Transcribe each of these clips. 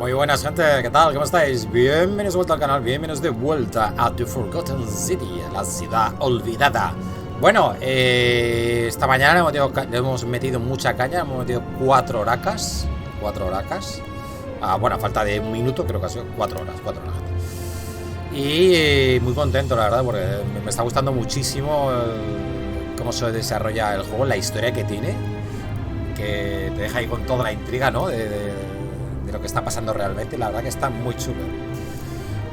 Muy buenas, gente, ¿qué tal? ¿Cómo estáis? Bienvenidos de vuelta al canal, bienvenidos de vuelta a The Forgotten City, la ciudad olvidada. Bueno, esta mañana le hemos metido mucha caña, hemos metido 4 horacas. 4 horacas. Bueno, a falta de un minuto, creo que ha sido 4 horas. Y muy contento, la verdad, porque me está gustando muchísimo cómo se desarrolla el juego, la historia que tiene, que te deja ahí con toda la intriga, ¿no? De lo que está pasando realmente. La verdad que está muy chulo.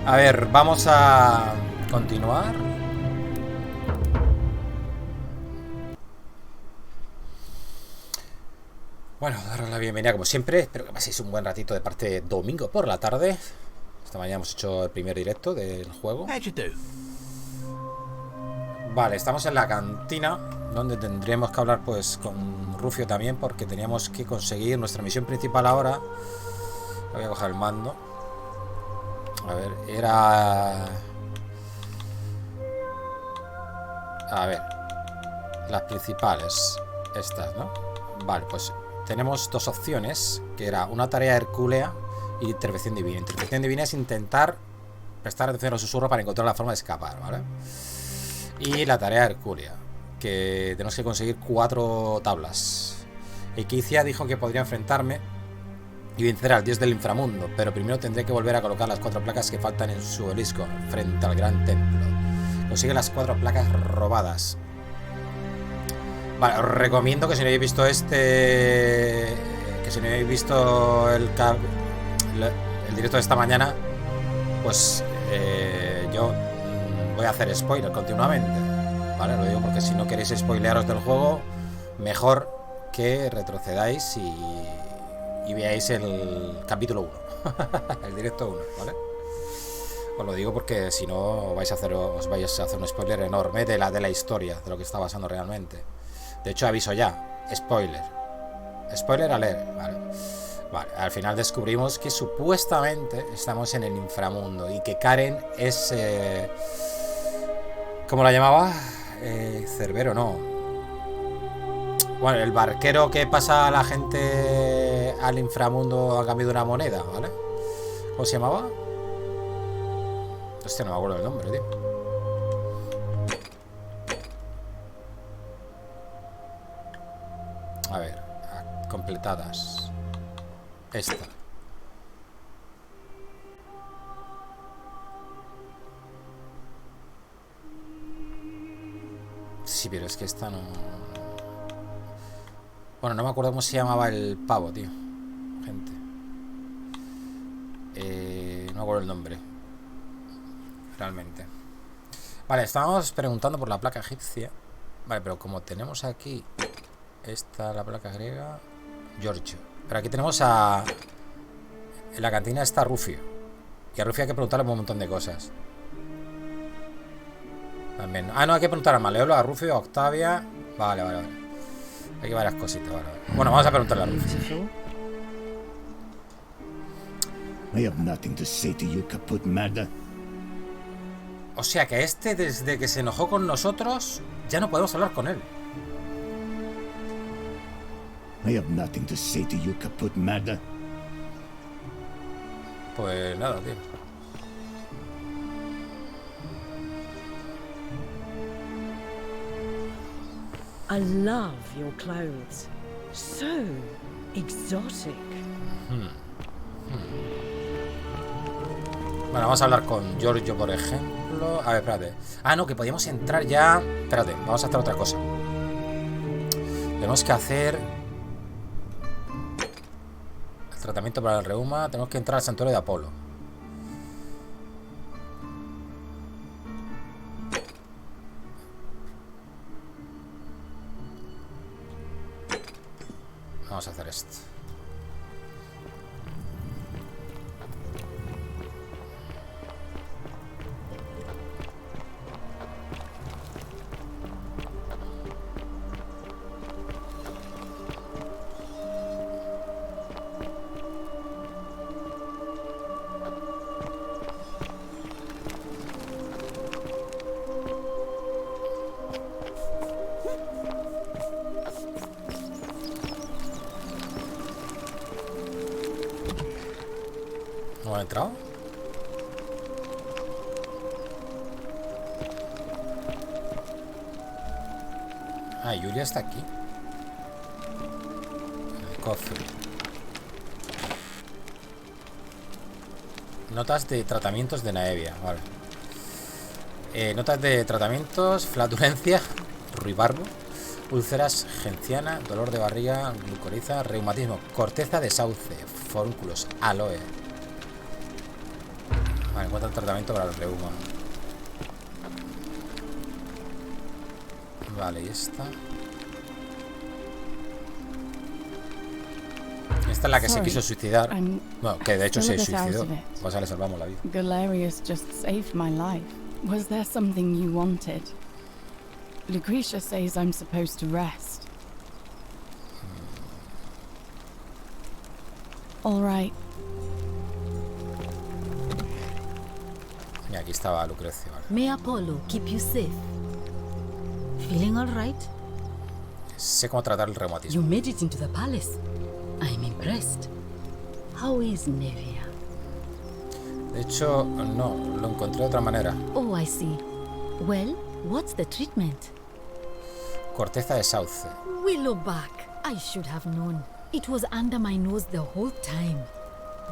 A ver, vamos a continuar. Bueno, daros la bienvenida como siempre. Espero que paséis un buen ratito de parte de domingo por la tarde. Esta mañana hemos hecho el primer directo del juego. Vale, estamos en la cantina, donde tendríamos que hablar pues con Rufio también, porque teníamos que conseguir nuestra misión principal ahora. Voy a coger el mando. A ver, era... A ver, las principales, estas, ¿no? Vale, pues tenemos dos opciones, que era una tarea hercúlea y intervención divina. Intervención divina es intentar prestar atención al susurro para encontrar la forma de escapar, ¿vale? Y la tarea hercúlea, que tenemos que conseguir 4 tablas. Eikicia dijo que podría enfrentarme y vencer al dios del inframundo, pero primero tendré que volver a colocar las 4 placas que faltan en su obelisco frente al gran templo. Consigue las 4 placas robadas. Vale, os recomiendo que si no habéis visto que si no habéis visto el directo de esta mañana, pues yo voy a hacer spoiler continuamente, ¿vale? Lo digo porque si no queréis spoilearos del juego, mejor que retrocedáis y veáis el capítulo 1, el directo 1, ¿vale? Os lo digo porque si no os vais a hacer un spoiler enorme de la historia, de lo que está pasando realmente. De hecho, aviso ya, spoiler alert, ¿vale? Vale, al final descubrimos que supuestamente estamos en el inframundo y que Karen es... ¿cómo la llamaba? Cerbero, no. Bueno, el barquero que pasa a la gente al inframundo a cambio de una moneda, ¿vale? ¿Cómo se llamaba? Hostia, no me acuerdo el nombre, tío. A ver, completadas. Esta. Sí, pero es que esta no... Bueno, no me acuerdo cómo se llamaba el pavo, tío. Gente. No me acuerdo el nombre. Realmente. Vale, estábamos preguntando por la placa egipcia. Vale, pero como tenemos aquí... Esta, la placa griega... Giorgio. Pero aquí tenemos a... En la cantina está Rufio. Y a Rufio hay que preguntarle un montón de cosas. También. Ah, no, hay que preguntar a Maleolo, a Rufio, a Octavia. Vale. Hay varias cositas, vale. Bueno, vamos a preguntarle a Rufio. I have nothing to say to you, caput merda. O sea que desde que se enojó con nosotros, ya no podemos hablar con él. I have nothing to say to you, caput merda. Pues nada, tío. I love your clothes. So exotic. Bueno, vamos a hablar con Giorgio, por ejemplo. A ver, espérate. Ah, no, que podíamos entrar ya. Espérate, vamos a hacer otra cosa. Tenemos que hacer el tratamiento para el reuma. Tenemos que entrar al santuario de Apolo. Vamos a hacer esto. ¿No han entrado? Ah, Julia está aquí. El cofre. Notas de tratamientos de Naevia. Vale. Notas de tratamientos, flatulencia, ruibarbo, úlceras, genciana, dolor de barriga, glucoriza, reumatismo, corteza de sauce, forúnculos, aloe. Vale, encuentra el tratamiento para el reuma. Vale, y esta. Esta es la que se quiso suicidar. Bueno, que de hecho se suicidó. O sea, le salvamos la vida. Galerius just saved my life. Was there something you wanted? Lucretia says I'm supposed to rest. All right. Y aquí estaba Lucrecia, vale. May Apollo keep you safe. Feeling all right? Sé cómo tratar el reumatismo. You made it into the palace. I'm impressed. How is Nevia? De hecho, no, lo encontré de otra manera. Oh, I see. Well, what's the treatment? Corteza de sauce. Willowback. I should have known. It was under my nose the whole time.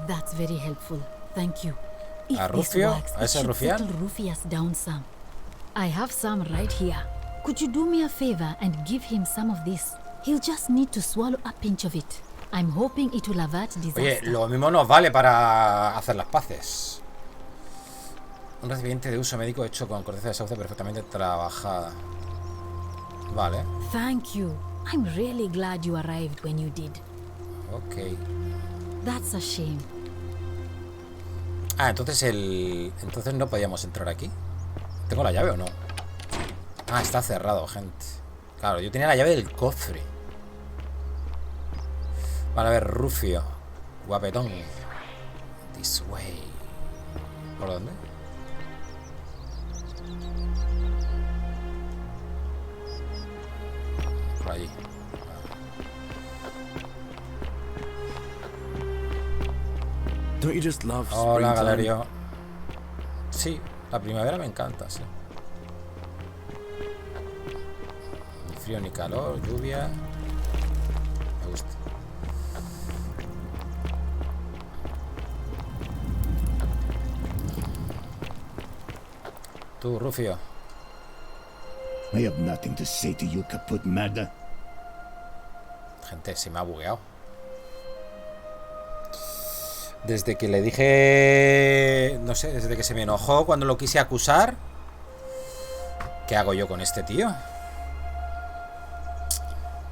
That's very helpful. Thank you. If ¿A this Rufio? works, ¿A it ese should rufián? settle Rufius down some. I have some right here. Could you do me a favor and give him some of this? He'll just need to swallow a pinch of it. I'm hoping it will avert disaster. Oye, lo mismo nos vale para hacer las paces. Un recipiente de uso médico hecho con corteza de sauce perfectamente trabajada. Vale. Thank you. I'm really glad you arrived when you did. Ok. That's a shame. Ah, entonces no podíamos entrar aquí. ¿Tengo la llave o no? Ah, está cerrado, gente. Claro, yo tenía la llave del cofre. Vale, a ver, Rufio. Guapetón. This way. ¿Por dónde? Por allí. Don't you just love Hola, springtime? Galerio. Sí, la primavera me encanta, sí. Ni frío ni calor, lluvia. Me gusta. Tú, Rufio. I have nothing to say to you, kaput mada. Gente, se me ha bugueado. Desde que le dije... No sé, desde que se me enojó cuando lo quise acusar. ¿Qué hago yo con este tío?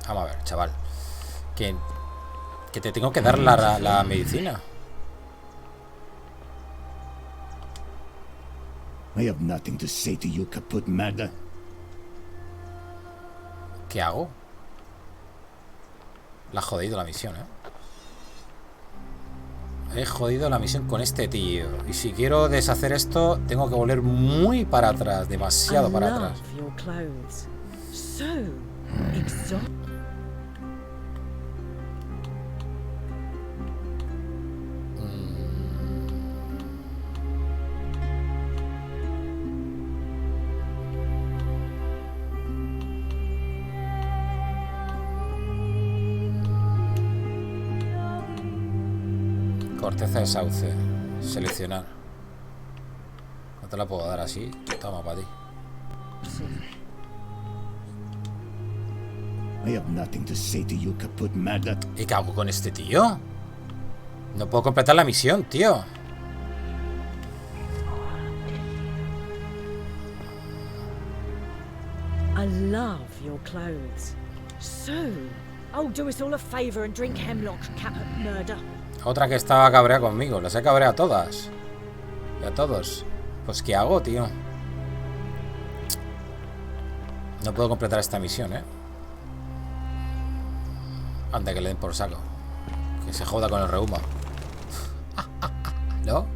Vamos a ver, chaval. Que te tengo que dar la medicina. I have nothing to say to you, kaput mada. ¿Qué hago? La ha jodido la misión, ¿eh? He jodido la misión con este tío. Y si quiero deshacer esto, tengo que volver muy para atrás. Demasiado para atrás. love your clothes. So exotic. Corteza de sauce. Seleccionar. No te la puedo dar así. Toma, para ti. I have nothing to say to you, kaput mada. ¿Y qué hago con este tío? No puedo completar la misión, tío. I love your clothes. So, oh, do us all a favour and drink hemlock, caput murder. Otra que estaba cabreada conmigo. Las he cabreado a todas. Y a todos. Pues ¿qué hago, tío? No puedo completar esta misión, ¿eh? Anda, que le den por saco. Que se joda con el reuma. ¿No?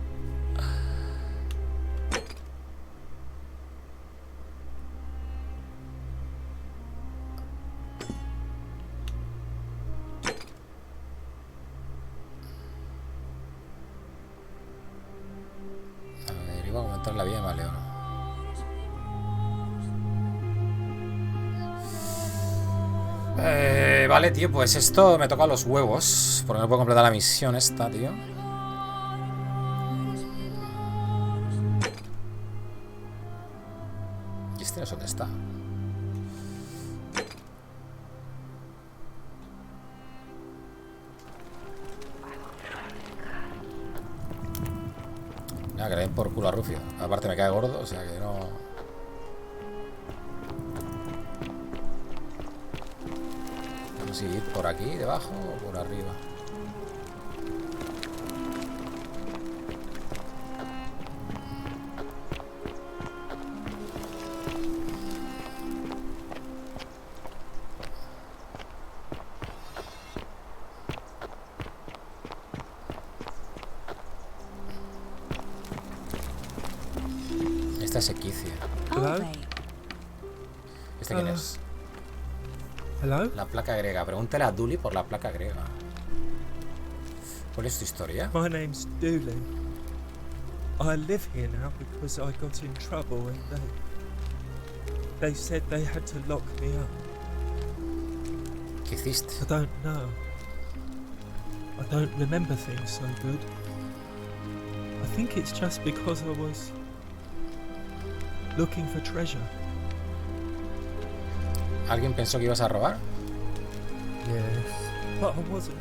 Ayuda a aumentar la vida de Maleón. Vale, tío, pues esto me toca los huevos. Porque no puedo completar la misión esta, tío. ¿Y este no es dónde está? Nada, que le den por culo a Rufio. Aparte me cae gordo, o sea que no... Vamos a ir por aquí, debajo o por arriba. Esta es Equicia. Hello? ¿Este quién es? Hello? La placa griega. Pregúntale a Dooley por la placa griega. ¿Cuál es tu historia? My name's Dooley. I live here now because I got in trouble and they said they had to lock me up. ¿Qué hiciste? I don't know. I don't remember things so good. I think it's just because I was looking for treasure. ¿Alguien pensó que ibas a robar? Yes. But I wasn't.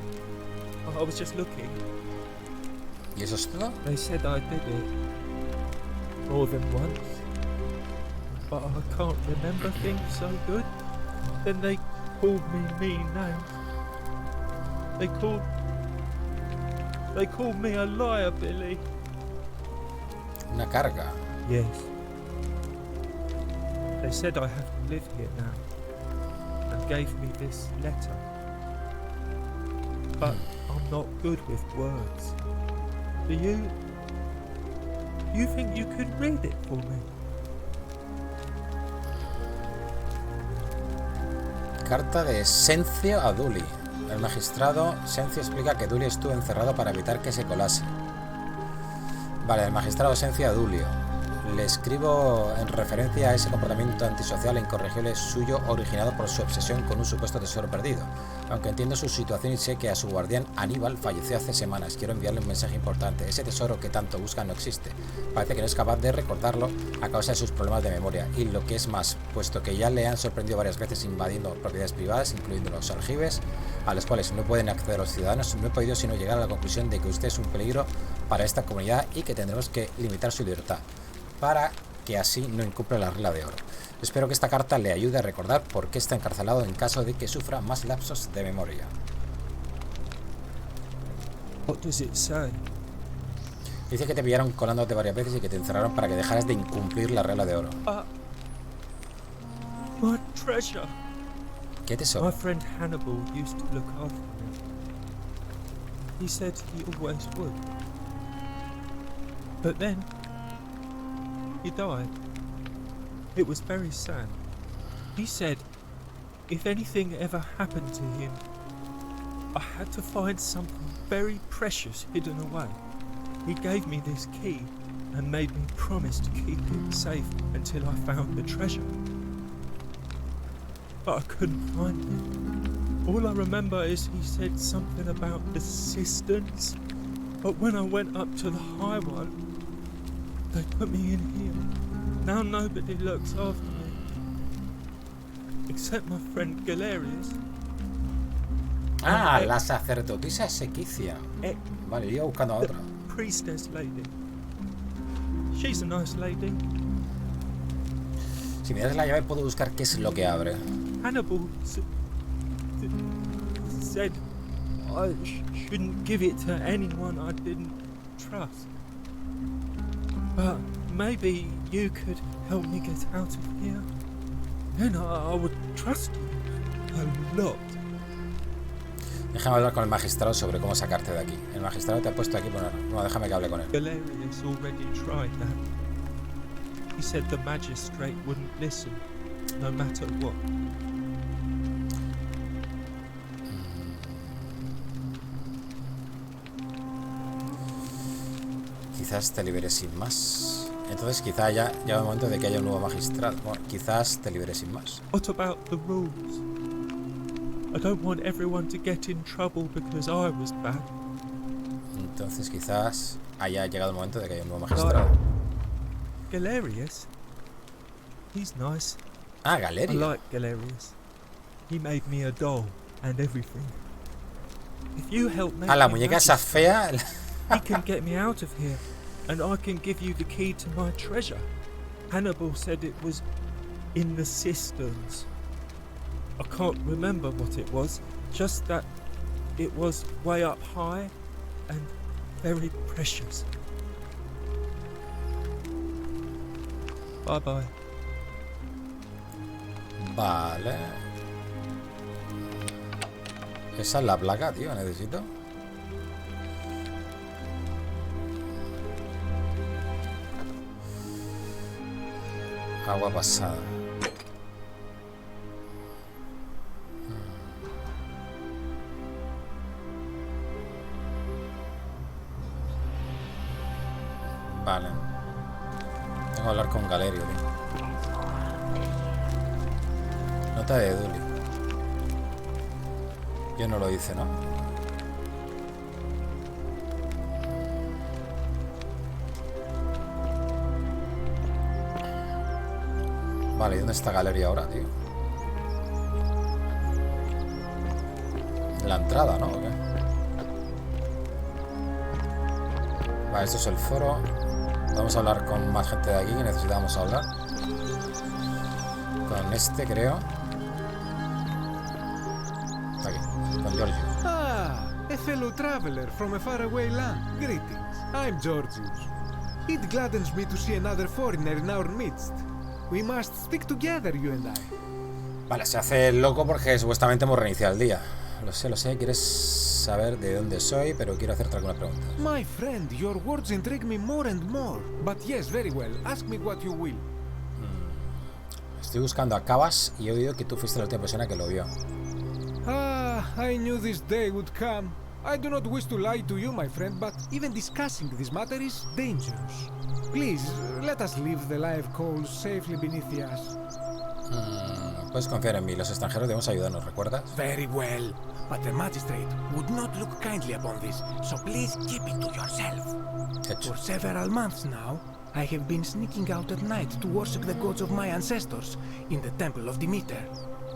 I was just looking. ¿Y eso es todo? They said I did it more than once. But I can't remember things so good. Then they called me mean names. They called me a liar, Billy. Una carga. Yes. They said I have to live here now and gave me this letter. But I'm not good with words. Do you think you could read it for me? Carta de Sencio a Dooley. El magistrado Sencio explica que Dooley estuvo encerrado para evitar que se colase. Vale, el magistrado Sencio a Dooley. Le escribo en referencia a ese comportamiento antisocial e incorregible suyo originado por su obsesión con un supuesto tesoro perdido. Aunque entiendo su situación y sé que a su guardián Aníbal falleció hace semanas, quiero enviarle un mensaje importante. Ese tesoro que tanto busca no existe. Parece que no es capaz de recordarlo a causa de sus problemas de memoria. Y lo que es más, puesto que ya le han sorprendido varias veces invadiendo propiedades privadas, incluyendo los aljibes, a los cuales no pueden acceder los ciudadanos, no he podido sino llegar a la conclusión de que usted es un peligro para esta comunidad y que tendremos que limitar su libertad, para que así no incumpla la regla de oro. Espero que esta carta le ayude a recordar por qué está encarcelado en caso de que sufra más lapsos de memoria. What does it say? Dice que te pillaron colándote varias veces y que te encerraron para que dejaras de incumplir la regla de oro. My treasure. ¿Qué My tesoro? friend Hannibal used to look after me. He said he always would. But then he died. It was very sad. He said if anything ever happened to him, I had to find something very precious hidden away. He gave me this key and made me promise to keep it safe until I found the treasure. But I couldn't find it. All I remember is he said something about the cisterns. But when I went up to the high one, they put me in here. Now nobody looks after me. Except my friend Galerius. Ah, la sacerdotisa Equicia. Vale, iba buscando a otra. Priestess lady. She's a nice lady. Si me das la llave puedo buscar qué es lo que abre. Hannibal said I shouldn't give it to anyone I didn't trust. But maybe you could help me get out of here. Then I would trust you a lot. Déjame hablar con el magistrado sobre cómo sacarte de aquí. El magistrado te ha puesto aquí por... No, déjame que hable con él. Galerius already tried that. He said the magistrate wouldn't listen, no matter what. Quizás te liberes sin más. Entonces quizá ya llega el momento de que haya un nuevo magistrado. Bueno, quizás te liberes sin más. What about the rules? I don't want everyone to get in trouble because I was bad. Entonces quizás haya llegado el momento de que haya un nuevo magistrado. Galerius? He's nice. Ah, I Galerio. like Galerius. He made me a doll and everything. If you help me, Ah, la muñeca esa fea. he can get me out of here, and I can give you the key to my treasure. Hannibal said it was in the cisterns. I can't remember what it was, just that it was way up high and very precious. Bye bye. Vale. Esa es la placa, tío, necesito. Agua pasada. Vale. Tengo que hablar con Galerio, tío. Nota de Duli. Yo no lo hice, ¿no? Vale, ¿y dónde está Galerio ahora, tío? La entrada, ¿no? ¿O qué? Vale, esto es el foro. Vamos a hablar con más gente de aquí que necesitamos hablar. Con este, creo. Está aquí, con Giorgio. Ah, a fellow traveler from a faraway land. Greetings, I'm Georgius. It gladdens me to see another foreigner in our midst. We must stick together, you and I. Vale, se hace el loco porque supuestamente hemos reiniciado el día. Lo sé, quieres saber de dónde soy, pero quiero hacerte algunas preguntas. My friend, your words intrigue me more and more. But yes, very well. Ask me what you will. Estoy buscando a Cabas y he oído que tú fuiste la última persona que lo vio. Ah, I knew this day would come. I do not wish to lie to you, my friend, but even discussing this matter is dangerous. Please, let us leave the live coals safely beneath us. Puedes confiar en mí, los extranjeros debemos ayudarnos, ¿recuerdas? Very well, but the magistrate would not look kindly upon this, so please keep it to yourself. Hecho. For several months now, I have been sneaking out at night to worship the gods of my ancestors in the temple of Demeter.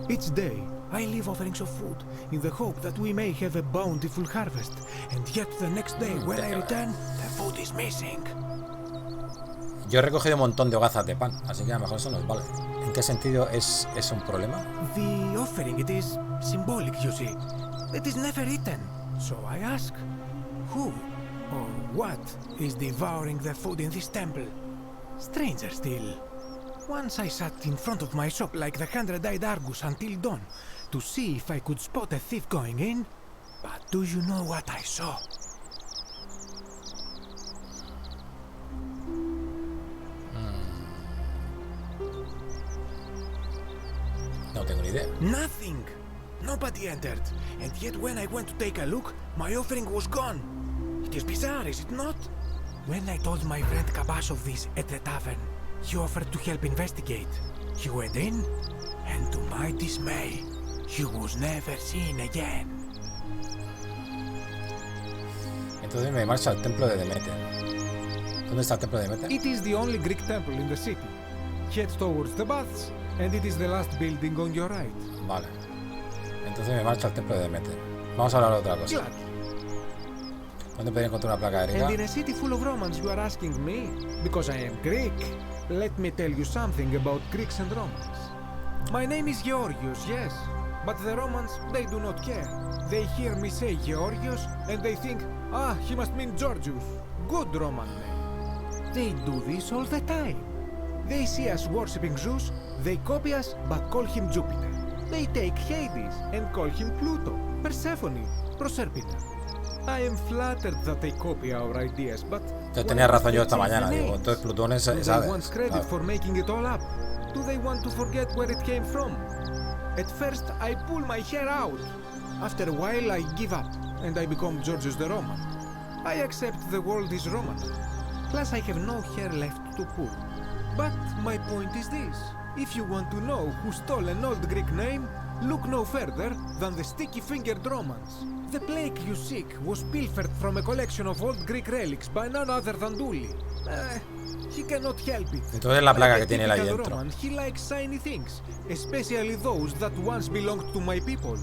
Each day, I leave offerings of food in the hope that we may have a bountiful harvest, and yet the next day when I return, the food is missing. Yo he recogido un montón de hogazas de pan, así que a lo mejor eso nos vale. ¿En qué sentido es un problema? The offering, it is symbolic, you see. It is never eaten. So I ask, who or what is devouring the food in this temple? Stranger still. Once I sat in front of my shop like the 100-eyed Argus until dawn to see if I could spot a thief going in. But do you know what I saw? No tengo ni idea. Nothing! Nobody entered, and yet when I went to take a look, my offering was gone. It is bizarre, is it not? When I told my friend Kabash of this at the tavern, he offered to help investigate. He went in, and to my dismay, he was never seen again. Entonces me marcho al templo de Demeter. ¿Dónde está el templo de Demeter? It is the only Greek temple in the city. Head towards the baths, and it is the last building on your right. Vale. Entonces me marcho al templo de Demeter. Vamos a hablar de otra cosa. Gladly. ¿Dónde podría encontrar una placa And in griega? a city full of Romans, you are asking me? Because I am Greek. Let me tell you something about Greeks and Romans. My name is Georgios, yes. But the Romans, they do not care. They hear me say Georgios, and they think, ah, he must mean Georgius. Good Roman name. They do this all the time. They see us worshipping Zeus, they copy us, but call him Jupiter. They take Hades and call him Pluto, Persephone, Proserpina. I am flattered that they copy our ideas, but... Yo tenía razón yo esta mañana, digo, entonces Plutón es Do they Hades. want credit for making it all up? Do they want to forget where it came from? At first, I pull my hair out. After a while, I give up, and I become Georgius the Roman. I accept the world is Roman. Plus, I have no hair left to pull. But my point is this. If you want to know who stole an old Greek name, look no further than the sticky-fingered Romans. The plague you seek was pilfered from a collection of old Greek relics by none other than Dully. He cannot help it. Entonces la plaga Like que tiene él ahí typical dentro. Roman, he likes shiny things, especially those that once belonged to my people.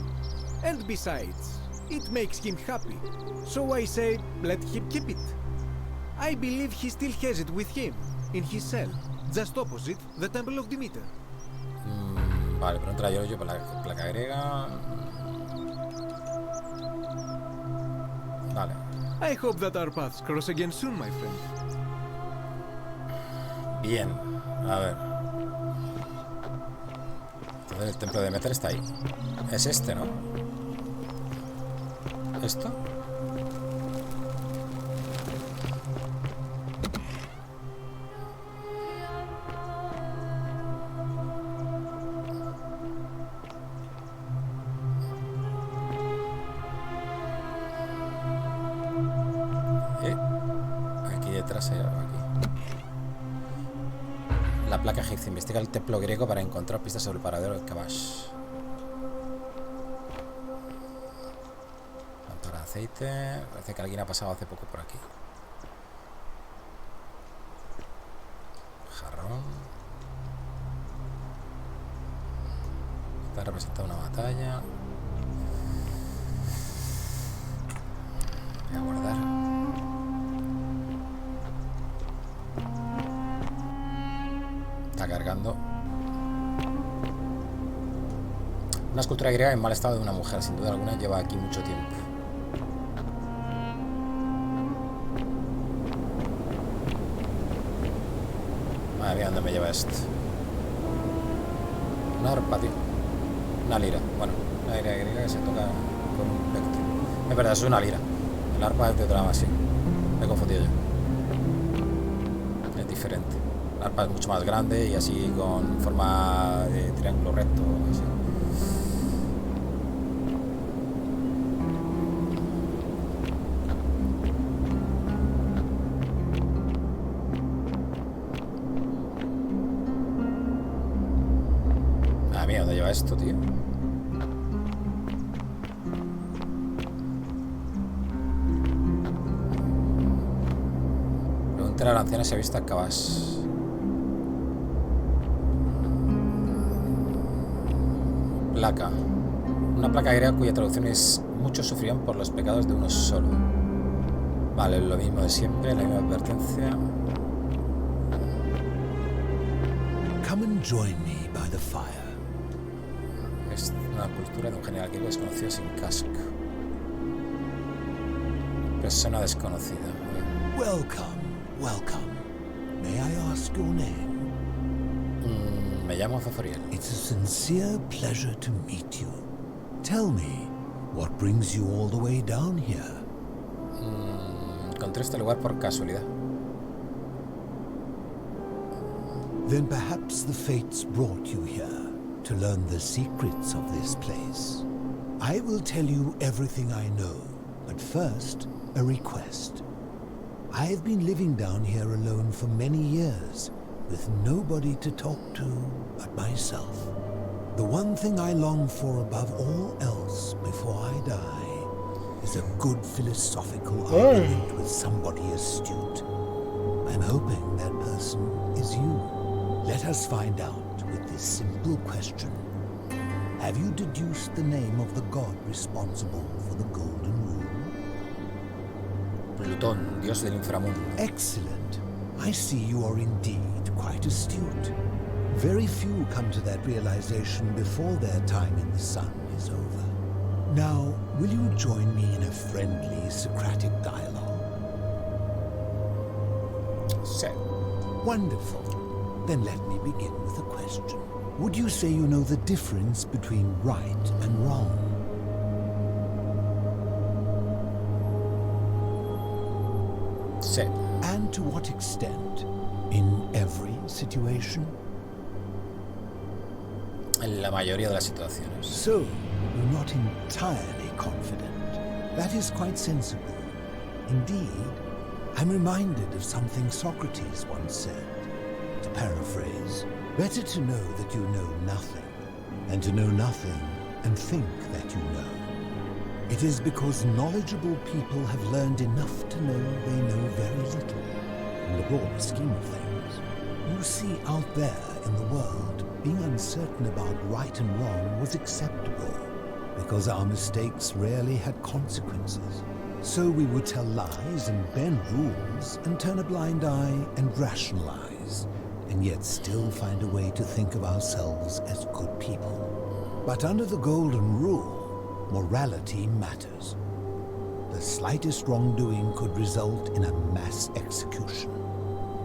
And besides, it makes him happy. So I say, let him keep it. I believe he still has it with him, in his cell, just opposite the Temple of Demeter. Vale, pero entra yo por la placa griega. Vale. I hope that our paths cross again soon, my friend. Bien, a ver. Entonces el templo de Demeter está ahí. Es este, ¿no? ¿Esto? Aquí detrás hay algo aquí. La placa egipcia investiga el templo griego para encontrar pistas sobre el paradero del Kabash. Plantar aceite. Parece que alguien ha pasado hace poco por aquí. Jarrón. Está representada una batalla. Voy a guardar. Está cargando. Una escultura griega en mal estado de una mujer, sin duda alguna, lleva aquí mucho tiempo. Madre mía, ¿dónde me lleva esto? Una arpa, tío. Una lira. Bueno, una lira griega que se toca con un plectro. Es verdad, es una lira. El arpa es de otra base. Me he confundido yo. Es diferente. El arpa es mucho más grande y así con forma de triángulo recto. Así. Madre mía, ¿dónde lleva esto, tío? A la anciana se ha visto a Kabash. Placa. Una placa griega cuya traducción es: muchos sufrirán por los pecados de uno solo. Vale, lo mismo de siempre, la misma advertencia. Come and join me by the fire. Es una cultura de un general griego desconocido sin casco. Persona desconocida. Welcome. Welcome. May I ask your name? Me llamo Sapphire. It's a sincere pleasure to meet you. Tell me, what brings you all the way down here? Encontré este lugar por casualidad. Then perhaps the fates brought you here to learn the secrets of this place. I will tell you everything I know, but first, a request. I've been living down here alone for many years, with nobody to talk to but myself. The one thing I long for above all else before I die is a good philosophical argument with somebody astute. I'm hoping that person is you. Let us find out with this simple question. Have you deduced the name of the god responsible for the golden rule? Plutón, dios del inframundo. Excellent. I see you are indeed quite astute. Very few come to that realization before their time in the sun is over. Now, will you join me in a friendly Socratic dialogue? Sí. Wonderful. Then let me begin with a question. Would you say you know the difference between right and wrong? Sí. And to what extent? In every situation? En la mayoría de las situaciones. So, you're not entirely confident. That is quite sensible. Indeed, I'm reminded of something Socrates once said. To paraphrase, better to know that you know nothing than to know nothing and think that you know. It is because knowledgeable people have learned enough to know they know very little in the broader scheme of things. You see, out there in the world, being uncertain about right and wrong was acceptable because our mistakes rarely had consequences. So we would tell lies and bend rules and turn a blind eye and rationalize, and yet still find a way to think of ourselves as good people. But under the golden rule, morality matters. The slightest wrongdoing could result in a mass execution.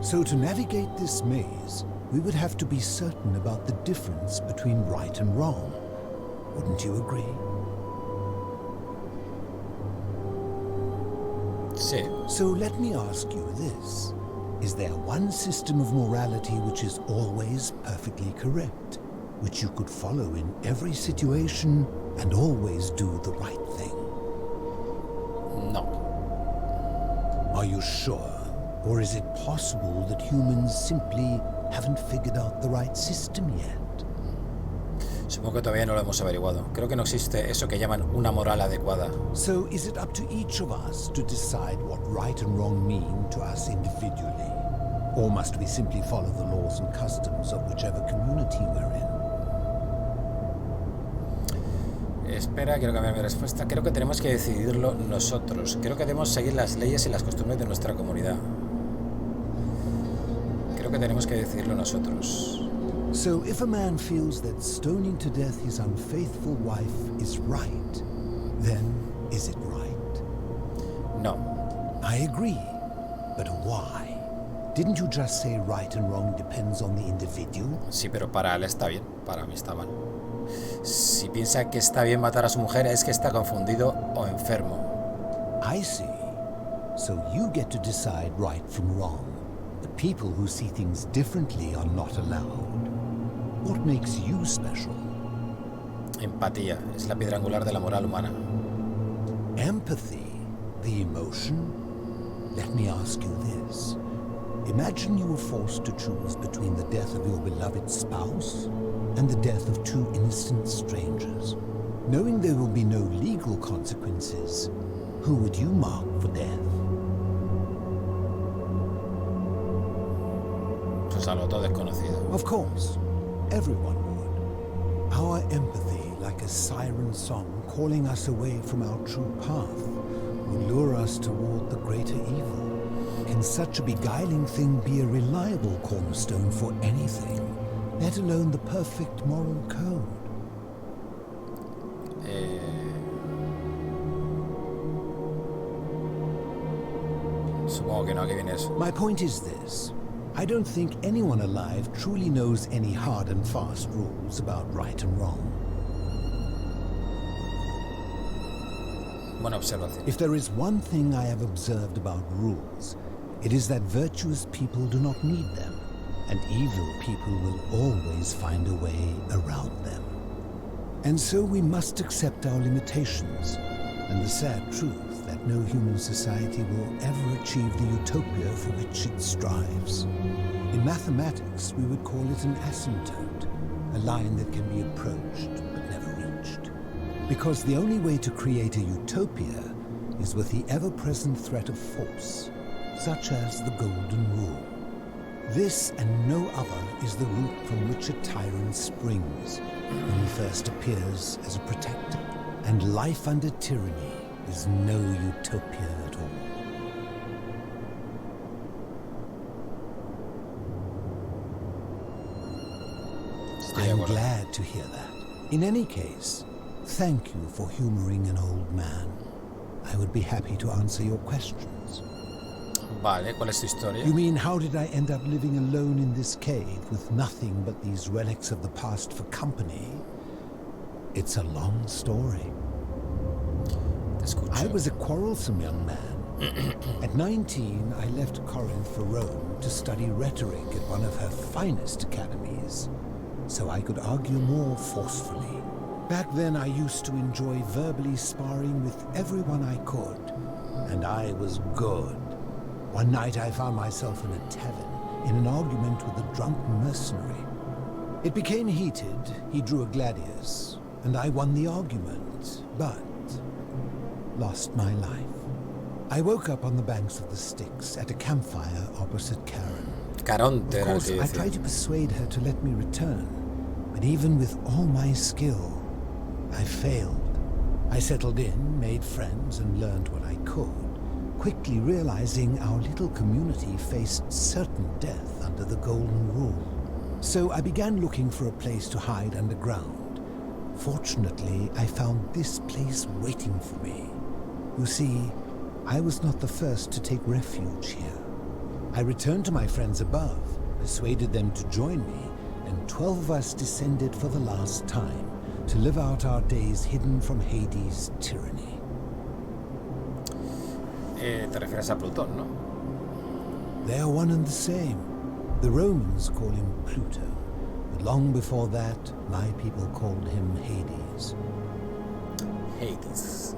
So to navigate this maze, we would have to be certain about the difference between right and wrong. Wouldn't you agree? Sí. So let me ask you this. Is there one system of morality which is always perfectly correct, which you could follow in every situation and always do the right thing? No. Are you sure? Or is it possible that humans simply haven't figured out the right system yet? Supongo que todavía no lo hemos averiguado. Creo que no existe eso que llaman una moral adecuada. So is it up to each of us to decide what right and wrong mean to us individually? Or must we simply follow the laws and customs of whichever community we're in? Espera, quiero cambiar mi respuesta. Creo que tenemos que decidirlo nosotros. Creo que debemos seguir las leyes y las costumbres de nuestra comunidad. Creo que tenemos que decidirlo nosotros. So if a man feels that stoning to death his unfaithful wife is right, then is it right? No. I agree. But why? Didn't you just say right and wrong depends on the individual? Sí, pero para él está bien. Para mí está mal. Si piensa que está bien matar a su mujer es que está confundido o enfermo. I see. So you get to decide right from wrong. The people who see things differently are not allowed. What makes you special? Empatía es la piedra angular de la moral humana. Empathy, the emotion? Let me ask you this. Imagine you were forced to choose between the death of your beloved spouse and the death of two innocent strangers. Knowing there will be no legal consequences, who would you mark for death? Pues al otro desconocido. Of course, everyone would. Our empathy, like a siren song calling us away from our true path, would lure us toward the greater evil. Can such a beguiling thing be a reliable cornerstone for anything, let alone the perfect moral code? Supongo que no, que viene eso. My point is this. I don't think anyone alive truly knows any hard and fast rules about right and wrong. Buena observación. If there is one thing I have observed about rules, it is that virtuous people do not need them, and evil people will always find a way around them. And so we must accept our limitations, and the sad truth that no human society will ever achieve the utopia for which it strives. In mathematics, we would call it an asymptote, a line that can be approached but never reached. Because the only way to create a utopia is with the ever-present threat of force, such as the Golden Rule. This and no other is the root from which a tyrant springs when he first appears as a protector. And life under tyranny is no utopia at all. I'm glad to hear that. In any case, thank you for humoring an old man. I would be happy to answer your questions. Vale, ¿cuál es tu historia? You mean, how did I end up living alone in this cave with nothing but these relics of the past for company? It's a long story. I was a quarrelsome young man. At 19, I left Corinth for Rome to study rhetoric at one of her finest academies, so I could argue more forcefully. Back then, I used to enjoy verbally sparring with everyone I could, and I was good. One night I found myself in a tavern in an argument with a drunk mercenary. It became heated, he drew a gladius, and I won the argument, but lost my life. I woke up on the banks of the Styx at a campfire opposite Karen. Caronte Of era el course, que yo I decía. tried to persuade her to let me return, but even with all my skill, I failed. I settled in, made friends, and learned what I could, quickly realizing our little community faced certain death under the Golden Rule. So I began looking for a place to hide underground. Fortunately, I found this place waiting for me. You see, I was not the first to take refuge here. I returned to my friends above, persuaded them to join me, and 12 of us descended for the last time to live out our days hidden from Hades' tyranny. Te refieres a Plutón, ¿no? They are one and the same. The Romans call him Pluto, but long before that, my people called him Hades. Hades.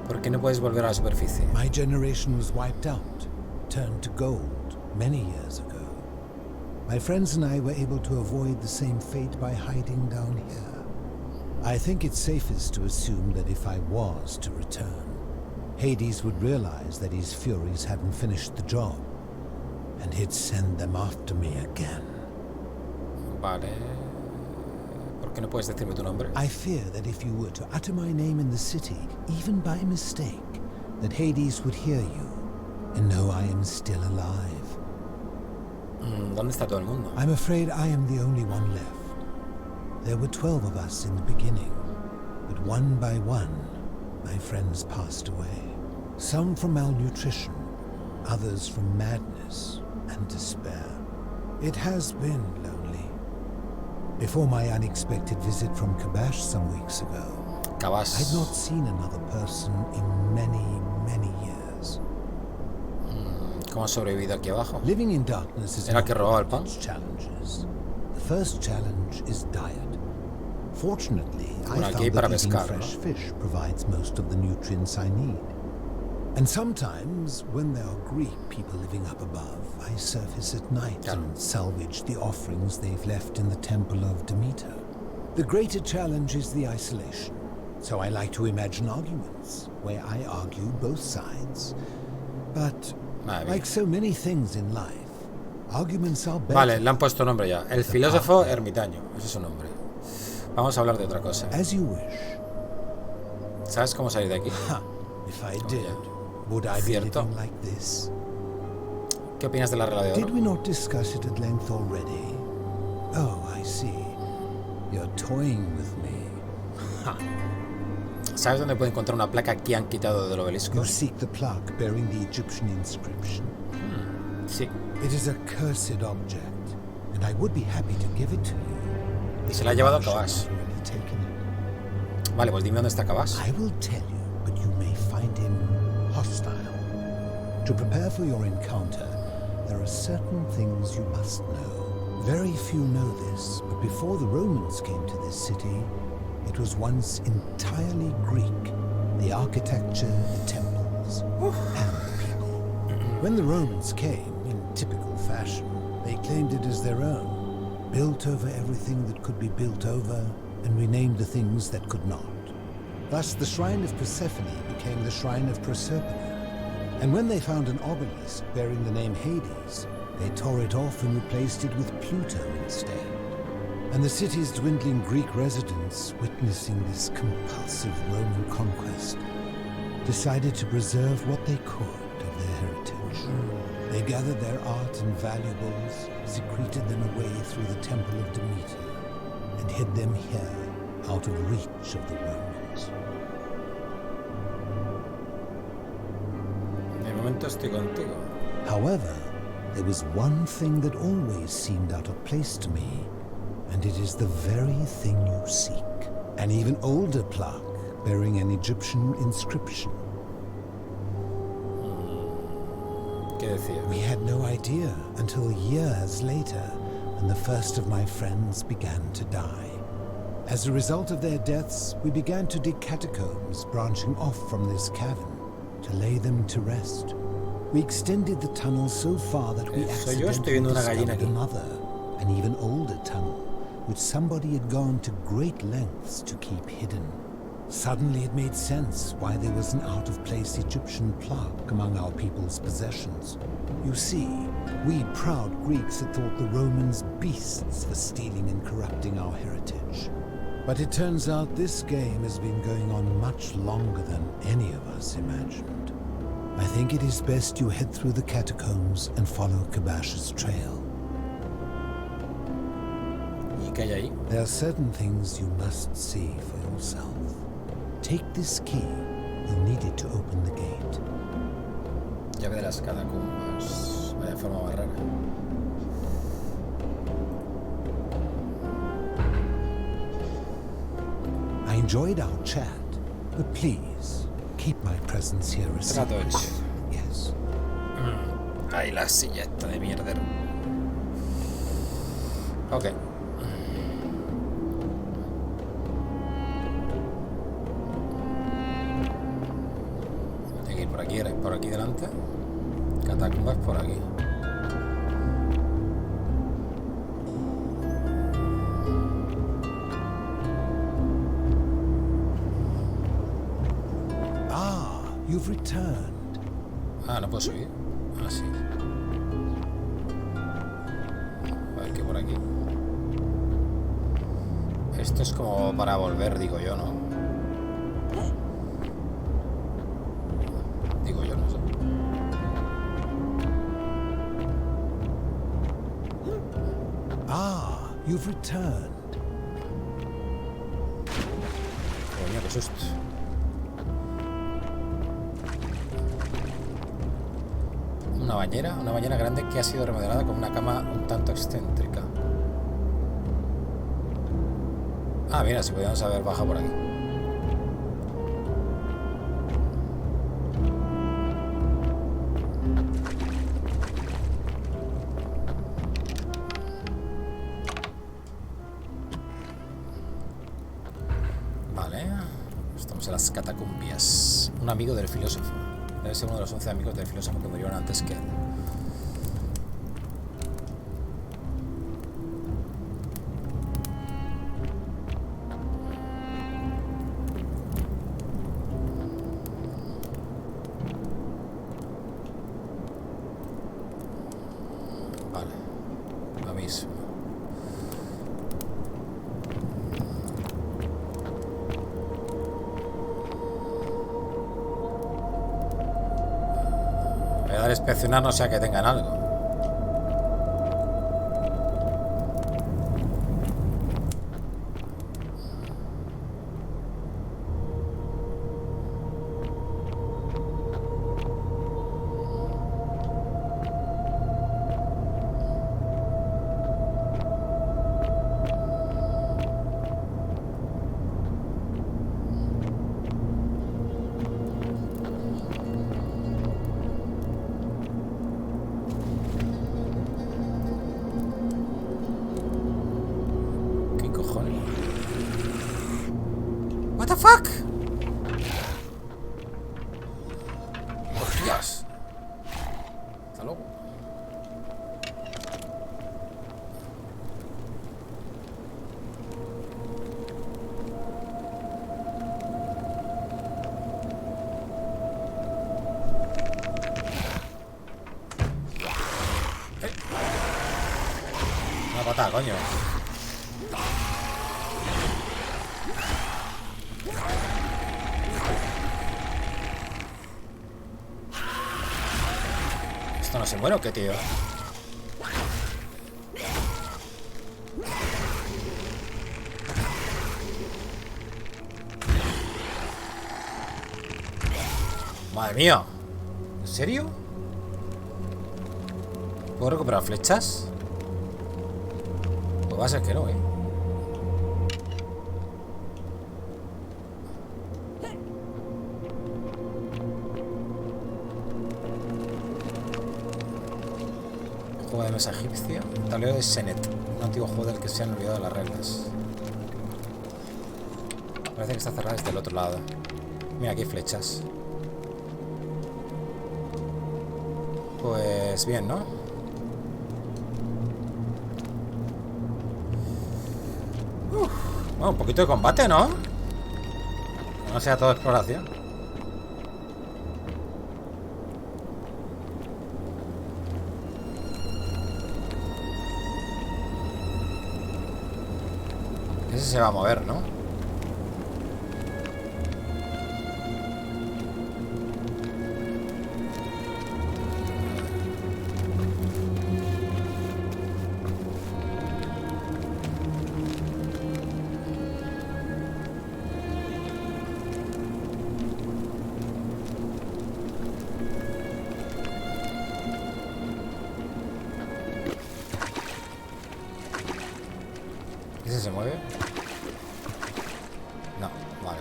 ¿Por qué no puedes volver a la superficie? My generation was wiped out, turned to gold, many years ago. My friends and I were able to avoid the same fate by hiding down here. I think it's safest to assume that if I was to return, Hades would realize that his furies hadn't finished the job, and he'd send them after me again. Vale. ¿Por qué no puedes decirme tu nombre? I fear that if you were to utter my name in the city, even by mistake, that Hades would hear you and know I am still alive. ¿Dónde está todo el mundo? I'm afraid I am the only one left. There were 12 of us in the beginning, but one by one, my friends passed away. Some from malnutrition, others from madness and despair. It has been lonely. Before my unexpected visit from Kabash some weeks ago, Cabas. I'd not seen another person in many, many years. ¿Cómo has sobrevivido aquí abajo? Living in darkness is ¿Era que robaba el pan? challenges. The first challenge is diet. Fortunately, Bueno, I aquí hay found para that eating pescar, fresh ¿no? fish provides most of the nutrients I need. And sometimes, when there are Greek people living up above, I surface at night Claro. and salvage the offerings they've left in the temple of Demeter. The greater challenge is the isolation. So I like to imagine arguments, where I argue both sides. But, Madre mía. like so many things in life, arguments are better. Vale, le han puesto nombre ya. El filósofo ermitaño. Ese es su nombre. Vamos a hablar de otra cosa. As you wish. ¿Sabes cómo salir de aquí? If I did, would I be Cierto. living like this? ¿Qué opinas de la regla de Did oro? we not discuss it at length already? Oh, I see. You're toying with me. ¿Sabes dónde puedo encontrar una placa que han quitado del obelisco? You seek the plaque bearing the Egyptian inscription. Sí. It is a cursed object, and I would be happy to give it to you. Y se la ha llevado a If you Cabas. have already taken it. Vale, pues dime dónde está Cabas. I will tell you, but you may find him hostile. To prepare for your encounter, there are certain things you must know. Very few know this, but before the Romans came to this city, it was once entirely Greek. The architecture, the temples, and the people. When the Romans came, in typical fashion, they claimed it as their own, built over everything that could be built over, and renamed the things that could not. Thus, the shrine of Persephone became the shrine of Proserpine. And when they found an obelisk bearing the name Hades, they tore it off and replaced it with Pluto instead. And the city's dwindling Greek residents, witnessing this compulsive Roman conquest, decided to preserve what they could of their heritage. They gathered their art and valuables, secreted them away through the Temple of Demeter, and hid them here, out of reach of the Romans. De momento estoy contigo. However, there was one thing that always seemed out of place to me, and it is the very thing you seek. An even older plaque bearing an Egyptian inscription. ¿Qué decía? We had no idea until years later, when the first of my friends began to die. As a result of their deaths, we began to dig catacombs branching off from this cavern to lay them to rest. We extended the tunnel so far that we Soy yo, estoy accidentally viendo una gallina discovered aquí. another, an even older tunnel, which somebody had gone to great lengths to keep hidden. Suddenly it made sense why there was an out-of-place Egyptian plaque among our people's possessions. You see, we proud Greeks had thought the Romans beasts for stealing and corrupting our heritage. But it turns out this game has been going on much longer than any of us imagined. I think it is best you head through the catacombs and follow Kabash's trail. ¿Y qué hay ahí? There are certain things you must see for yourself. Take this key. You'll need it to open the gate. Llave de las catacumbas. Vaya forma más rara. I enjoyed our chat, but please keep my presence here a Trato secret. hecho. Yes. Ay, la silla esta de mierda. Ok. Hay que ir por aquí delante. Catacumbas por aquí. Ah, you've returned. Ah, no puedo subir. Ah, sí. A ver, que por aquí. Esto es como para volver, digo yo, ¿no? Digo yo, no sé. Ah, you've returned. Coño, qué susto. Una bañera grande que ha sido remodelada con una cama un tanto excéntrica. Ah, mira, si podíamos haber bajado por aquí. Vale, estamos en las catacumbias. Un amigo del filósofo. Debe ser uno de los 11 amigos del filósofo que murieron antes que él. Vale, lo mismo. Voy a dar a inspeccionar, no sea que tengan algo. What the fuck? Hostias. Hasta luego. Una patada, coño. ¿Esto no se muere o qué, tío? Madre mía. ¿En serio? ¿Puedo recuperar flechas? Pues va a ser que no, ¿eh? Juego de mesa egipcia. Tablero de Senet. Un antiguo juego del que se han olvidado las reglas. Parece que está cerrada desde el otro lado. Mira, aquí hay flechas. Pues bien, ¿no? Bueno, un poquito de combate, ¿no? No sea todo exploración. Ese se va a mover, ¿no? ¿Ese se mueve? No, vale.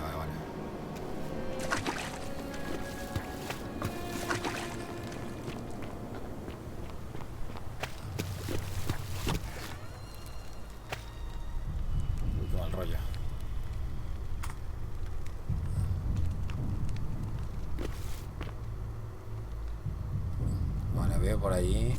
Uy, qué mal rollo. Vale, veo por allí.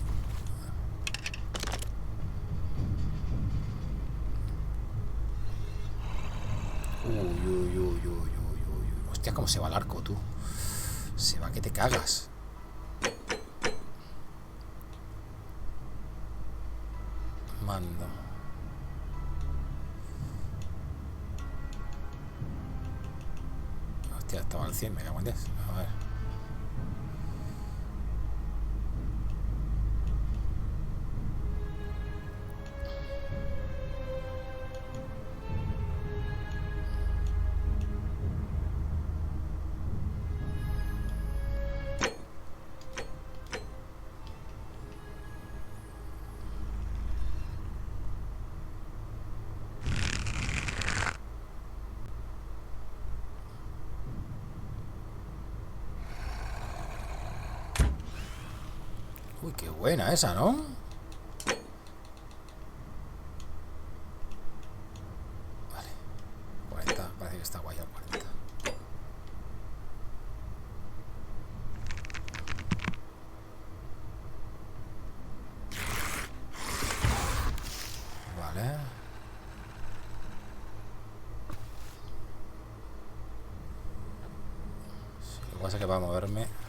Hostia, cómo se va el arco, tú. Se va que te cagas. Mando. Hostia, estaba al 100, me cago en 10. A ver. Uy, qué buena esa, ¿no? Vale. 40, parece que está guay al 40. Vale. Lo que pasa es que para moverme...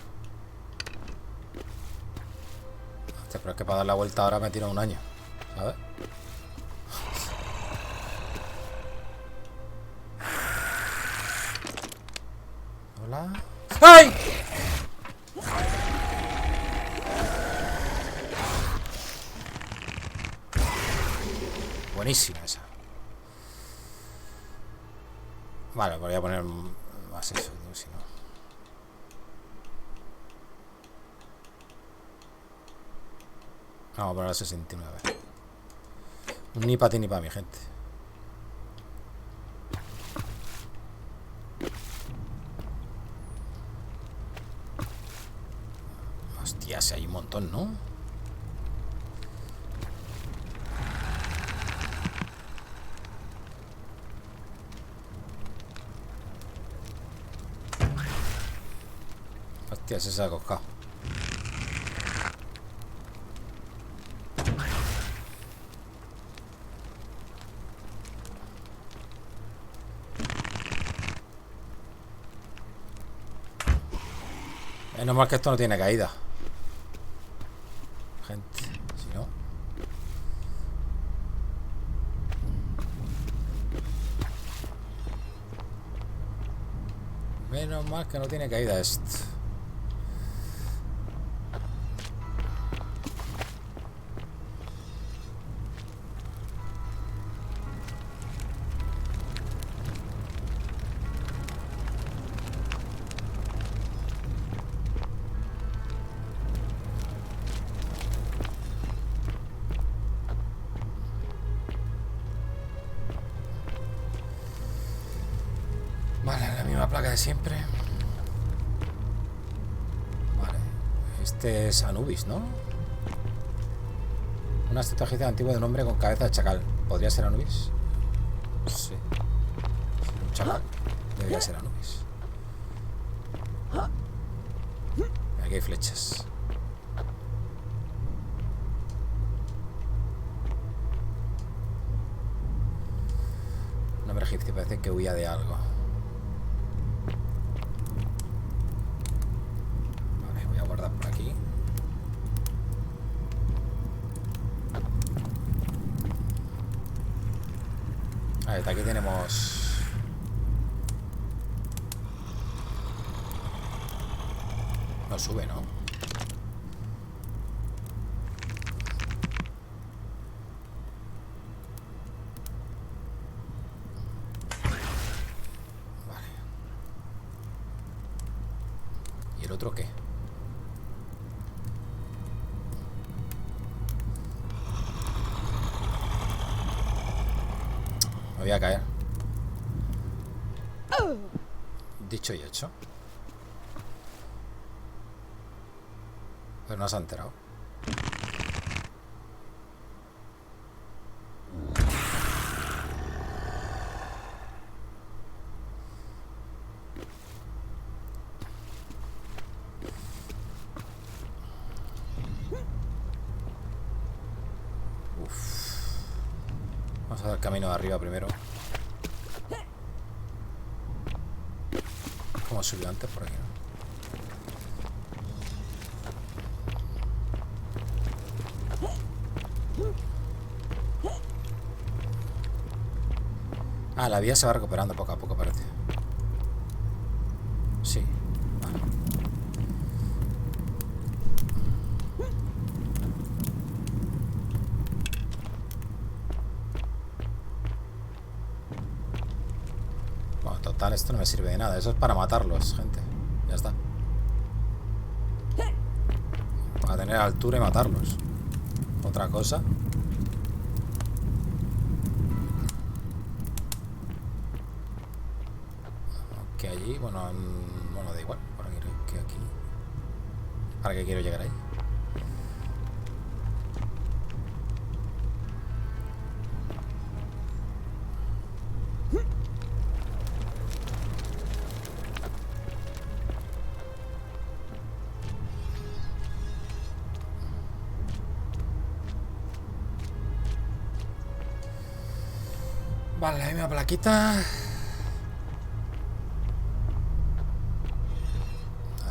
Pero es que para dar la vuelta ahora me tiro un año, ¿sabes? Hola. ¡Ay! Buenísima esa. Vale, voy a poner más eso, si no. Vamos a poner a 69. Ni para ti ni para mi gente. Hostia, si hay un montón, ¿no? Hostia, se ha coscado. Menos mal que esto no tiene caída. Gente, si no... Menos mal que no tiene caída esto. Vale, la misma placa de siempre. Vale. Este es Anubis, ¿no? Una estatua egipcia antigua de un hombre con cabeza de chacal. ¿Podría ser Anubis? Sí. Un chacal. Debería ser Anubis. Aquí hay flechas. egipcio, parece que huía de algo. Vale, voy a guardar por aquí. A ver, aquí tenemos... No sube, ¿no? Vale. ¿Y el otro qué? Me voy a caer. Dicho y hecho. Pero no se ha enterado. Vamos a dar camino de arriba primero. Como subió antes por aquí, ¿no? Ah, la vía se va recuperando poco a poco, parece. Sí, vale. Bueno, total, esto no me sirve de nada. Eso es para matarlos, gente. Ya está. Para tener altura y matarlos. Otra cosa. Que allí, bueno, da igual. Por aquí, que aquí. ¿Para qué quiero llegar ahí? Vale, la misma plaquita.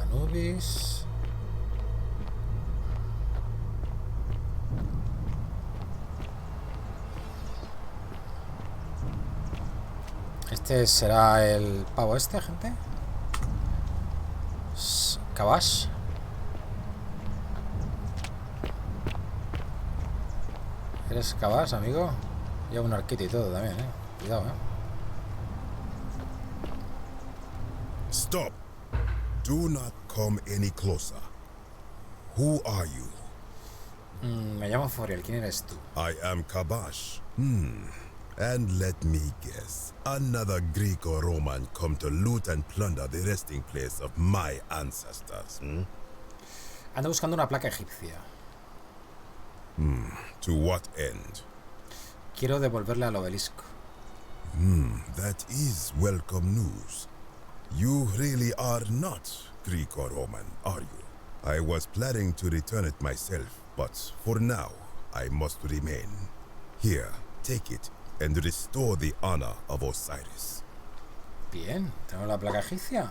Anubis. Este será el pavo este, gente. Cabash. ¿Eres Cabash, amigo? Lleva un arquito y todo también, Cuidado, Stop. Do not come any closer. Who are you? Me llamo Foriel. ¿Quién eres tú? I am Kabash. And let me guess. Another Greek or Roman come to loot and plunder the resting place of my ancestors. Ando buscando una placa egipcia. To what end? Quiero devolverle al obelisco. That is welcome news. You really are not Greek or Roman, are you? I was planning to return it myself, but for now, I must remain. Here, take it and restore the honor of Osiris. Bien, tenemos la placa egipcia.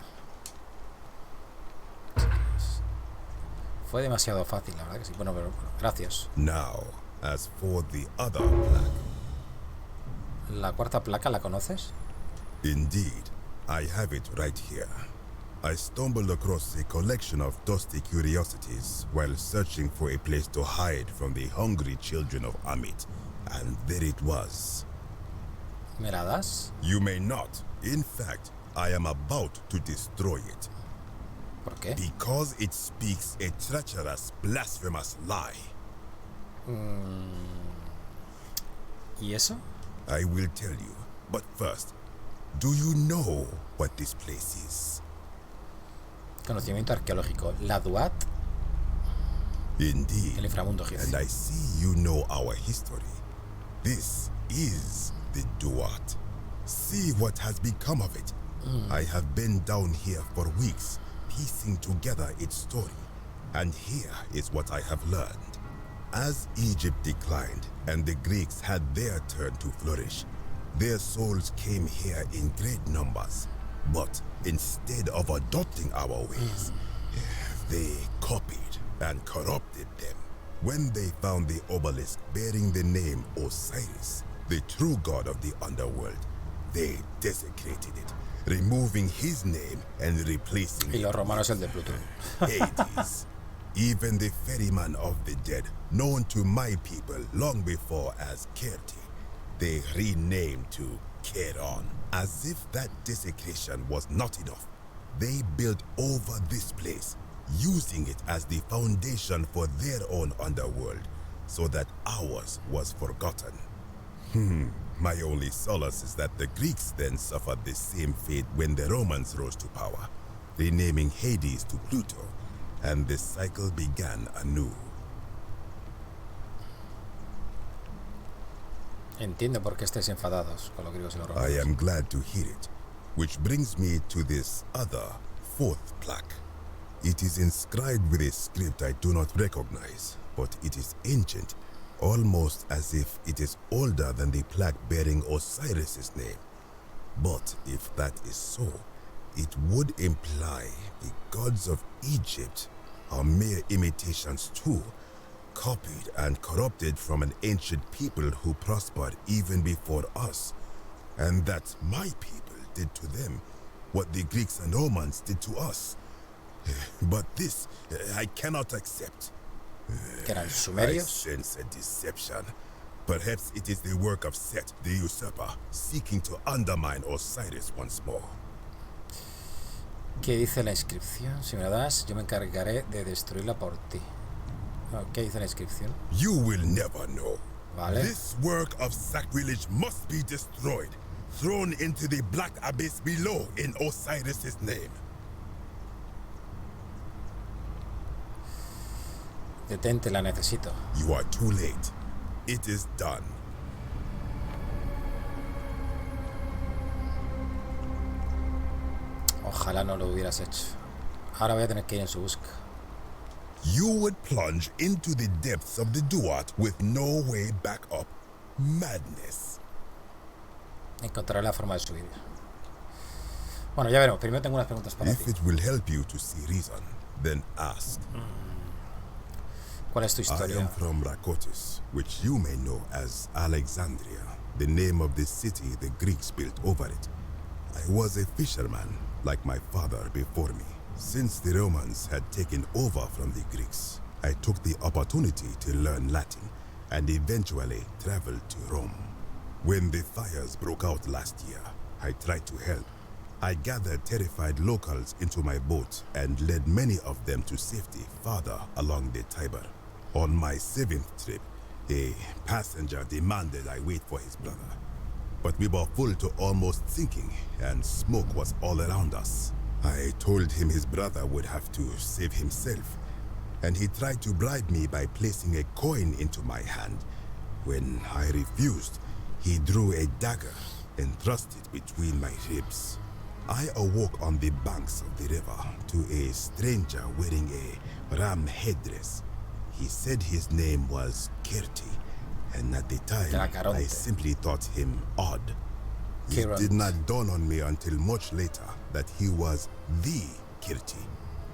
Fue demasiado fácil, la verdad que sí. Bueno, pero gracias. Now, as for the other plaque. ¿La cuarta placa la conoces? Indeed, I have it right here. I stumbled across a collection of dusty curiosities while searching for a place to hide from the hungry children of Amit, and there it was. ¿Me la das? You may not. In fact, I am about to destroy it. ¿Por qué? Because it speaks a treacherous, blasphemous lie. ¿Y eso? I will tell you, but first, do you know what this place is? Conocimiento arqueológico. La Duat. Indeed. El inframundo egipcio. And I see you know our history. This is the Duat. See what has become of it. I have been down here for weeks, piecing together its story. And here is what I have learned. As Egypt declined and the Greeks had their turn to flourish, Their souls came here in great numbers, but instead of adopting our ways, they copied and corrupted them. When they found the obelisk bearing the name Osiris, the true god of the underworld, they desecrated it, removing his name and replacing Y it los romanos el de Plutón. Hades. Even the ferryman of the dead, known to my people long before as Kerti, they renamed to Keron. As if that desecration was not enough, they built over this place, using it as the foundation for their own underworld, so that ours was forgotten. My only solace is that the Greeks then suffered the same fate when the Romans rose to power, renaming Hades to Pluto, and the cycle began anew. Entiendo por qué estáis enfadados con los griegos y los romanos. I am glad to hear it, which brings me to this other, fourth plaque. It is inscribed with a script I do not recognize, but it is ancient, almost as if it is older than the plaque bearing Osiris's name. But if that is so, it would imply the gods of Egypt are mere imitations too, copied and corrupted from an ancient people who prospered even before us, and that my people did to them what the Greeks and Romans did to us. But this I cannot accept. ¿Que eran I sumerios? sense a deception. Perhaps it is the work of Set, the usurper, seeking to undermine Osiris once more. ¿Qué dice la inscripción? Si me la das, yo me encargaré de destruirla por ti. ¿Qué dice la inscripción? You will never know. Vale. This work of sacrilege must be destroyed, thrown into the black abyss below in Osiris's name. Detente, la necesito. You are too late. It is done. Ojalá no lo hubieras hecho. Ahora voy a tener que ir en su busca. You would plunge into the depths of the Duat with no way back up. Madness. Encontraré la forma de subir. Bueno, ya veremos. Primero tengo unas preguntas para If ti. it will help you to see reason, then ask. ¿Cuál es tu I historia? am from Rakotis, which you may know as Alexandria, the name of the city the Greeks built over it. I was a fisherman, like my father before me. Since the Romans had taken over from the Greeks, I took the opportunity to learn Latin and eventually traveled to Rome. When the fires broke out last year, I tried to help. I gathered terrified locals into my boat and led many of them to safety farther along the Tiber. On my 7th trip, a passenger demanded I wait for his brother. But we were full to almost sinking, and smoke was all around us. I told him his brother would have to save himself, and he tried to bribe me by placing a coin into my hand. When I refused, he drew a dagger and thrust it between my ribs. I awoke on the banks of the river to a stranger wearing a ram headdress. He said his name was Kerti, and at the time, I simply thought him odd. It did not dawn on me until much later that he was the Kerti,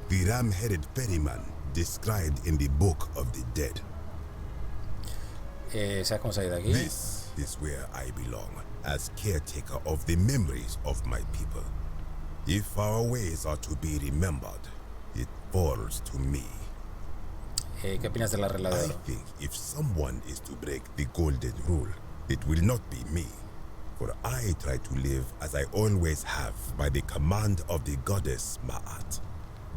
the ram-headed ferryman described in the Book of the Dead. ¿Sabes cómo salir de aquí? This is where I belong, as caretaker of the memories of my people. If our ways are to be remembered, it falls to me. ¿Qué opinas de la regla de I oro? think if someone is to break the golden rule, it will not be me. For I try to live as I always have by the command of the goddess Ma'at.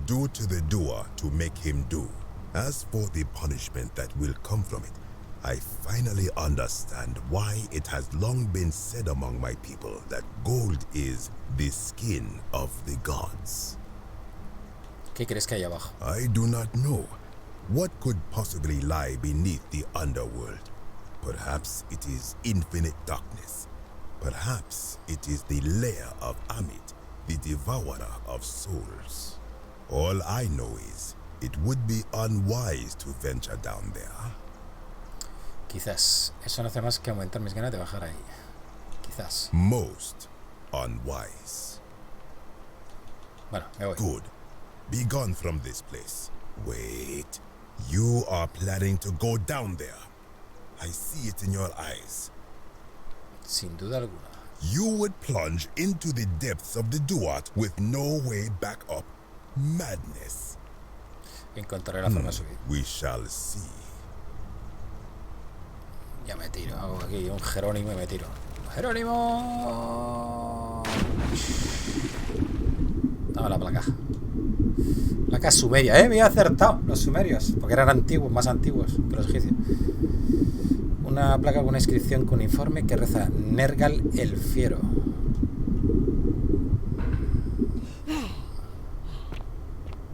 Do to the doer to make him do. As for the punishment that will come from it, I finally understand why it has long been said among my people that gold is the skin of the gods. ¿Qué crees que hay abajo? I do not know. What could possibly lie beneath the underworld? Perhaps it is infinite darkness. Perhaps it is the lair of Amit, the devourer of souls. All I know is, it would be unwise to venture down there. Quizás. Eso no hace más que aumentar mis ganas de bajar ahí. quizás. Most unwise. Bueno, me voy. Good. Be gone from this place. Wait. You are planning to go down there. I see it in your eyes. Sin duda alguna. You would plunge into the depths of the duat with no way back up. Madness. Encontraré la forma de subir. We shall see. Ya me tiro. Hago aquí un Jerónimo y me tiro. ¡Jerónimo! Dame la placa. Placa sumeria. Me había acertado los sumerios. Porque eran antiguos, más antiguos que los egipcios. Una placa con una inscripción cuneiforme que reza Nergal el Fiero.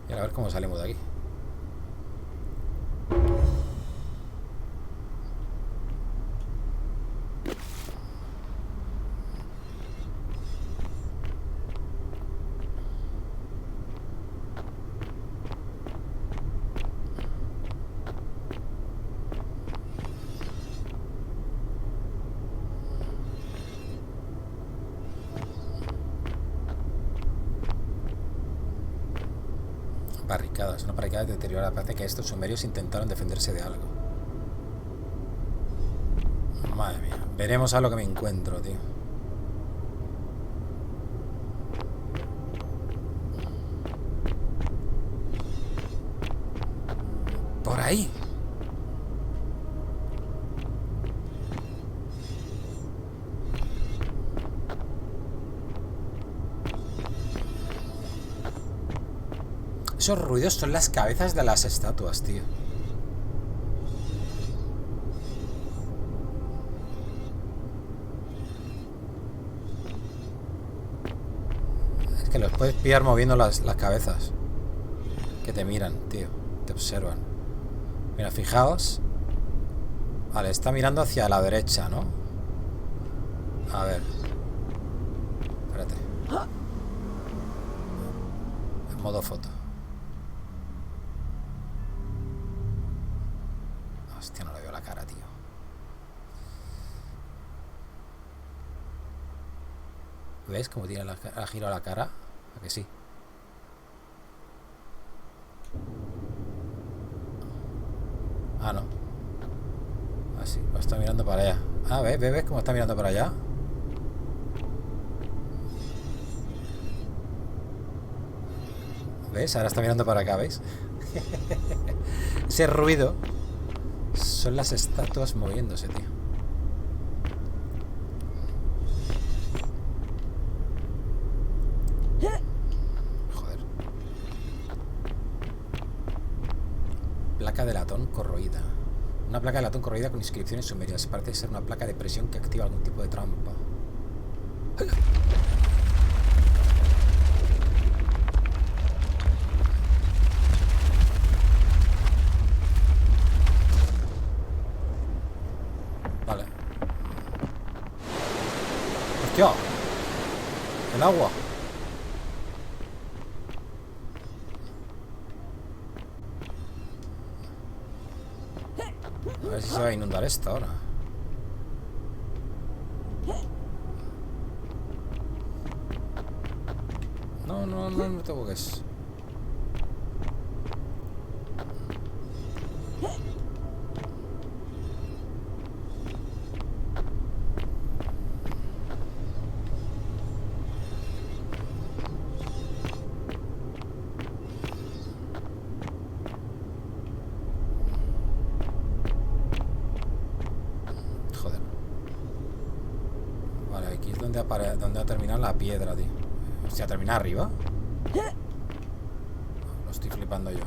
Y ahora a ver cómo salimos de aquí. Barricadas, una barricada deteriorada. Parece que estos sumerios intentaron defenderse de algo. Madre mía, veremos a lo que me encuentro, tío. Por ahí. Esos ruidos son las cabezas de las estatuas, tío. Es que los puedes pillar moviendo las cabezas. Que te miran, tío. Te observan. Mira, fijaos. Vale, está mirando hacia la derecha, ¿no? A ver. Espérate. En modo foto. Hostia, no le veo la cara, tío. ¿Ves cómo tiene la giro a la cara? ¿A que sí? Ah, no. Ah, sí, está mirando para allá. Ah, ¿ves cómo está mirando para allá? ¿Ves? Ahora está mirando para acá, ¿veis? Ese ruido son las estatuas moviéndose, tío. Joder. Placa de latón corroída. Una placa de latón corroída con inscripciones sumerias. Parece ser una placa de presión que activa algún tipo de trampa. Vale. ¡Hostia! El agua. A ver si se va a inundar esta ahora. No te toques. Joder. Vale, aquí es donde va a terminar la piedra, tío. Hostia, ¿termina arriba? Lo estoy flipando yo.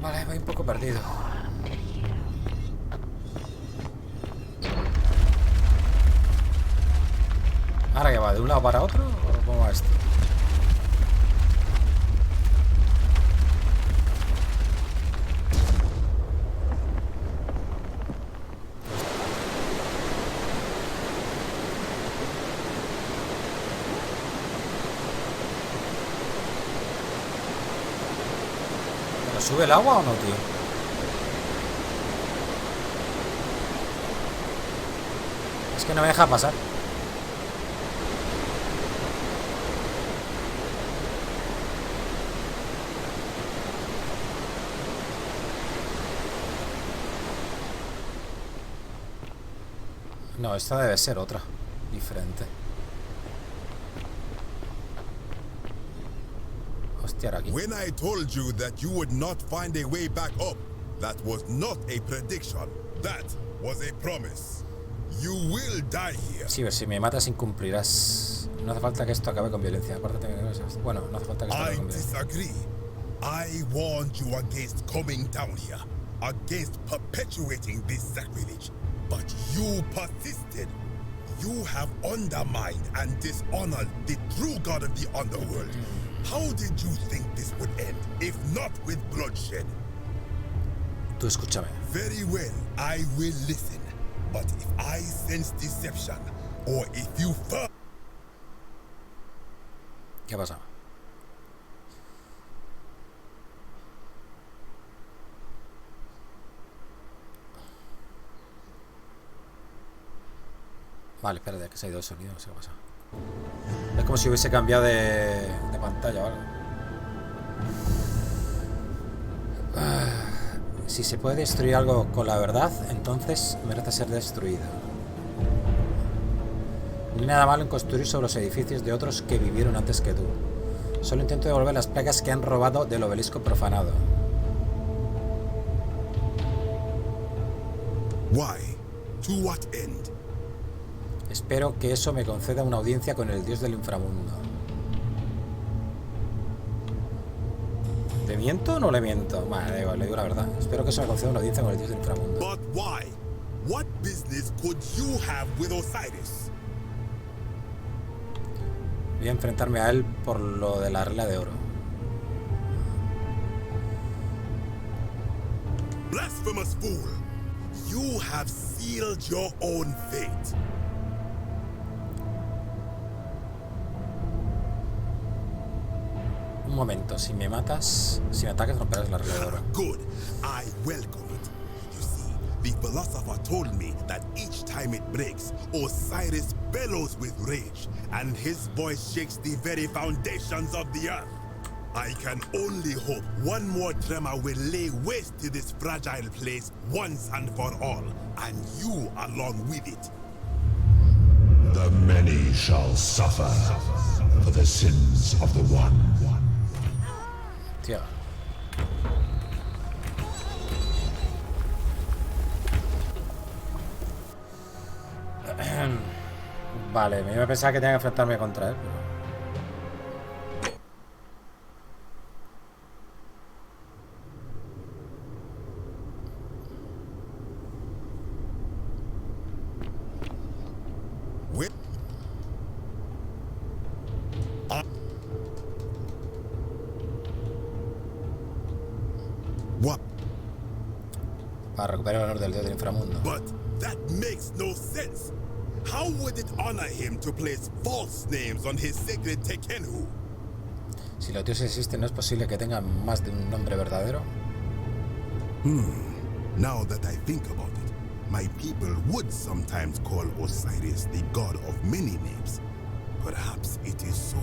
Vale, voy un poco perdido. ¿Ahora que va? ¿De un lado para otro? ¿O cómo va esto? ¿Sube el agua o no, tío? Es que no me deja pasar. No, esta debe ser otra, diferente. Hostia, aquí. When I told you that you would not find a way back up, that was not a prediction. That was a promise. You will die here. Sí, si me matas incumplirás. No hace falta que esto acabe con violencia. Aparte, bueno, no hace falta que esto acabe con violencia. I disagree. I warned you against coming down here, against perpetuating this sacrilege. But you persisted. You have undermined and dishonored the true God of the underworld. How did you think this would end, if not with bloodshed? Tú escúchame. Very well, I will listen. But if I sense deception, or if you ¿Qué pasa? Vale, espérate, que se ha ido el sonido, no sé qué pasa. Es como si hubiese cambiado de pantalla o algo. Si se puede destruir algo con la verdad, entonces merece ser destruido. No hay nada malo en construir sobre los edificios de otros que vivieron antes que tú. Solo intento devolver las placas que han robado del obelisco profanado. Why? To what end? Espero que eso me conceda una audiencia con el dios del inframundo. ¿Le miento o no le miento? Vale, da igual, le digo la verdad. Espero que eso me conceda una audiencia con el dios del inframundo. But why? What business could you have with Osiris? Voy a enfrentarme a él por lo de la regla de oro. Blasphemous fool! You have sealed your own fate. Un momento, si me matas, si me atacas romperás la regla de oro. Good. I welcome it. You see, the philosopher told me that each time it breaks, Osiris bellows with rage, and his voice shakes the very foundations of the earth. I can only hope one more tremor will lay waste to this fragile place once and for all, and you along with it. The many shall suffer for the sins of the one. Tío. Vale, me pensaba que tenía que enfrentarme contra él, pero... Para recuperar el honor del dios del inframundo. But that makes no sense. How would it honor him to place false names on his sacred Tekenu? Si los dioses existen, ¿no es posible que tengan más de un nombre verdadero? Now that I think about it, my people would sometimes call Osiris the god of many names. Perhaps it is so.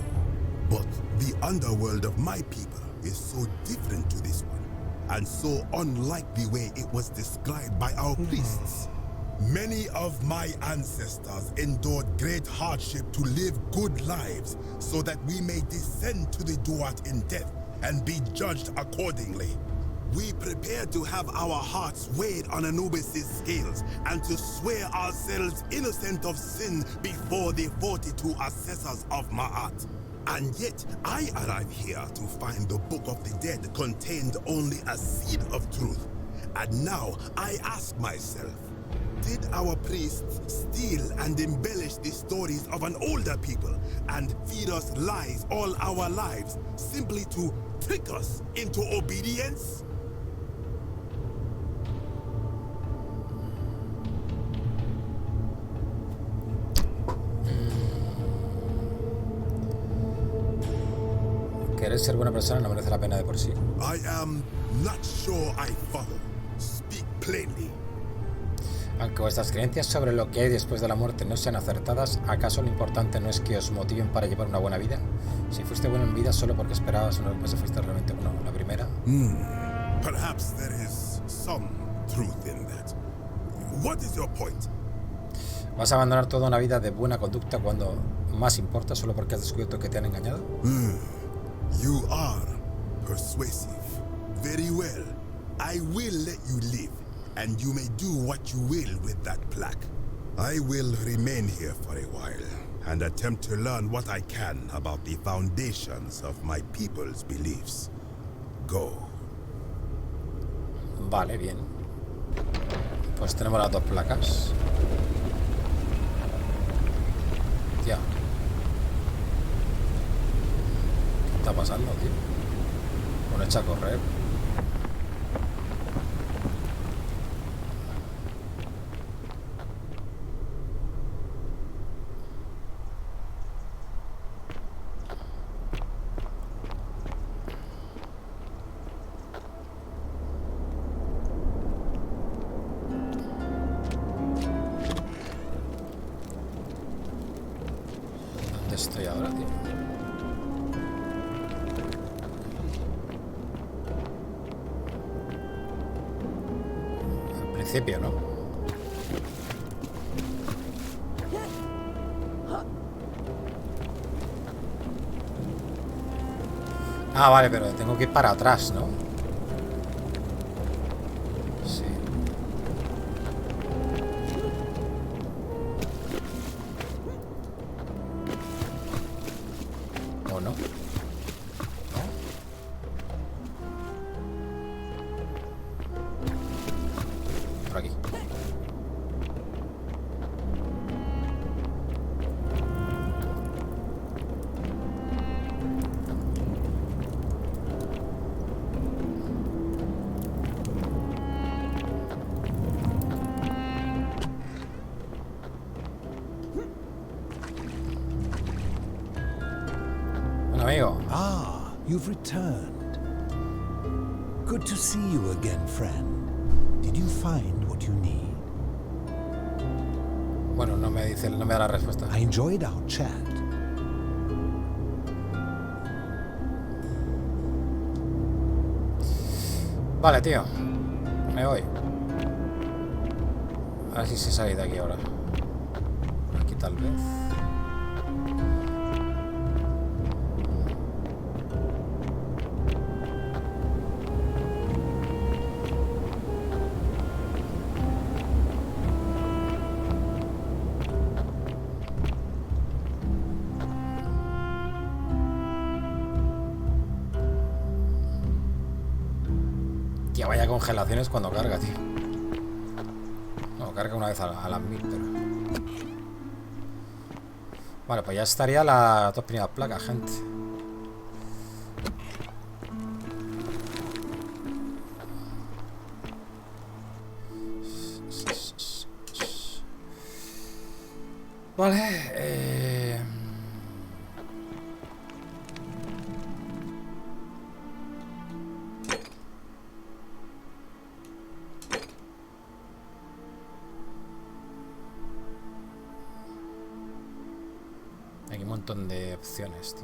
But the underworld of my people is so different to this one, and so unlike the way it was described by our priests. Many of my ancestors endured great hardship to live good lives so that we may descend to the Duat in death and be judged accordingly. We prepare to have our hearts weighed on Anubis' scales and to swear ourselves innocent of sin before the 42 assessors of Ma'at. And yet, I arrive here to find the Book of the Dead contained only a seed of truth. And now, I ask myself, did our priests steal and embellish the stories of an older people and feed us lies all our lives simply to trick us into obedience? Querer ser buena persona no merece la pena de por sí. I am not sure I follow. Speak plainly. Aunque vuestras creencias sobre lo que hay después de la muerte no sean acertadas, ¿acaso lo importante no es que os motiven para llevar una buena vida? Si fuiste bueno en vida solo porque esperabas una vez, fuiste realmente bueno la primera. Perhaps there is some truth in that. What is your point? ¿Vas a abandonar toda una vida de buena conducta cuando más importa solo porque has descubierto que te han engañado? You are persuasive. Very well. I will let you live, and you may do what you will with that plaque. I will remain here for a while, and attempt to learn what I can about the foundations of my people's beliefs. Go. Vale, bien. Pues tenemos las dos placas. Tía. ¿Qué está pasando, tío? Bueno, echa a correr. Estoy ahora, tío. Al principio, ¿no? Ah, vale, pero tengo que ir para atrás, ¿no? Sí. ¿O no? ¿No? Por aquí. Bueno, amigo. Ah, you've returned. Good to see you again, friend. Did you find what you need? Bueno, no me dice, no me da la respuesta. I enjoyed our chat. Vale, tío. Me voy. A ver si se sale de aquí ahora. Aquí tal vez. Tía, vaya congelaciones cuando carga, tío. No, carga una vez a las 1000, pero... Vale, pues ya estaría las dos primeras placas, gente. Vale, Hay un montón de opciones, tío.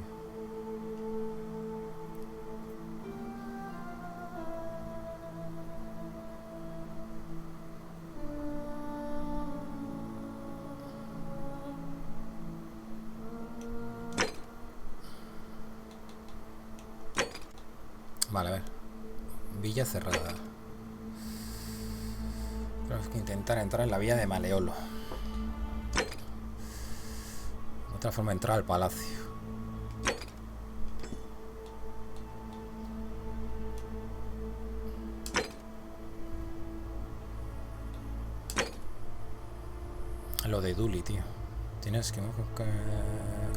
Vale, a ver. Villa cerrada. Tenemos que intentar entrar en la villa de Maleolo. Otra forma de entrar al palacio. Lo de Duli, tío. Tienes que...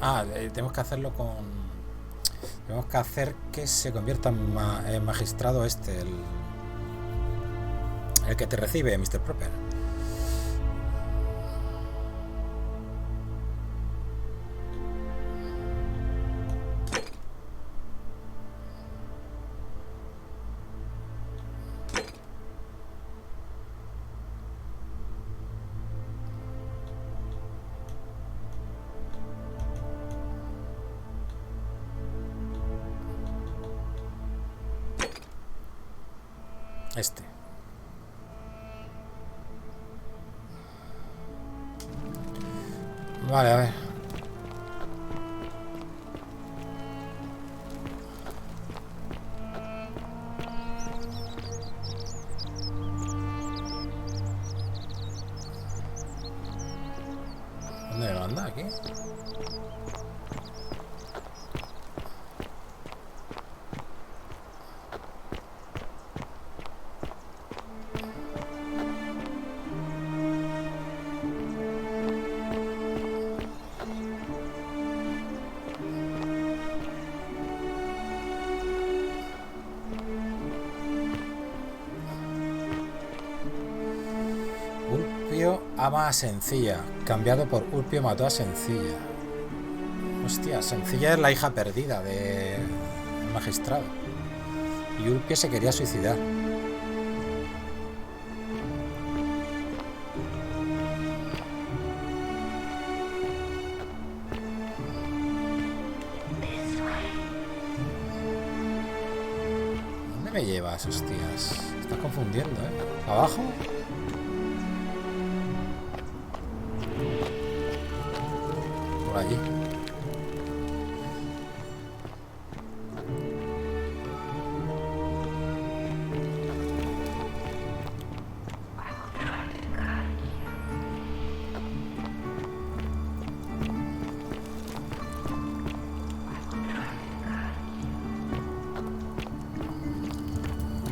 Ah, tenemos que hacerlo con... Tenemos que hacer que se convierta en magistrado este, el que te recibe, Mr. Proper. Este. Vale, a ver. ¿Dónde me manda? ¿Aquí? Ama a Sencilla, cambiado por Ulpio mató a Sencilla. Hostia, Sencilla es la hija perdida del magistrado. Y Ulpio se quería suicidar. ¿Dónde me llevas, hostias? Me estás confundiendo, ¿eh? ¿Abajo? Por allí.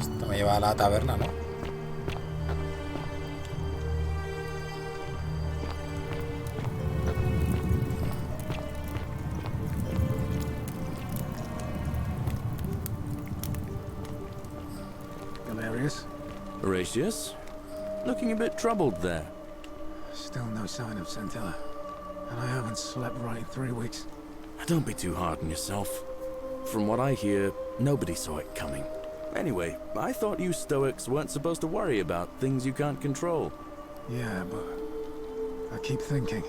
Esto me lleva a la taberna, ¿no? Horatius? Looking a bit troubled there. Still no sign of Scintilla. And I haven't slept right in 3 weeks. Don't be too hard on yourself. From what I hear, nobody saw it coming. Anyway, I thought you Stoics weren't supposed to worry about things you can't control. Yeah, but I keep thinking,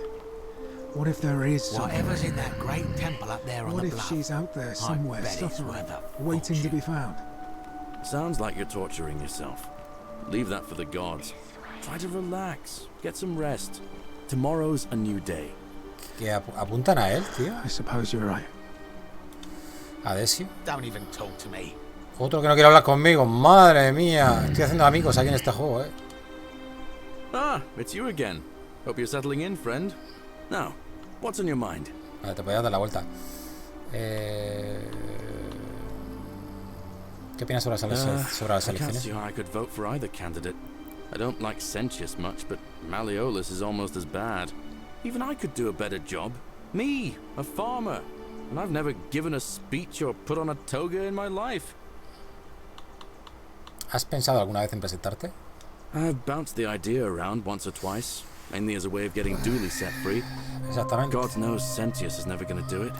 what if there is something? Whatever's in that great temple up there on What the if bluff? she's out there somewhere, I bet it's suffering, worth a waiting to fortune. be found? Sounds like you're torturing yourself. Leave that for the gods. Try to relax. Get some rest. Tomorrow's a new day. Que apuntan a él, tío. I suppose you're right. A Desio. Don't even talk to me. Otro que no quiere hablar conmigo. Madre mía. Estoy haciendo amigos aquí en este juego, eh. Ah, it's you again. Hope you're settling in, friend. Now, what's on your mind? Vale, te podías dar la vuelta. ¿Qué opinas sobre las I can't elecciones? see how I could vote for either candidate. I don't like Sentius much, but Malleolus is almost as bad. Even I could do a better job. Me, a farmer. And I've never given a speech or put on a toga in my life. ¿Has pensado alguna vez en presentarte? I've bounced the idea around once or twice, mainly as a way of getting Dooley set free. Exactamente. God knows Sentius is never going to do it.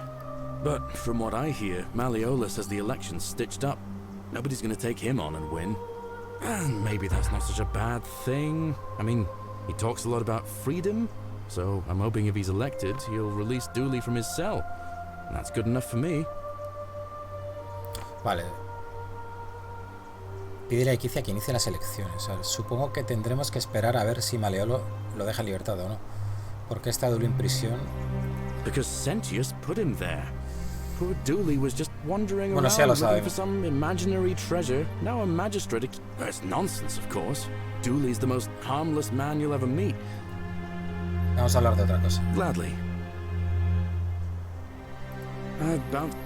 But from what I hear, Malleolus has the elections stitched up. Nobody's going to take him on and win. And maybe that's not such a bad thing. I mean, he talks a lot about freedom, so I'm hoping if he's elected, he'll release Dooley from his cell. And that's good enough for me. Vale. Pídele a Iquicia que inicie las elecciones. O sea, supongo que tendremos que esperar a ver si Malleolo lo deja en libertad o no. Porque está Dooley en prisión. Because Sentius put him there. Poor Dooley was just wandering Bueno, around sí, ya lo looking for sabemos. some imaginary treasure. Now a magistrate. That's nonsense, of course. Dooley's the most harmless man you'll ever meet. Vamos a hablar de otra cosa. Gladly.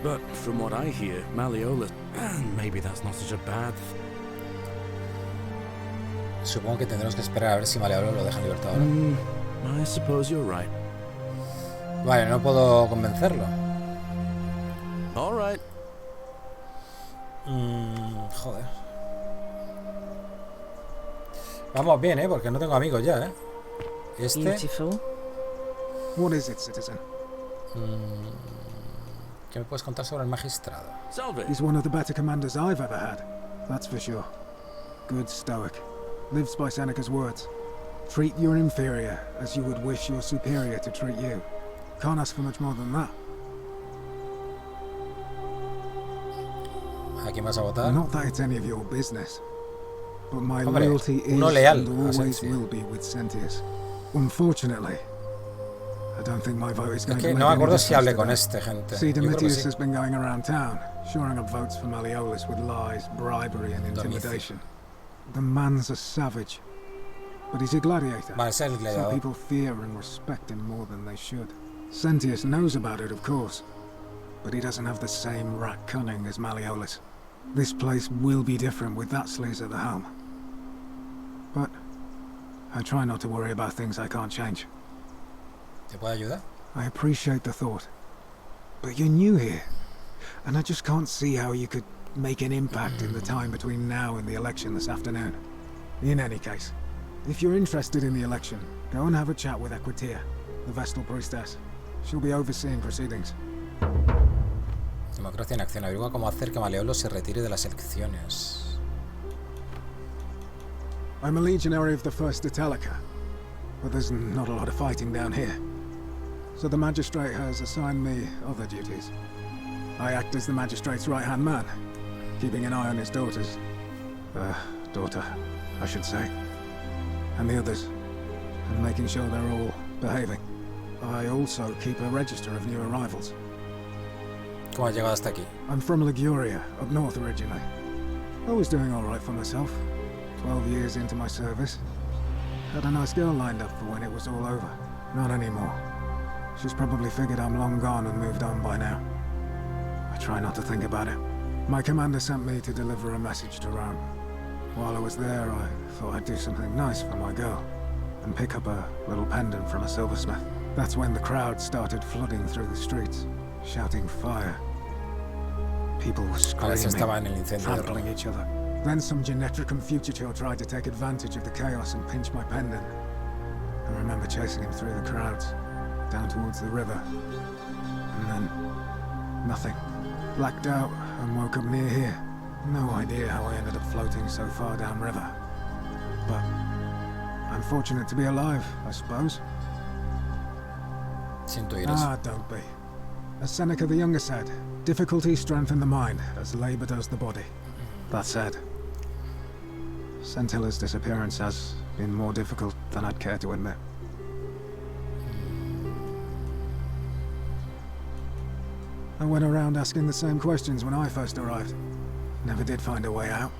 But from what I hear, Malleolus. And maybe that's not such a bad. Supongo que tendremos que esperar a ver si Malleolo lo deja en libertad o no. I suppose you're right. Vale, no puedo convencerlo. All right. Joder. Vamos bien, porque no tengo amigos ya, Este. Beautiful. What is it, citizen? ¿Qué me puedes contar sobre el magistrado? Salve. He's one of the better commanders I've ever had. That's for sure. Good stoic. Lives by Seneca's words. Treat your inferior as you would wish your superior to treat you. Can't ask for much more than that. ¿A quién vas a votar? Not that it's any of your business. but my Hombre, loyalty is uno leal and a always Sentius. will be with Sentius. Unfortunately, I don't think my vote is Es going que to make no me any acuerdo si difference hablé con today. este, gente. See, Yo creo que Domitius sí. has been going around town, shoring up votes for Malleolus with lies, bribery, and intimidation. The man's a savage, but he's a gladiator. Vale, ese es el So gladiador. people fear and respect him more than they should. Sentius knows about it, of course, but he doesn't have the same rat cunning as Malleolus. This place will be different with that sleaze at the helm. But I try not to worry about things I can't change. ¿Te puedo ayudar? I appreciate the thought, but you're new here, and I just can't see how you could make an impact in the time between now and the election this afternoon. In any case, if you're interested in the election, go and have a chat with Equitia, the Vestal Priestess. She'll be overseeing proceedings. Democracia en acción. Averigua cómo hacer que Malleolus se retire de las elecciones. I'm a legionary of the First Italica, but there's not a lot of fighting down here. So the magistrate has assigned me other duties. I act as the magistrate's right-hand man, keeping an eye on his daughters. Daughter, I should say. And the others, and making sure they're all behaving. I also keep a register of new arrivals. ¿Cómo has llegado hasta aquí? I'm from Liguria, up north originally. I was doing all right for myself. 12 years into my service. Had a nice girl lined up for when it was all over. Not anymore. She's probably figured I'm long gone and moved on by now. I try not to think about it. My commander sent me to deliver a message to Rome. While I was there, I thought I'd do something nice for my girl and pick up a little pendant from a silversmith. That's when the crowd started flooding through the streets, shouting fire. People were screaming, trampling each other. Then some Genetricum fugitive tried to take advantage of the chaos and pinch my pendant. I remember chasing him through the crowds, down towards the river. And then, nothing. Blacked out and woke up near here. No idea how I ended up floating so far downriver. But I'm fortunate to be alive, I suppose. Don't be. As Seneca the Younger said, difficulty strengthens the mind as labor does the body. That said, Centilla's disappearance has been more difficult than I'd care to admit. I went around asking the same questions when I first arrived. Never did find a way out.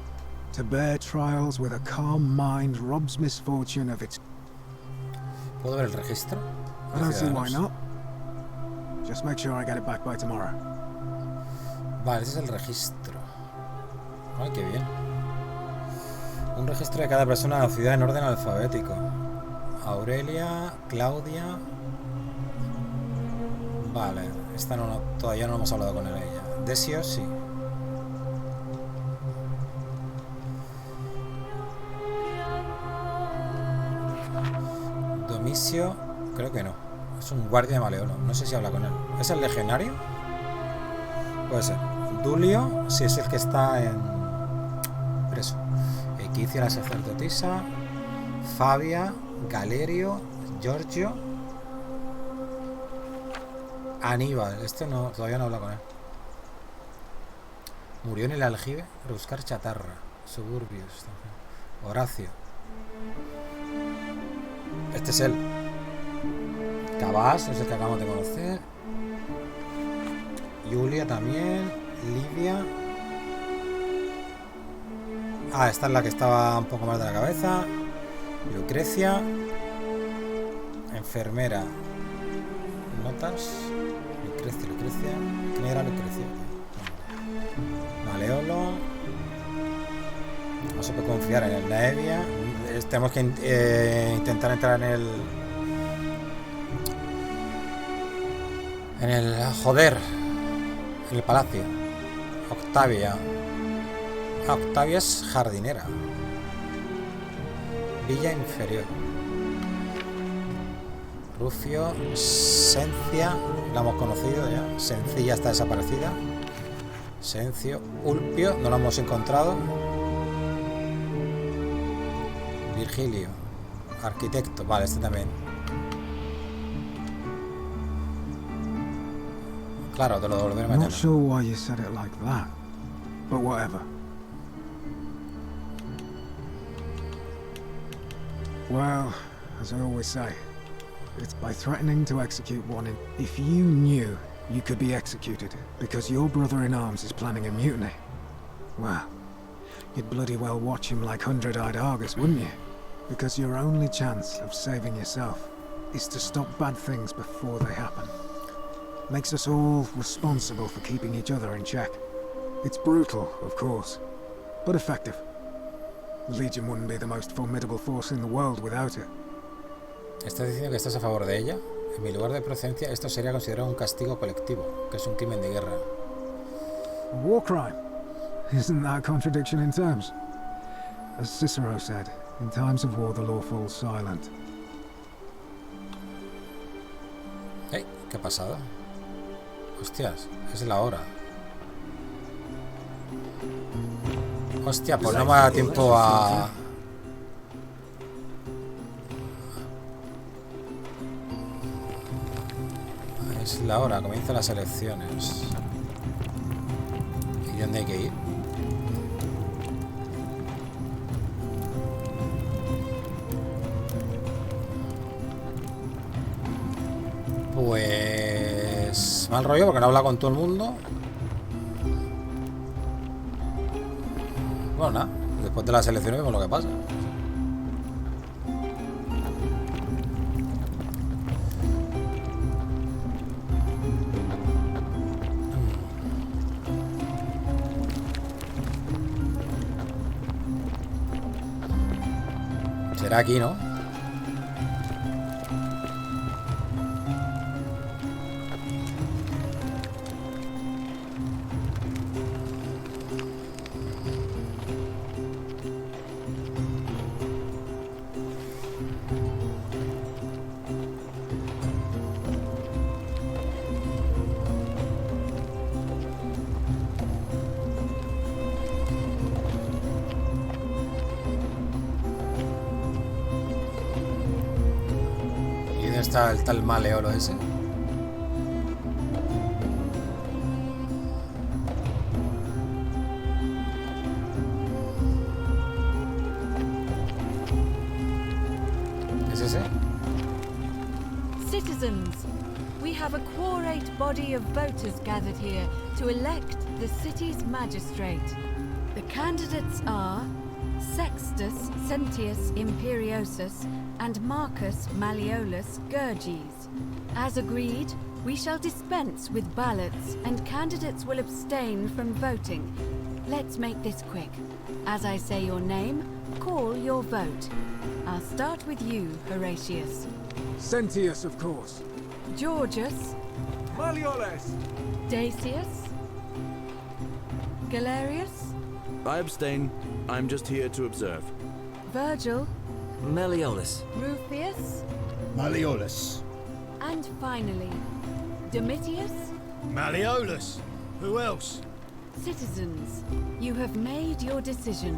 To bear trials with a calm mind robs misfortune of its... ¿Puedo ver el registro? I don't see why not. Just make sure I get it back by tomorrow. Vale, ese es el registro. Ay, qué bien. Un registro de cada persona de la ciudad en orden alfabético. Aurelia, Claudia... Vale, esta no, todavía no hemos hablado con ella. Desio, sí. Domicio, creo que no. Es un guardia de Malleolo. No sé si habla con él. ¿Es el legionario? Puede ser. Dulio, sí, es el que está en preso. Equicia, la sacerdotisa. Fabia, Galerio, Giorgio. Aníbal, este no, todavía no habla con él. Murió en el aljibe, buscar chatarra. Suburbios. Horacio. Este es él. Cabas, es el que acabamos de conocer. Julia también. Livia. Ah, esta es la que estaba un poco más de la cabeza. Lucrecia. Enfermera. Notas. Lucrecia. ¿Quién era Lucrecia? Malleolo. No se puede confiar en el Naevia. Tenemos que intentar entrar en el joder, en el palacio. Octavia. Octavia es jardinera. Villa inferior. Rufio, Sencia, la hemos conocido ya. Sencilla está desaparecida. Sencio, Ulpio, no la hemos encontrado. Virgilio, arquitecto, vale, este también. Claro, te lo devolveré mañana. Not sure why you said it like that, but whatever. Well, as I always say, it's by threatening to execute one in... If you knew you could be executed because your brother-in-arms is planning a mutiny, well, you'd bloody well watch him like hundred-eyed Argus, wouldn't you? Because your only chance of saving yourself is to stop bad things before they happen. Makes us all responsible for keeping each other in check. It's brutal, of course, but effective. The Legion wouldn't be the most formidable force in the world without it. ¿Estás diciendo que estás a favor de ella? En mi lugar de procedencia, esto sería considerado un castigo colectivo, que es un crimen de guerra. A war crime? Isn't that a contradiction in terms? As Cicero said, in times of war the law falls silent. Hey, ¿qué ha pasado? Hostias, es la hora. Hostia, pues no me da tiempo a... Es la hora, comienzan las elecciones. ¿Y dónde hay que ir? Pues... mal rollo porque no habla con todo el mundo. Bueno, nada, después de las elecciones vemos lo que pasa. Será aquí, ¿no? Está el tal maleolo ese. ¿Es ese? Citizens, we have a quorate body of voters gathered here to elect the city's magistrate. The candidates are Sextus Sentius Imperiosus and Marcus Malleolus Gurges. As agreed, we shall dispense with ballots and candidates will abstain from voting. Let's make this quick. As I say your name, call your vote. I'll start with you, Horatius. Sentius, of course. Georgius. Malleolus. Dacius. Galerius. I abstain. I'm just here to observe. Virgil. Malleolus. Rufius. Malleolus. And finally, Domitius. Malleolus. Who else? Citizens, you have made your decision.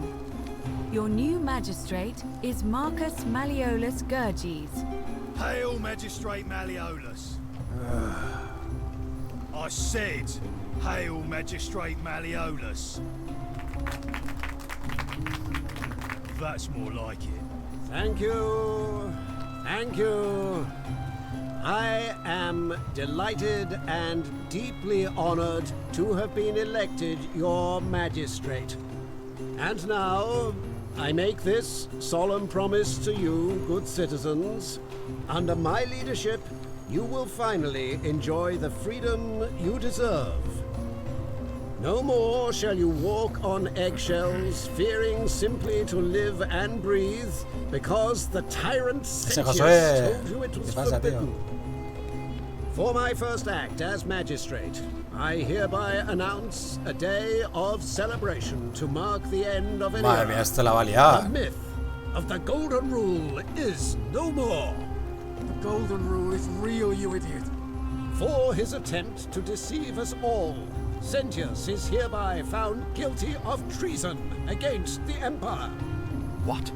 Your new magistrate is Marcus Malleolus Gurges. Hail, Magistrate Malleolus. I said, hail, Magistrate Malleolus. That's more like it. Thank you. Thank you. I am delighted and deeply honored to have been elected your magistrate. And now, I make this solemn promise to you, good citizens. Under my leadership, you will finally enjoy the freedom you deserve. No more shall you walk on eggshells, fearing simply to live and breathe, because the tyrant Sentius told you it was forbidden. For my first act as magistrate, I hereby announce a day of celebration to mark the end of an era. The myth of the Golden Rule is no more. The Golden Rule is real, you idiot. For his attempt to deceive us all, Sentius is hereby found guilty of treason against the Empire. What?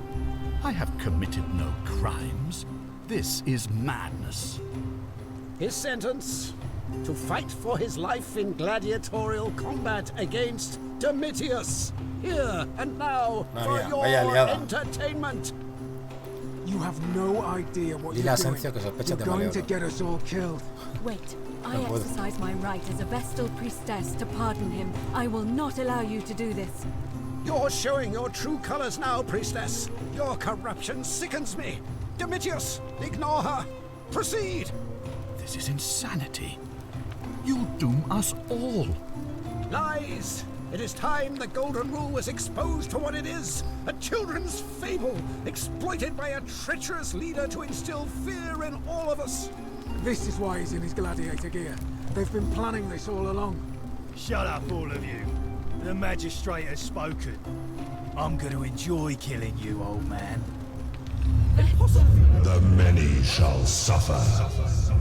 I have committed no crimes. This is madness. His sentence, to fight for his life in gladiatorial combat against Domitius, here and now for your entertainment. You You have no idea what Dile you're a doing. Asencio que sospecha You're de going to Maleolo. get us all killed. Wait, I No puedo. exercise my right as a Vestal priestess to pardon him. I will not allow you to do this. You're showing your true colors now, priestess. Your corruption sickens me. Domitius, ignore her. Proceed. This is insanity. You'll doom us all. Lies. It is time the Golden Rule was exposed for what it is. A children's fable, exploited by a treacherous leader to instill fear in all of us. This is why he's in his gladiator gear. They've been planning this all along. Shut up, all of you. The magistrate has spoken. I'm going to enjoy killing you, old man. The many shall suffer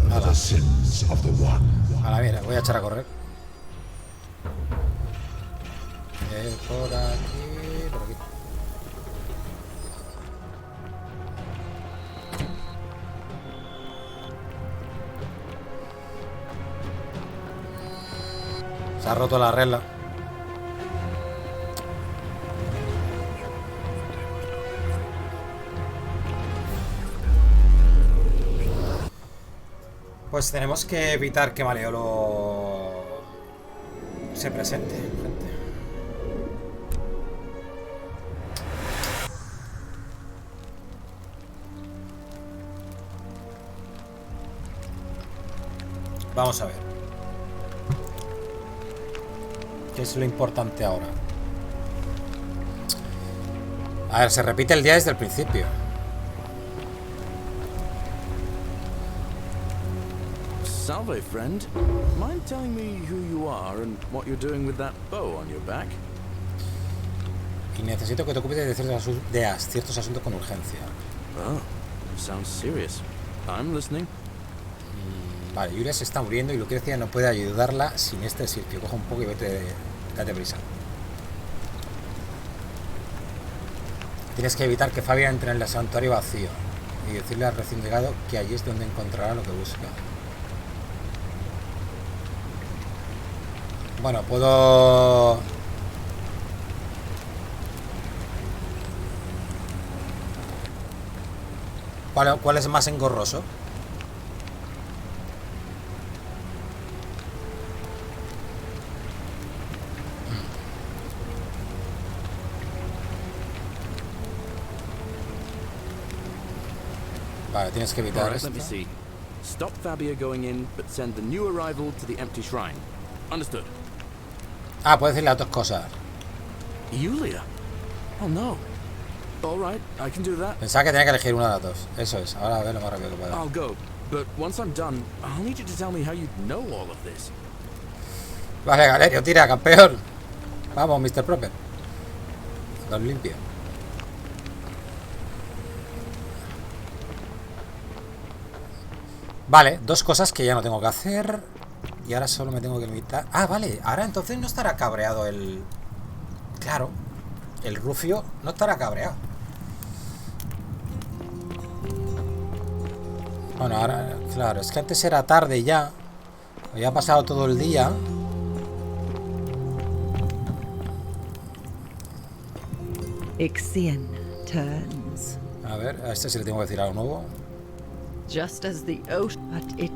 for the sins of the one. A la mira, voy a echar a correr. Por aquí, por aquí. Se ha roto la regla. Pues tenemos que evitar que Maleolo se presente, gente. Vamos a ver. ¿Qué es lo importante ahora? A ver, se repite el día desde el principio. Salve, friend. Mind telling me who you are and what you're doing with that bow on your back? Y necesito que te ocupes de ciertos asuntos con urgencia. Oh, sounds serious. I'm listening. Vale, Julia se está muriendo y Lucrecia no puede ayudarla sin este sitio. Coja un poco y date prisa. Tienes que evitar que Fabián entre en el santuario vacío y decirle al recién llegado que allí es donde encontrará lo que busca. Bueno, puedo... ¿Cuál es más engorroso? Vale, tienes que evitar esto. Let me see. Stop Fabia going in, but send the new arrival to the empty shrine. Understood. Ah, puedes decirle a dos cosas. Yulia? Oh no. All right, I can do that. Pensaba que tenía que elegir una de las dos. Eso es. Ahora a ver lo más rápido que pueda. I'll go, but once I'm done, I'll need you to tell me how you know all of this. Vale, Galerio, tira, campeón. Vamos, Mr. Proper. Los limpio. Vale, dos cosas que ya no tengo que hacer. Y ahora solo me tengo que limitar. Ah, vale, ahora entonces no estará cabreado el... Claro, el Rufio no estará cabreado. Bueno, ahora, claro, es que antes era tarde ya. Había pasado todo el día. Ixion turns. A ver, a este sí le tengo que decir algo nuevo. Just as the ocean, but it...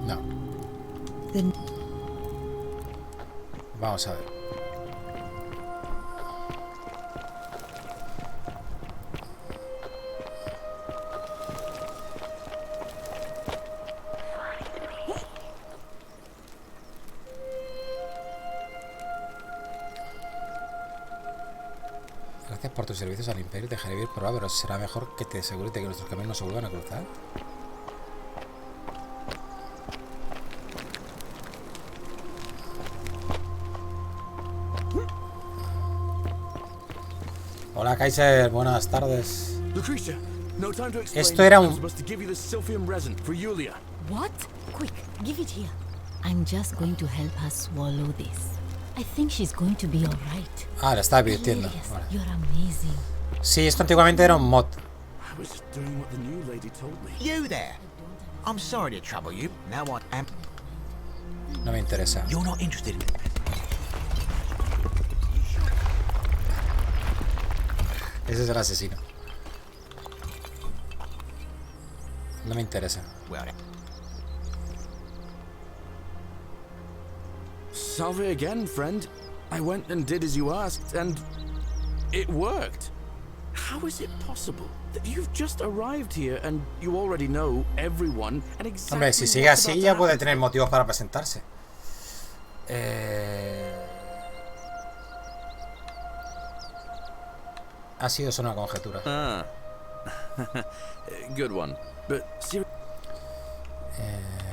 No. Then... Vamos a ver. Gracias por tus servicios al Imperio. Te dejaré vivir por ahora, pero será mejor que te asegures de que nuestros caminos no se vuelvan a cruzar. Hola Kaiser, buenas tardes. Lucretia, no time to explain. Esto era un... I'm supposed to give you this silphium resin for Yulia. What? Quick, give it here. I'm just going to help her swallow this. I think she's going to be alright. Ah, la está advirtiendo. Vale. You're amazing. Sí, esto antiguamente era un mod. I was just doing what the new lady told me. You there? I'm sorry to trouble you. Now I am. No me interesa. You're not interested in... Ese es el asesino. No me interesa. Salve again, friend. I went and did as you asked, and it worked. How is it possible that you've just arrived here and you already know everyone and exactly? Hombre, si sigue así ya puede tener motivos para presentarse. Ha sido solo una conjetura. Ah. Good one. But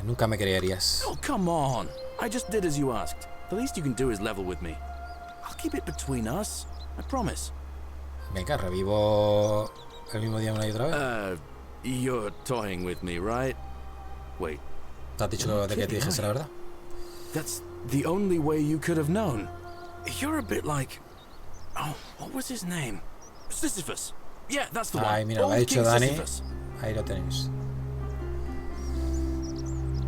nunca me creerías. Oh, come on. I just did as you asked. The least you can do is level with me. I'll keep it between us. I promise. Venga, revivo el mismo día una y otra vez. You're toying with me, right? Wait. ¿Te has dicho de que te dijese la verdad? That's the only way you could have known. You're a bit like... Oh, what was his name? Sisyphus. Yeah, that's the one. Ay, mira, lo ha dicho Dani. Ahí lo tenéis.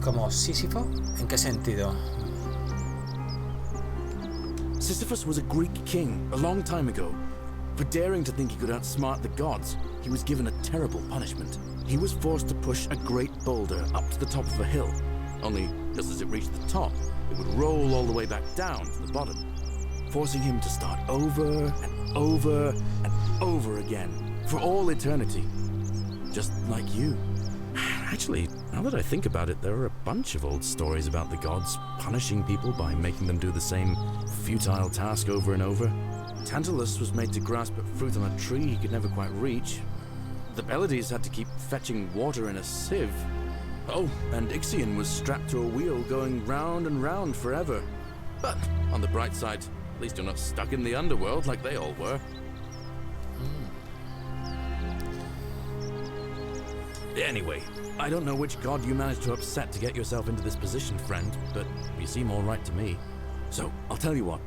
¿Como Sísifo? ¿En qué sentido? Sisyphus was a Greek king a long time ago. For daring to think he could outsmart the gods, he was given a terrible punishment. He was forced to push a great boulder up to the top of a hill. Only, just as it reached the top, it would roll all the way back down to the bottom, forcing him to start over and over and over again, for all eternity. Just like you. Actually, now that I think about it, there are a bunch of old stories about the gods punishing people by making them do the same futile task over and over. Tantalus was made to grasp at fruit on a tree he could never quite reach. The Pleiades had to keep fetching water in a sieve. Oh, and Ixion was strapped to a wheel going round and round forever. But, on the bright side, at least you're not stuck in the underworld like they all were. Anyway, I don't know which god you managed to upset to get yourself into this position, friend, but you seem all right to me. So, I'll tell you what.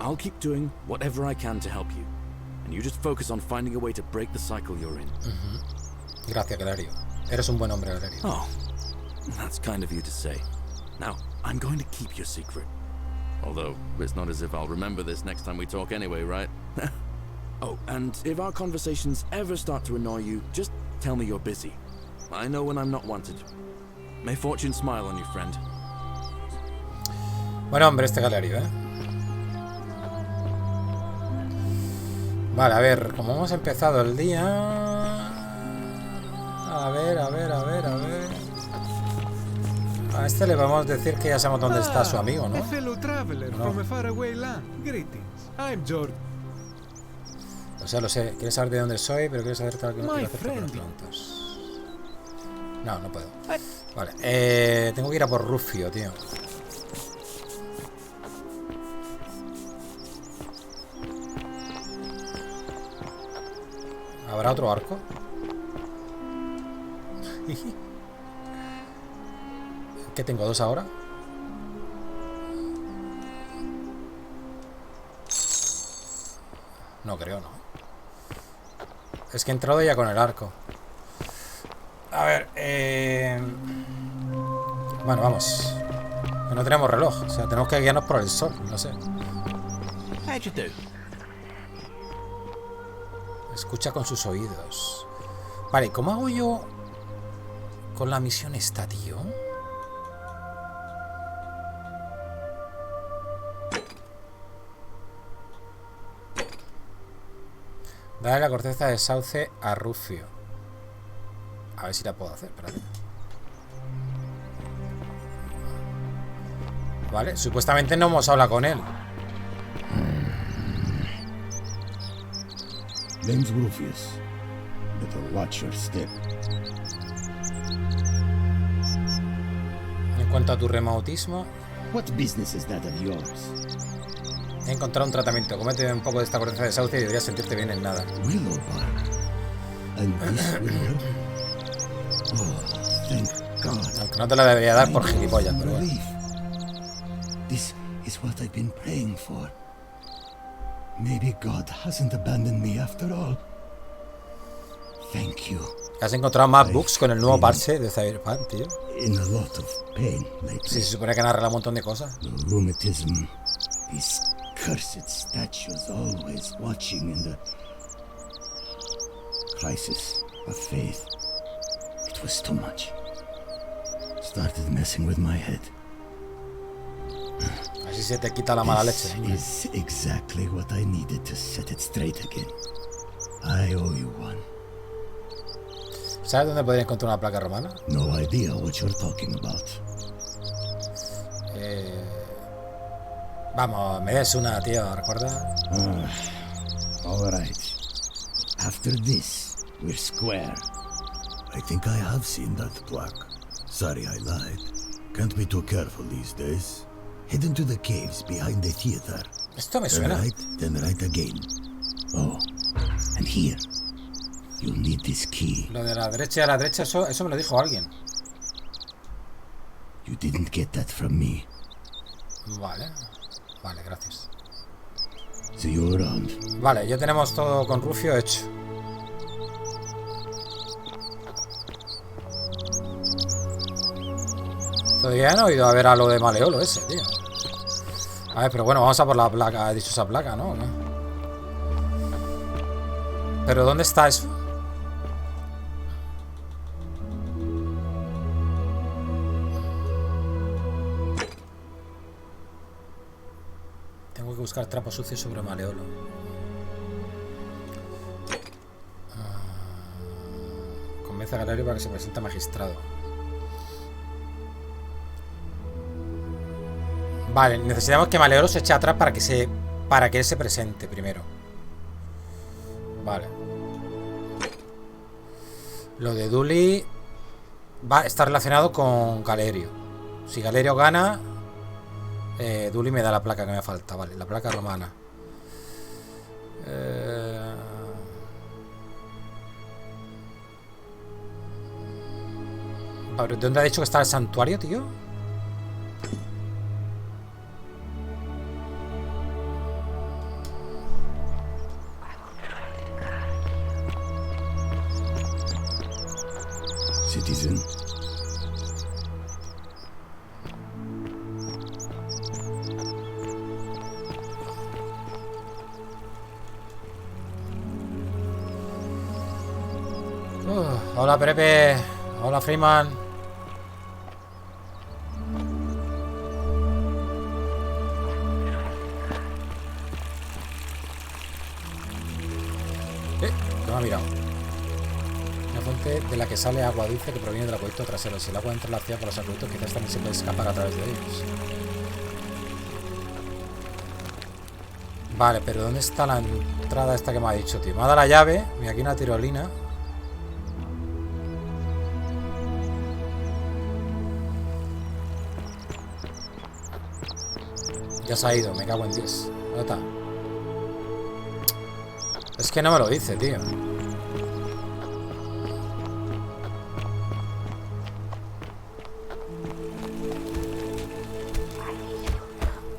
I'll keep doing whatever I can to help you. And you just focus on finding a way to break the cycle you're in. Gracias, Galerio. Eres un buen hombre, Galerio. Oh, that's kind of you to say. Now, I'm going to keep your secret. Although, it's not as if I'll remember this next time we talk anyway, right? Oh, and if our conversations ever start to annoy you, just tell me you're busy. I know when I'm not wanted. May fortune smile on you, friend. Buen hombre este Galerio, ¿eh? Vale, a ver, como hemos empezado el día... A ver... A este le vamos a decir que ya sabemos dónde está su amigo, ¿no? A fellow traveler from a faraway land. Greetings. I'm George. O sea, lo sé. Quieres saber de dónde soy, pero quieres saber tal que no quiero hacer por las preguntas. No, no puedo. Vale, tengo que ir a por Rufio, tío. ¿Habrá otro arco? ¿Qué tengo? ¿2 ahora? No creo, no. Es que he entrado ya con el arco. A ver, bueno, vamos. No tenemos reloj, o sea, tenemos que guiarnos por el sol, no sé. Escucha con sus oídos. Vale, ¿cómo hago yo con la misión esta, tío? Dale la corteza de sauce a Rufio. A ver si la puedo hacer, espérate. Vale, supuestamente no hemos hablado con él. Name's Rufius. Better watch your step. En cuanto a tu remautismo, What business is that of yours? he encontrado un tratamiento. Cómete un poco de esta corteza de sauce y deberías sentirte bien en nada. Willow bark. And this willow? Oh, thank God. Aunque no te la debería dar por gilipollas, pero bueno. This is what I've been praying for. Maybe God hasn't abandoned me after all. Thank you. ¿Has encontrado más bugs con el nuevo parche de Cyberpunk, tío? In a lot of pain lately. Sí, se supone que han arreglado un montón de cosas. The rheumatism, these cursed statues always watching in the crisis of faith. It It was too much. Started messing with my head. Así se te quita la mala leche. This is exactly what I needed to set it straight again. I owe you one. ¿Sabes dónde podría encontrar una placa romana? No idea what you're talking about. Vamos, me des una, tío, ¿recuerda? All right. After this, we're square. I think I have seen that plaque. Sorry I lied. Can't be too careful these days. Head into the caves behind the theater. Esto me suena. Then right again. Oh, and here. You'll need this key. Lo de la derecha y a la derecha, eso me lo dijo alguien. You didn't get that from me. Vale. Vale, gracias. See you around. Vale, ya tenemos todo con Rufio hecho. Todavía no he oído a ver a lo de Maleolo ese, tío. A ver, pero bueno, vamos a por la placa. He dicho esa placa, ¿no? ¿Pero dónde está eso? Tengo que buscar trapos sucios sobre Maleolo. Convence a Galerio para que se presente magistrado. Vale, necesitamos que Maleolo se eche atrás para que él se presente primero. Vale. Lo de Dully está relacionado con Galerio. Si Galerio gana, Dully me da la placa que me falta. Vale, la placa romana. Vale, ¿dónde ha dicho que está el santuario, tío? Citizen. Hola, Pepe. Hola, Freeman. ¿Qué me ha mirado? Una fuente de la que sale agua dulce que proviene del acueducto trasero. Si el agua entra en la ciudad por los acueductos, quizás también se puede escapar a través de ellos. Vale, pero ¿dónde está la entrada esta que me ha dicho, tío? Me ha dado la llave. Mira, aquí una tirolina. Ya se ha ido, me cago en Dios. ¿Dónde está? Es que no me lo dice, tío.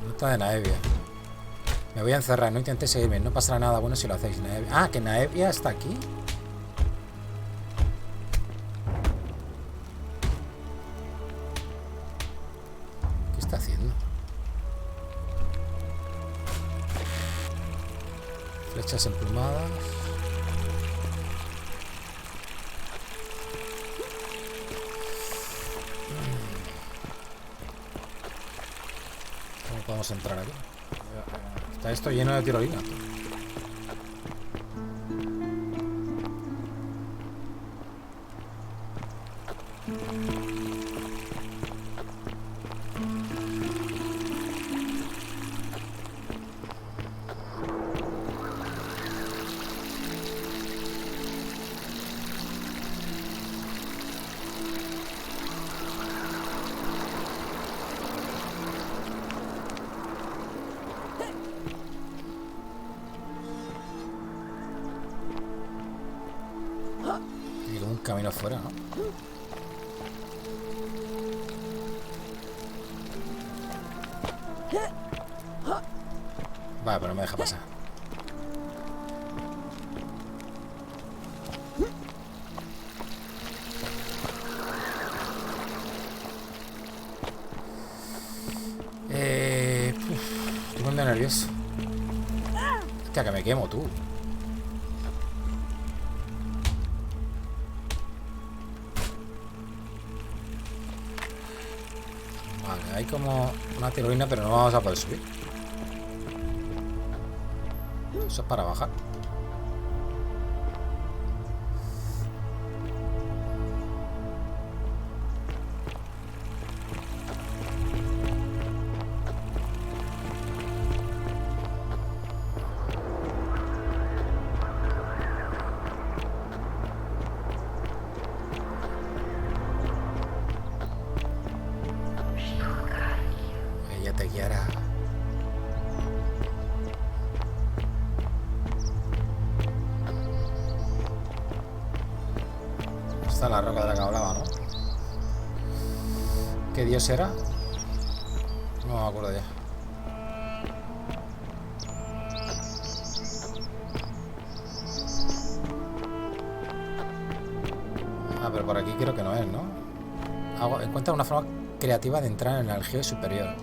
No está de Naevia. Me voy a encerrar, no intentéis seguirme. No pasará nada bueno si lo hacéis. Naevia. Ah, que Naevia está aquí. ¿Qué está haciendo? Flechas emplumadas. ¿Cómo podemos entrar aquí? Está esto lleno de tirolina. Camino afuera, ¿no? Vale, pero no me deja pasar. Estoy muy nervioso. Hostia, que me quemo, tú. hay como una tirolina, pero no vamos a poder subir. Eso es para bajar. Ella te guiará. Esta es la roca de la que hablaba, ¿no? ¿Qué dios era? No me acuerdo ya. Ah, pero por aquí creo que no es, ¿no? Encuentra una forma creativa de entrar en el aljibe superior.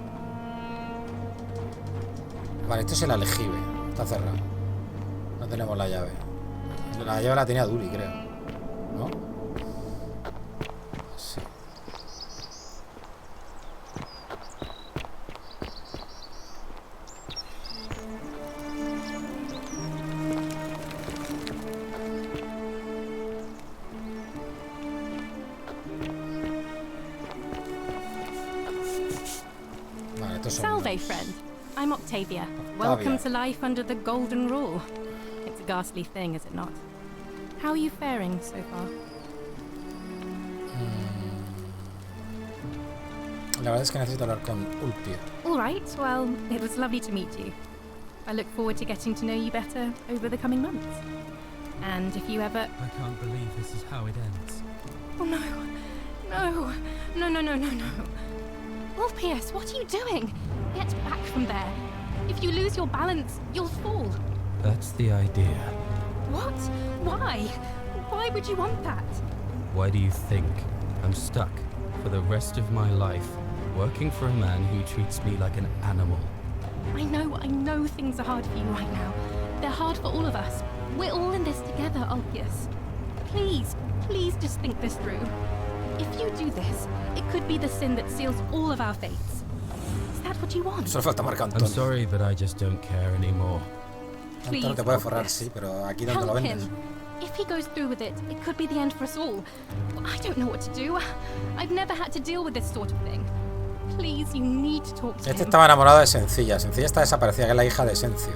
Vale, esto es el aljibe. Está cerrado. No tenemos la llave. La llave la tenía Duri, creo. ¿No? Sí. Vale, estos son... Salve, friend. I'm Octavia. Welcome to life under the golden rule. It's a ghastly thing, is it not? How are you faring so far? La verdad es que necesito hablar con Ulpio. All right, well, it was lovely to meet you. I look forward to getting to know you better over the coming months. And if you ever... I can't believe this is how it ends. Oh no. No. No, no, no, no, no. Ulpius, what are you doing? Get back from there. If you lose your balance, you'll fall. That's the idea. What? Why? Why would you want that? Why do you think I'm stuck for the rest of my life working for a man who treats me like an animal? I know things are hard for you right now. They're hard for all of us. We're all in this together, Ulpius. Please just think this through. If you do this, it could be the sin that seals all of our fates. Is that what you want? Solo falta marcar I'm sorry, but I just don't care anymore. Antonio te puede forrar, sí, pero aquí donde lo Help vendes. him. If he goes through with it, it could be the end for us all. I don't know what to do. I've never had to deal with this sort of thing. Please, you need to talk to Este him. estaba enamorado de Sencilla. Sencilla está desaparecida, que es la hija de Sencio.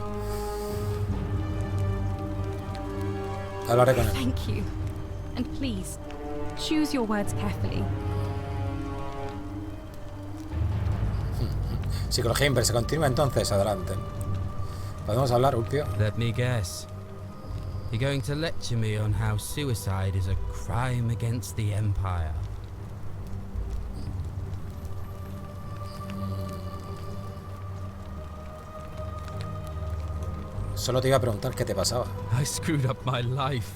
Hablaré con él. Thank you. And please, choose your words carefully. Psicología inversa. Continúa entonces, adelante. ¿Podemos hablar, Ulpio? Let me guess. You're going to lecture me on how suicide is a crime against the Empire. Solo te iba a preguntar qué te pasaba. I screwed up my life.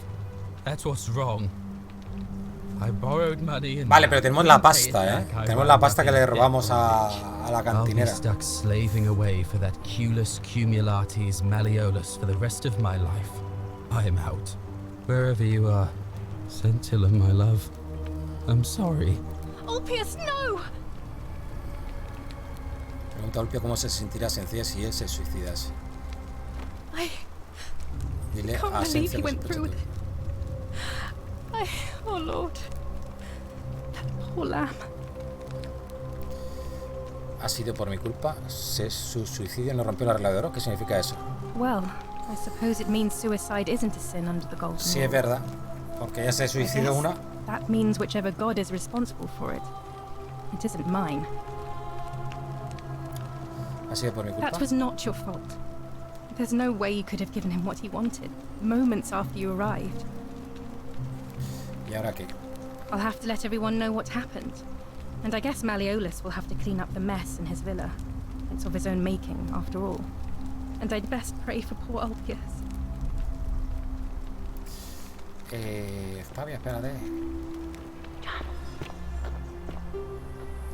That's what's wrong. I borrowed money and Vale, pero tenemos la pasta, ¿eh? Tenemos la pasta que le robamos a la cantinera. I'll be stuck slaving away for that Culus Cumulatis Malleolus for the rest of my life. I'm out. Wherever you are, Scintilla, my love. I'm sorry. Ulpius, no! Pregunta a Ulpio cómo se sentirá Sencilla si él se suicidase. I Dile can't a believe Sencilla he que se went through with it. Oh Lord. That poor lamb. Ha sido por mi culpa. Su suicidio no rompió la regla de oro. ¿Qué significa eso? Well, I suppose it means suicide isn't a sin under the golden Sí, rule. es verdad. Porque ella se I suicidó guess una. That means whichever god is responsible for it. It isn't mine. Ha sido por mi culpa. That was not your fault. There's no way you could have given him what he wanted, moments after you arrived. ¿Y ahora qué? I'll have to let everyone know what happened. And I guess Malleolus will have to clean up the mess in his villa. It's of his own making, after all. And I'd best pray for poor Ulpius. Fabia, espérate.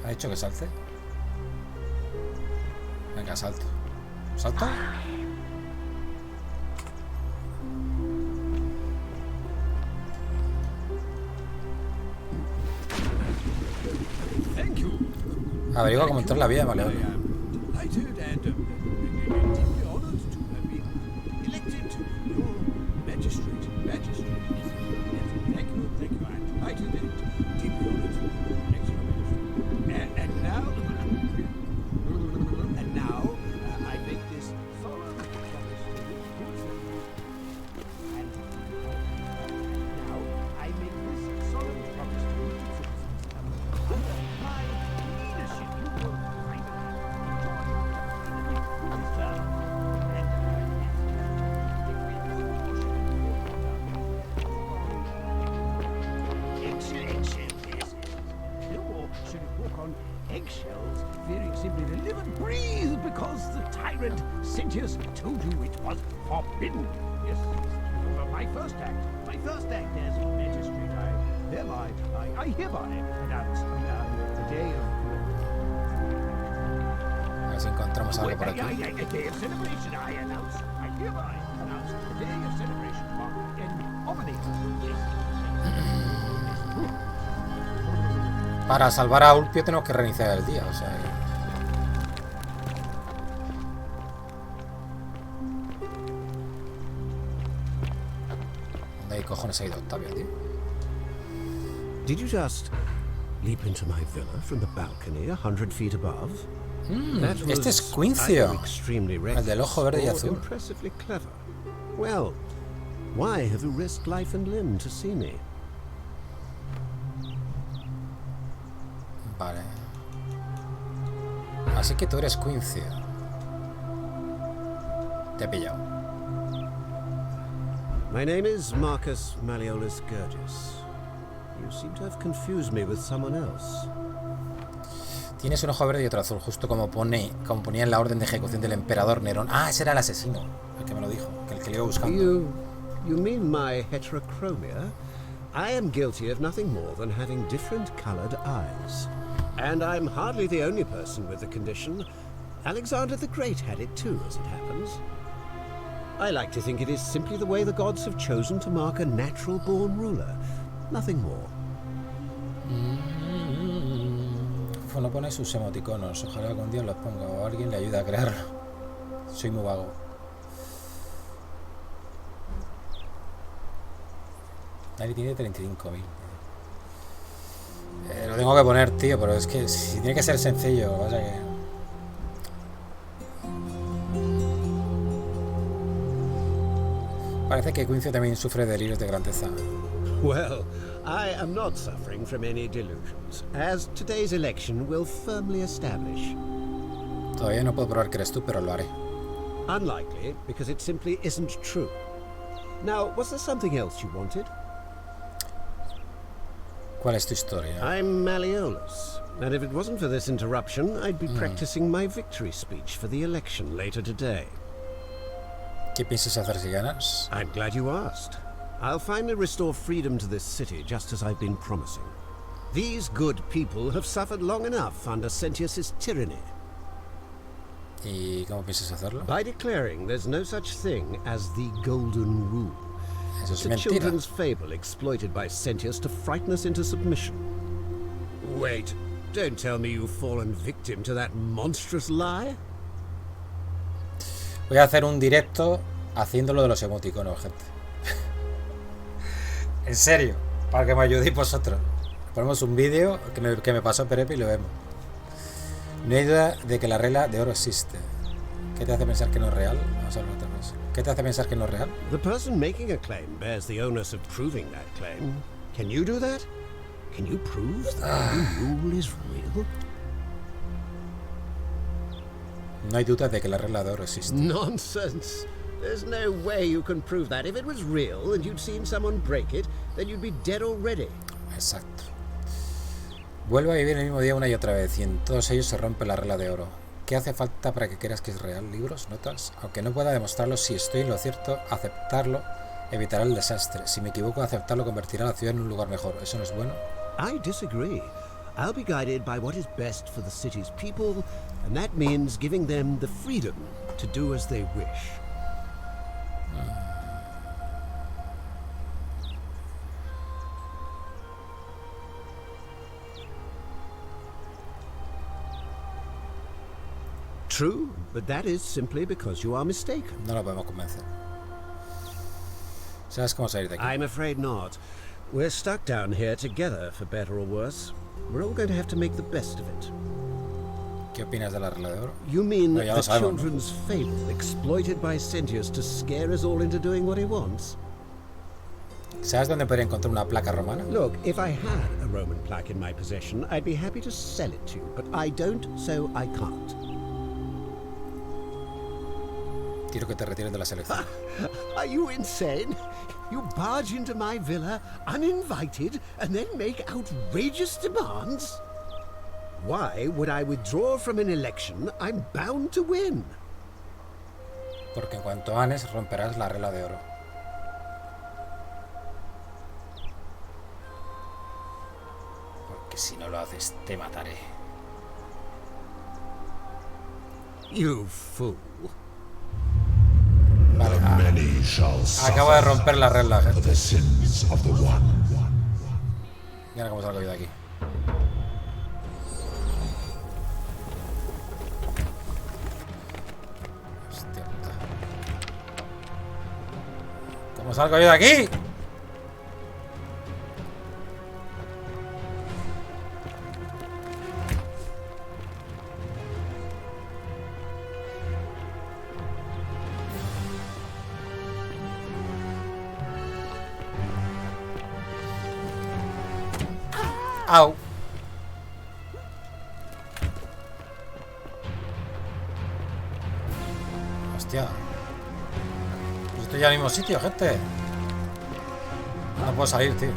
¿Ha dicho que salte? Venga, salto. ¿Salto? Thank you. Averigua cómo entrar en la vía de Maleolo. Delighted and deeply honored to have been elected your magistrate. Magistrate. Yes. Thank you. I'm delighted and deeply honored to elect your magistrate. And now, I make this solemn promise to you. And now, I make this solemn promise to you, citizens. Under my leadership, you will finally enjoy this term. Eggshell, yes. No more should you walk on eggshells, fearing simply to live and breathe because the tyrant Sentius told you it was forbidden. Yes, my first act as magistrate, I hereby announce the day of... A ver si encontramos algo por aquí. A day of celebration, I hereby announce the day of celebration in Albany. Para salvar a Ulpio tenemos que reiniciar el día, o sea que... ¿Dónde cojones ha ido Octavio, tío? Did you just leap into my villa from the balcony 100 feet above? Este es Quincio, el del ojo verde y azul. Impressively clever. Well, why have you risked life and limb to see me? Vale. Así que tú eres Quincio. Te he pillado. My name is Marcus Malleolus Gurgis. You seem to have confused me with someone else. Tienes un ojo verde y otro azul, justo como ponía en la orden de ejecución del emperador Nerón. Ah, ese era el asesino, el que me lo dijo, el que le iba buscando. You mean my heterochromia? I am guilty of nothing more than having different colored eyes. And I'm hardly the only person with the condition. Alexander the Great had it too, as it happens. I like to think it is simply the way the gods have chosen to mark a natural-born ruler. Nothing more. No pone sus emoticonos. Ojalá algún día los ponga o alguien le ayude a crearlo. Soy muy vago. Nadie tiene 35.000. Lo tengo que poner, tío, pero es que si tiene que ser sencillo, vaya que... Parece que Quincio también sufre de delirios de grandeza. Well, I am not suffering from any delusions, as today's election will firmly establish. Todavía no puedo probar que eres tú, pero lo haré. Unlikely, because it simply isn't true. Now, was there something else you wanted? ¿Cuál es tu historia? I'm Malleolus, and if it wasn't for this interruption, I'd be practicing my victory speech for the election later today. ¿Qué piensas hacer si ganas? I'm glad you asked. I'll finally restore freedom to this city, just as I've been promising. These good people have suffered long enough under Sentius's tyranny. ¿Y cómo piensas hacerlo? By declaring there's no such thing as the Golden Rule. Eso es It's a mentira. children's fable exploited by Sentius to frighten us into submission. Wait, don't tell me you've fallen victim to that monstrous lie? Voy a hacer un directo haciéndolo de los emoticonos, gente. En serio, para que me ayudéis vosotros. Ponemos un vídeo que me pasó Perepe y lo vemos. No hay duda de que la regla de oro existe. ¿Qué te hace pensar que no es real? Vamos a hablar otra vez. ¿Qué te hace pensar que no es real? The person making a claim bears the onus of proving that claim. Can you do that? Can you prove that the rule is real? No hay duda de que la regla de oro existe. Nonsense. There's no way you can prove that. If it was real and you'd seen someone break it, then you'd be dead already. Exacto. Vuelve a vivir el mismo día una y otra vez, y en todos ellos se rompe la regla de oro. ¿Qué hace falta para que creas que es real? ¿Libros? ¿Notas? Aunque no pueda demostrarlo, si estoy en lo cierto, aceptarlo evitará el desastre. Si me equivoco, aceptarlo convertirá a la ciudad en un lugar mejor. ¿Eso no es bueno? I disagree. I'll be guided by what is best for the city's people, and that means giving them the freedom to do as they wish. True, but that is simply because you are mistaken. No lo podemos convencer. ¿Sabes cómo salir de aquí? I'm afraid not. We're stuck down here together, for better or worse. We're all going to have to make the best of it. ¿Qué opinas de la regla de oro? You mean No, ya the lo sabemos, ¿no? children's fable exploited by Sentius to scare us all into doing what he wants? ¿Sabes dónde podría encontrar una placa romana? Look, if I had a Roman plaque in my possession, I'd be happy to sell it to you, but I don't, so I can't. Quiero que te retires de la selección. Are you insane? You barge into my villa, uninvited, and then make outrageous demands? Why would I withdraw from an election I'm bound to win? Porque en cuanto ganes, romperás la regla de oro. Porque si no lo haces, te mataré. You fool. Vale, acabo de romper la regla, gente. Y ahora cómo salgo yo de aquí. Hostia puta. ¿Cómo salgo yo de aquí? Au. Hostia. Pues estoy ya en el mismo sitio, gente. No puedo salir, tío.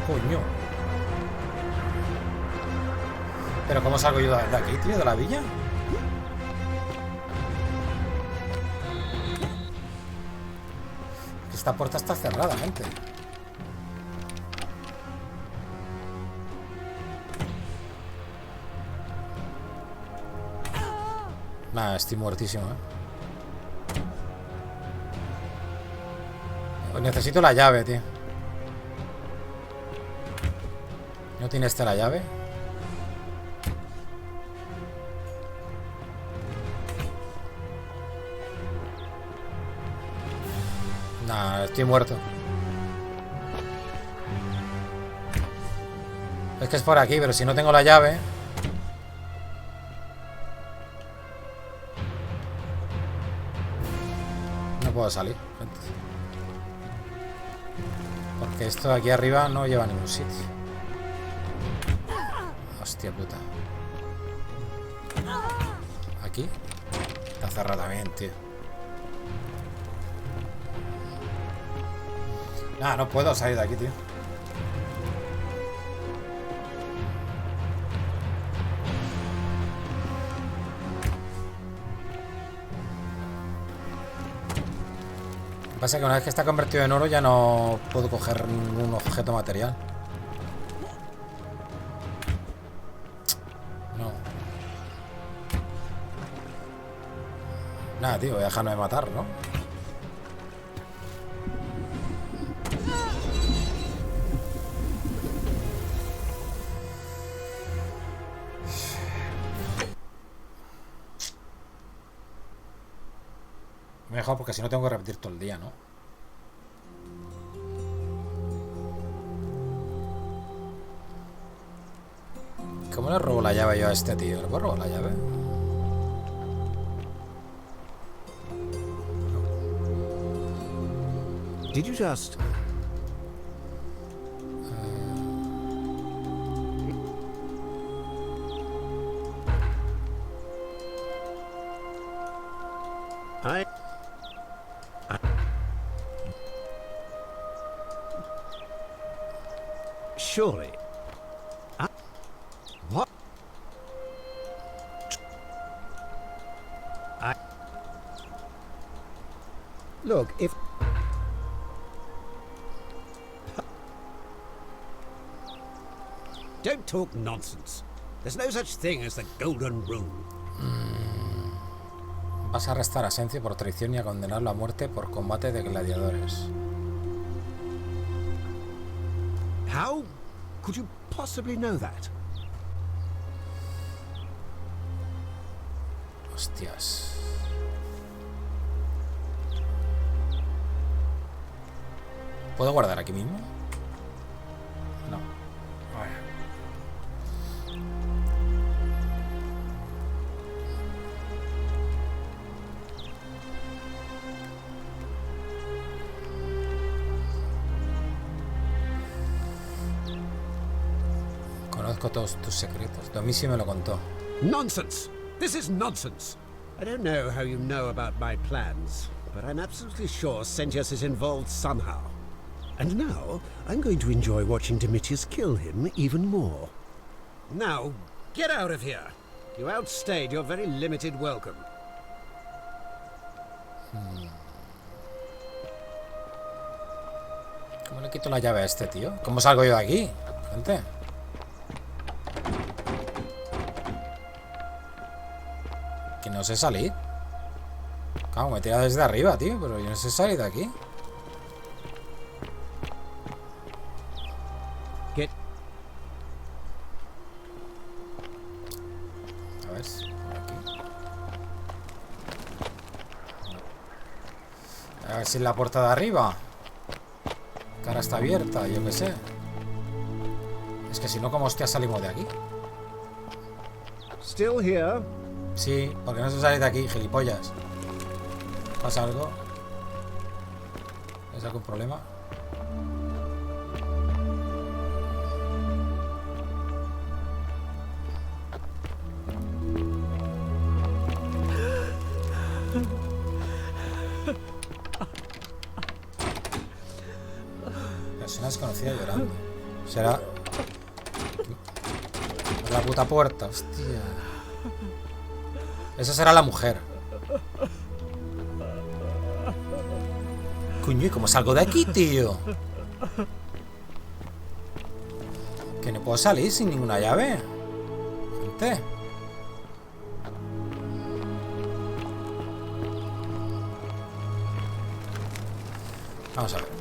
Coño. Pero ¿cómo salgo yo de aquí, tío? ¿De la villa? Esta puerta está cerrada, gente. Nada, estoy muertísimo, Necesito la llave, tío. ¿No tiene este la llave? Nah, estoy muerto. Es que es por aquí, pero si no tengo la llave... No puedo salir, gente. Porque esto de aquí arriba no lleva a ningún sitio. Hostia puta. Aquí. Está cerrado también, tío. Ah, no puedo salir de aquí, tío. Lo que pasa es que una vez que está convertido en oro ya no puedo coger ningún objeto material. No. Nada, tío, voy a dejarme de matar, ¿no? Mejor porque si no tengo que repetir todo el día, ¿no? ¿Cómo le robo la llave yo a este tío? ¿Le puedo robar la llave? Did you just... Surely. What? Look, if... Don't talk nonsense. There's no such thing as the golden rule. Vas a arrestar a Sencio por traición y a condenarlo a muerte por combate de gladiadores. How could you possibly know that? Hostias. ¿Puedo guardar aquí mismo? No. Conozco todos tus secretos. A mí sí me lo contó. Nonsense! This is nonsense! I don't know how you know about my plans, but I'm absolutely sure Sentius is involved somehow. And now, I'm going to enjoy watching Demetrius kill him even more. Now, get out of here! You outstayed your very limited welcome. ¿Cómo le quito la llave a este tío? ¿Cómo salgo yo de aquí? Gente. Que no sé salir. Claro, me he tirado desde arriba, tío, pero yo no sé salir de aquí. Get. A ver, por aquí. A ver si es la puerta de arriba. Que ahora está abierta, yo qué sé. Es que si no, ¿cómo hostia salimos de aquí? Still here. Sí, porque no se sale de aquí, gilipollas. ¿Pasa algo? ¿Es algún problema? Persona desconocida llorando. Será... Por la puta puerta, hostia. Esa será la mujer. Coño, ¿y cómo salgo de aquí, tío? Que no puedo salir sin ninguna llave. Gente. Vamos a ver.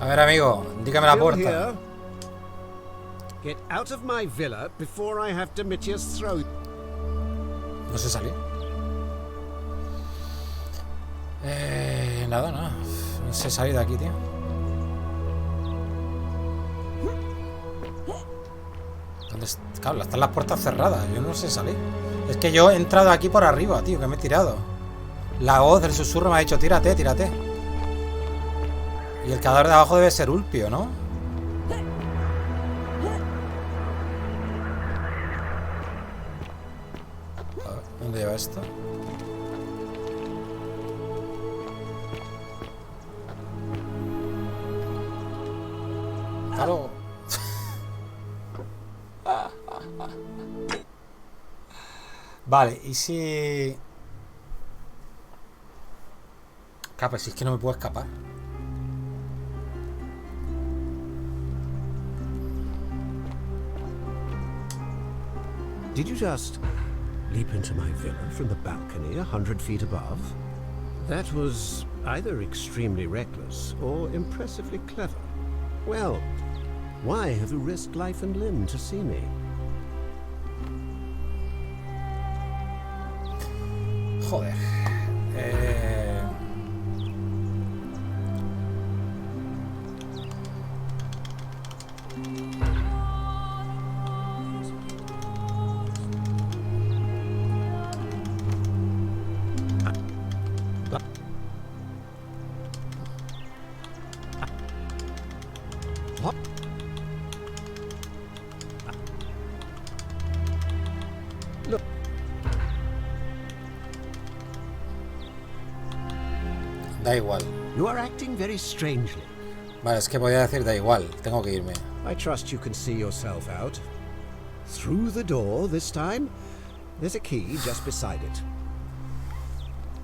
A ver, amigo, dígame la puerta. Get out of my villa before I have Demetrius throw. No sé salir. Nada. No sé salir de aquí, tío. ¿Dónde está? Claro, están las puertas cerradas. Yo no sé salir. Es que yo he entrado aquí por arriba, tío, que me he tirado. La voz del susurro me ha dicho, tírate, tírate. Y el cadáver de abajo debe ser Ulpio, ¿no? A ver, ¿dónde lleva esto? Claro. Vale, y si... Claro, pues si es que no me puedo escapar. Did you just leap into my villa from the balcony 100 feet above? That was either extremely reckless or impressively clever. Well, why have you risked life and limb to see me? Joder. Da igual. You are acting very strangely. Vale, es que podía decir da igual, tengo que irme. I trust you can see yourself out. Through the door this time. There's a key just beside it.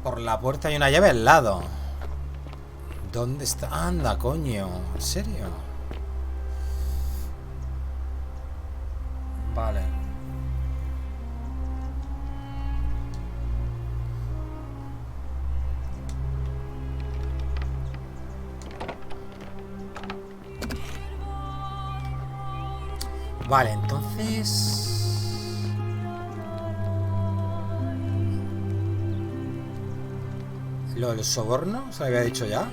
Por la puerta hay una llave al lado. ¿Dónde está? Anda, coño. ¿En serio? Vale. Vale, entonces... ¿Lo del soborno? ¿Se lo había dicho ya?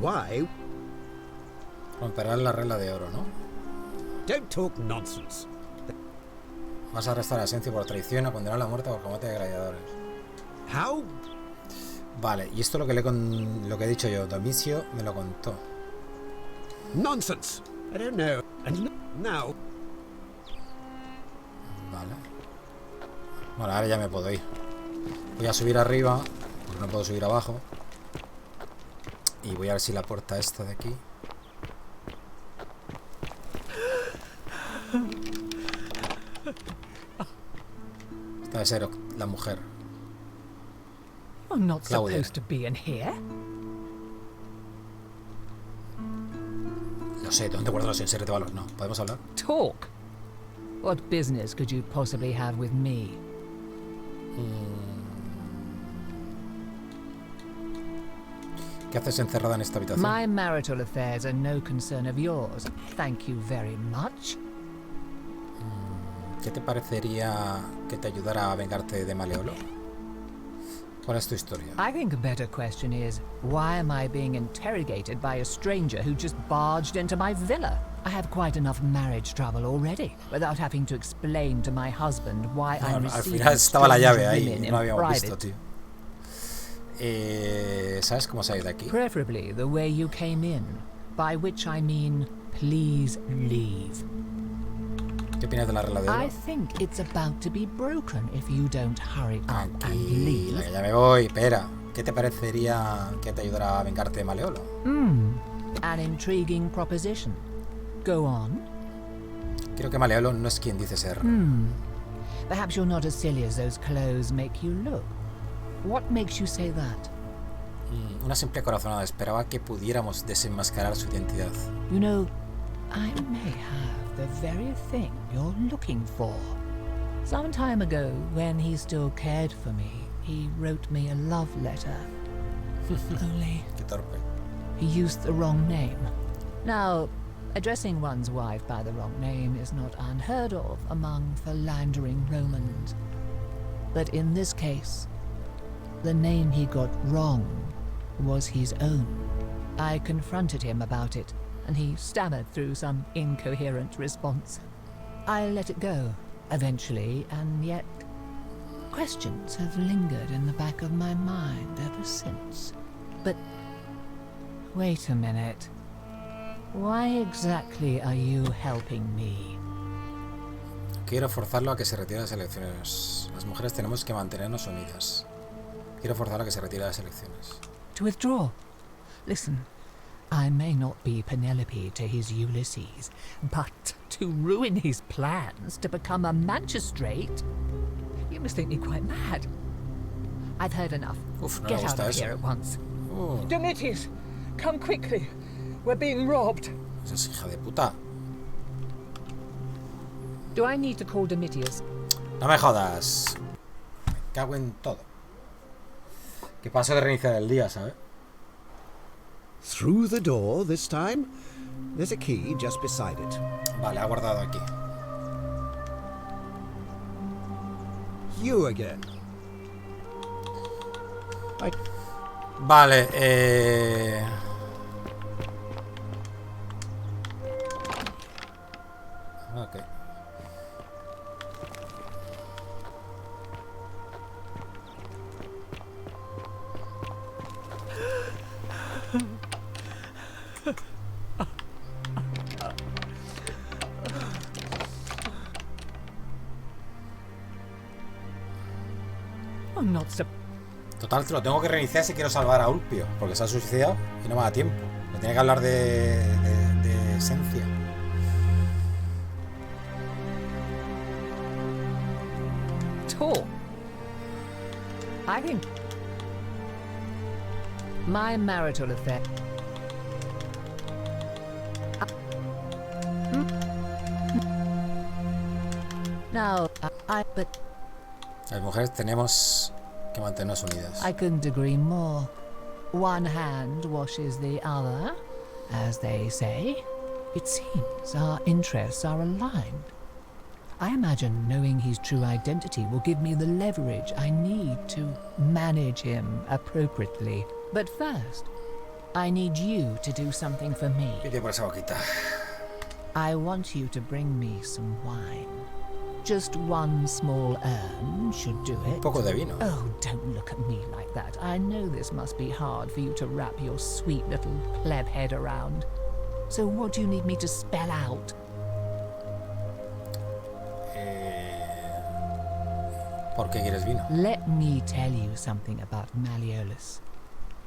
Why? Romperán la regla de oro, ¿no? Don't talk nonsense. Vas a arrestar a Esencio por traición o condenar a la muerte por combate de gladiadores. How? Vale, y esto lo que lo que he dicho yo, Domicio me lo contó. Nonsense. I don't know. And now. Vale. Bueno, ahora ya me puedo ir. Voy a subir arriba, porque no puedo subir abajo. Y voy a ver si la puerta esta de aquí. Esta debe ser la mujer. I'm not Claudia. supposed to be in here. Lo sé, ¿dónde guardo los enseres de valor? No, ¿podemos hablar? Talk. What business could you possibly have with me? ¿Qué haces encerrada en esta habitación? My marital affairs are no concern of yours. Thank you very much. ¿Qué te parecería que te ayudara a vengarte de Maleolo? ¿Cuál es tu historia? I think a better question is, why am I being interrogated by a stranger who just barged into my villa? I have quite enough marriage trouble already, without having to explain to my husband why I'm Al receiving final estaba la llave ahí, women no lo in habíamos visto, private. tío. ¿Sabes cómo salir de aquí? Preferably the way you came in, by which I mean, please leave. ¿Qué opinas de la regla de oro? I think it's about to be broken if you don't hurry up and leave. Ya me voy, espera. ¿Qué te parecería que te ayudara a vengarte de Maleolo? An intriguing proposition. Go on. Creo que Maleolo no es quien dice ser. Perhaps you're not as silly as those clothes make you look. What makes you say that? Una simple corazonada. Esperaba que pudiéramos desenmascarar su identidad. You know, I may have the very thing you're looking for. Some time ago, when he still cared for me, he wrote me a love letter. Only Qué torpe. he used the wrong name. Now, addressing one's wife by the wrong name is not unheard of among philandering Romans. But in this case, the name he got wrong was his own. I confronted him about it, and he stammered through some incoherent response. I let it go, eventually, and yet questions have lingered in the back of my mind ever since. But wait a minute. Why exactly are you helping me? Quiero forzarlo a que se retire de las elecciones. Las mujeres tenemos que mantenernos unidas. Quiero forzarlo a que se retire de las elecciones. To withdraw? Listen, I may not be Penelope to his Ulysses, but to ruin his plans to become a magistrate? You must think me quite mad. I've heard enough. Uf, no Get me out gusta of eso. here at once. Domitius, come quickly. We're being robbed. Esa es hija de puta. Do I need to call Domitius? No me jodas. Me cago en todo. Que paso de reiniciar el día, ¿sabes? Through the door this time. There's a key just beside it. Vale, ha guardado aquí. You again. Vale, ok. Total, te lo tengo que reiniciar si quiero salvar a Ulpio, porque se ha suicidado y no me da tiempo. Me tiene que hablar de esencia. Talk. I think my marital affair. Now, but las mujeres tenemos que mantenernos unidas. I couldn't agree more. One hand washes the other, as they say. It seems our interests are aligned. I imagine knowing his true identity will give me the leverage I need to manage him appropriately. But first, I need you to do something for me. I want you to bring me some wine. Just one small urn should do it. Un poco de vino. Oh, don't look at me like that. I know this must be hard for you to wrap your sweet little pleb head around. So what do you need me to spell out? ¿Por qué quieres vino? Let me tell you something about Malleolus.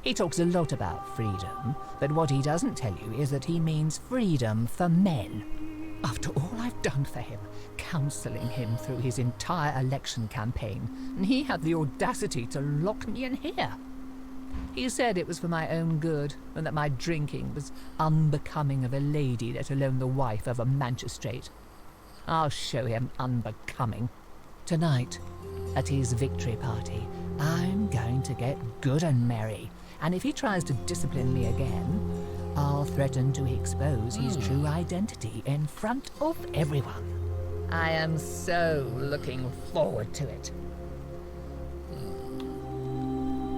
He talks a lot about freedom, but what he doesn't tell you is that he means freedom for men. After all I've done for him, counselling him through his entire election campaign, he had the audacity to lock me in here. He said it was for my own good, and that my drinking was unbecoming of a lady, let alone the wife of a magistrate. I'll show him unbecoming. Tonight, at his victory party, I'm going to get good and merry, and if he tries to discipline me again, I'll threaten to expose his true identity in front of everyone. I am so looking forward to it.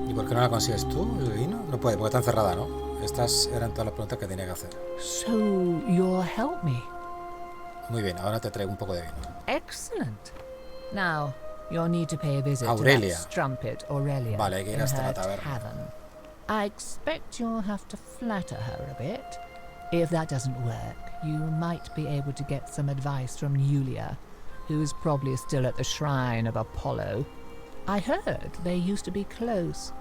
¿Y por qué no la consigues tú, el vino? No puede, porque está encerrada, ¿no? Estas eran todas las preguntas que tenía que hacer. So, you'll help me? Muy bien, ahora te traigo un poco de vino. Excellent. Now, you'll need to pay a visit Aurelia. to that strumpet Aurelia Vale, hay que ir in hasta la her taberna. tavern. I expect you'll have to flatter her a bit. If that doesn't work, you might be able to get some advice from Yulia, who's probably still at the shrine of Apollo. I heard they used to be close.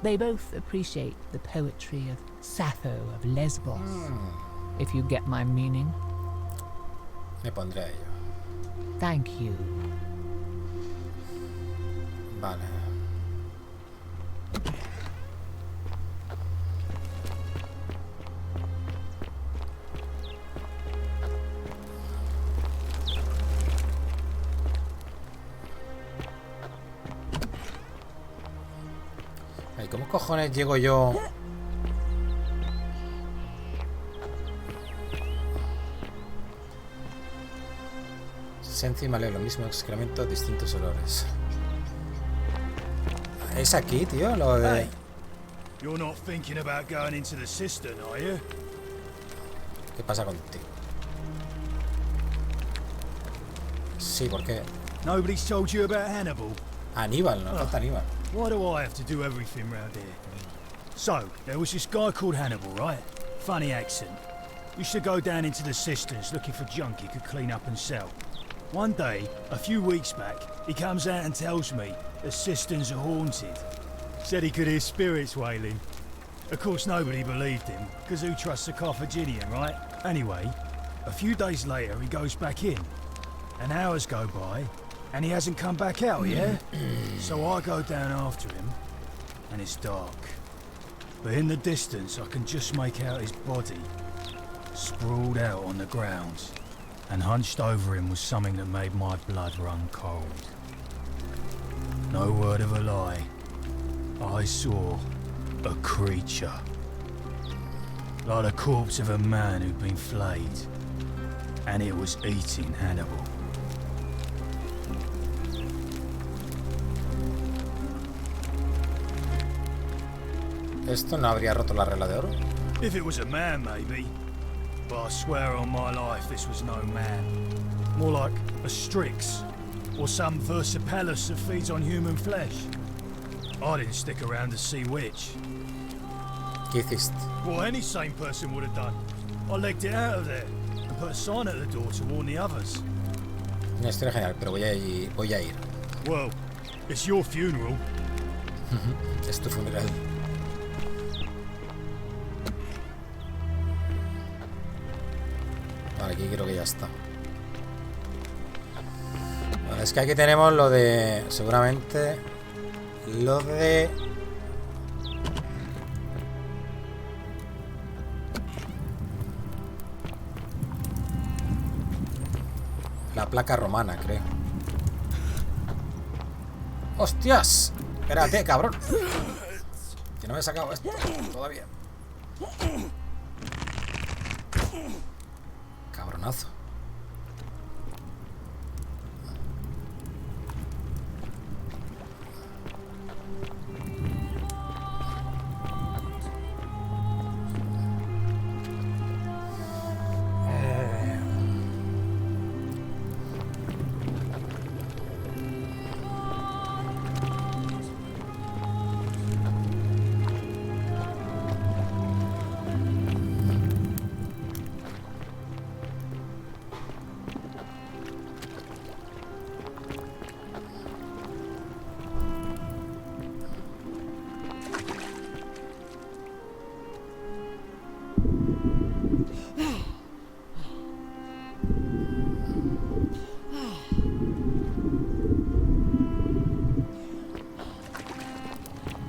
They both appreciate the poetry of Sappho of Lesbos, if you get my meaning. Me pondré a ello. Thank you. Vale. Ay, ¿cómo cojones llego yo? Esencia y maleo, lo mismo, excremento, distintos olores. Es aquí, tío, lo de... Hey, you're not thinking about going into the cistern, are you? ¿Qué pasa contigo? Sí, ¿por qué? Nobody's told you about Hannibal? Aníbal, no falta Aníbal. Why do I have to do everything round here? So, there was this guy called Hannibal, right? Funny accent. Used to go down into the cisterns looking for junk he could clean up and sell. One day, a few weeks back, he comes out and tells me the cisterns are haunted. Said he could hear spirits wailing. Of course, nobody believed him, because who trusts a Carthaginian, right? Anyway, a few days later, he goes back in. And hours go by, and he hasn't come back out, yeah? So I go down after him, and it's dark. But in the distance, I can just make out his body, sprawled out on the ground. And hunched over him was something that made my blood run cold. No word of a lie. I saw a creature. Like the corpse of a man who'd been flayed. And it was eating Hannibal. ¿Esto no habría roto la regla de oro? If it was a man, maybe. But I swear on my life this was no man. More like a Strix, or some Versipalus that feeds on human flesh. I didn't stick around to see which. ¿Qué hiciste? Well, any sane person would have done. I legged it out of there and put a sign at the door to warn the others. Una historia genial, pero voy a ir. Well, it's your funeral. Es tu funeral. Vale, aquí creo que ya está. Vale, es que aquí tenemos lo de... Seguramente... Lo de... La placa romana, creo. ¡Hostias! Espérate, cabrón. Que no me he sacado esto todavía. Cabronazo.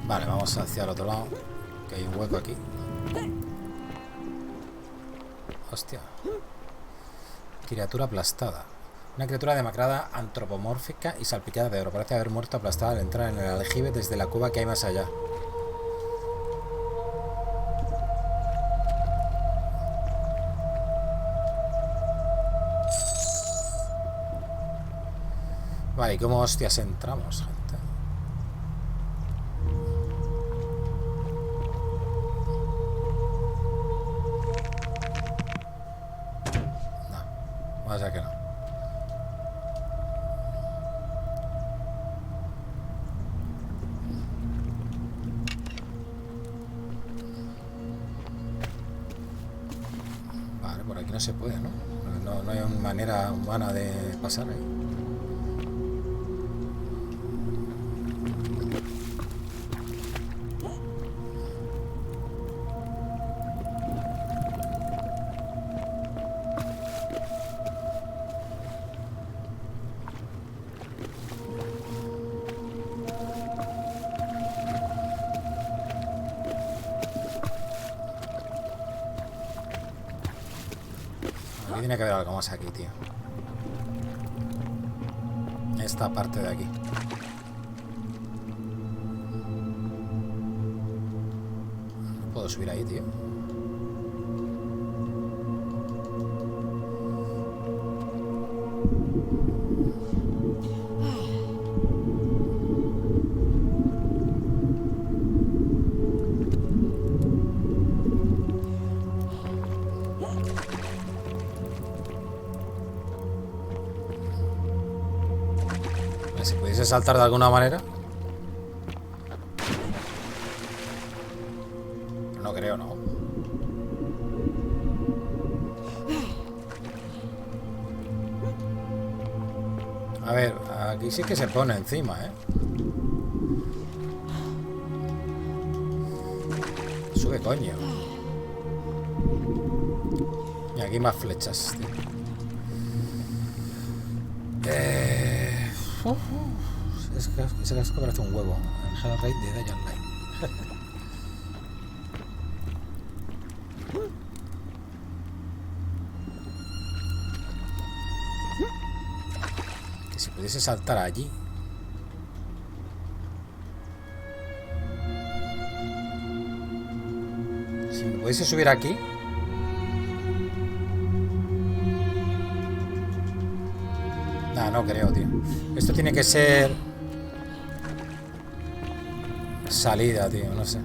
Vale, vamos hacia el otro lado. Que hay un hueco aquí. Hostia. Criatura aplastada. Una criatura demacrada, antropomórfica y salpicada de oro. Parece haber muerto aplastada al entrar en el aljibe desde la cueva que hay más allá. Vale, ¿y cómo hostias entramos, gente? Vaya que no. Vale, por aquí no se puede, ¿no? No hay una manera humana de pasar ahí. Tiene que haber algo más aquí, tío. Esta parte de aquí. No puedo subir ahí, tío. Si pudiese saltar de alguna manera. No creo, no. A ver, aquí sí que se pone encima, ¿eh? Sube, coño. Y aquí más flechas, tío. Ese casco parece un huevo. El Hell Raid de Day Online. Que si pudiese saltar allí. Si me pudiese subir aquí. No creo, tío. Esto tiene que ser salida, tío, no sé.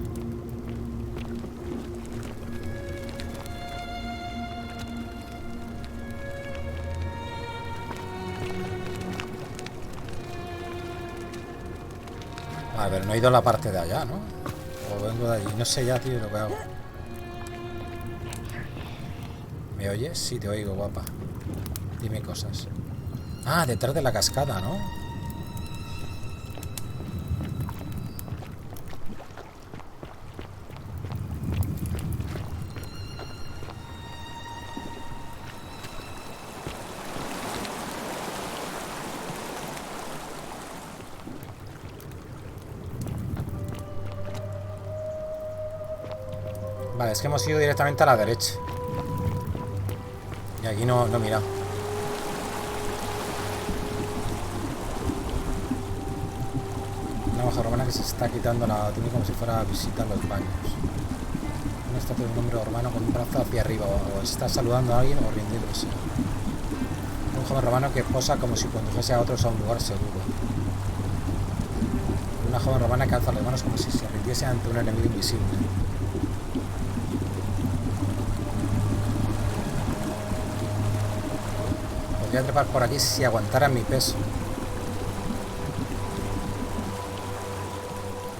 A ver, no he ido a la parte de allá, ¿no? O vengo de allí, no sé ya, tío, lo que hago. ¿Me oyes? Sí, te oigo, guapa. Dime cosas. Ah, detrás de la cascada, ¿no? Vale, es que hemos ido directamente a la derecha. Y aquí no he mirado. Una monja romana que se está quitando la túnica como si fuera a visitar los baños. Una estatua de un hombre romano con un brazo hacia arriba, o está saludando a alguien o rindiéndose. Un joven romano que posa como si condujese a otros a un lugar seguro. Una joven romana que alza las manos como si se rindiese ante un enemigo invisible. Podría trepar por aquí si aguantara mi peso.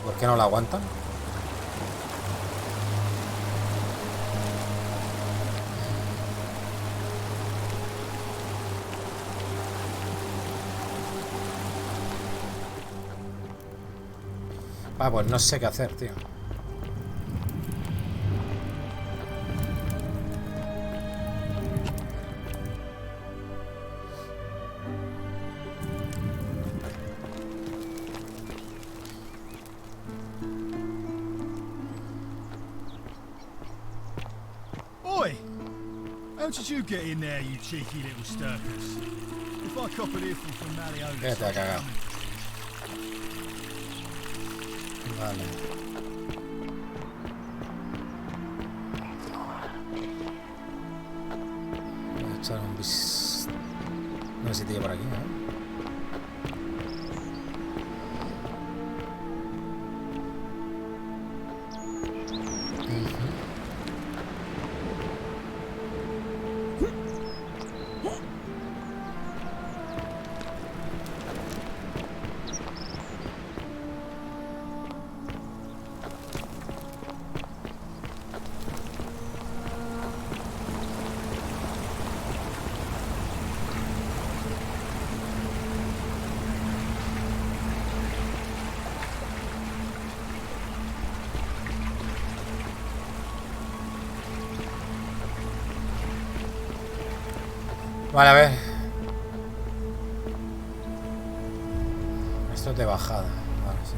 ¿Por qué no la aguantan? Ah, pues no sé qué hacer, tío. Oi! How did you get in there, you cheeky little stirkers? If I cop an earful from Maliola... Vete a cagar. Vale. Voy a echar un bis... No sé si tiene por aquí, ¿eh? Vale, a ver. Esto es de bajada. Vale, sí.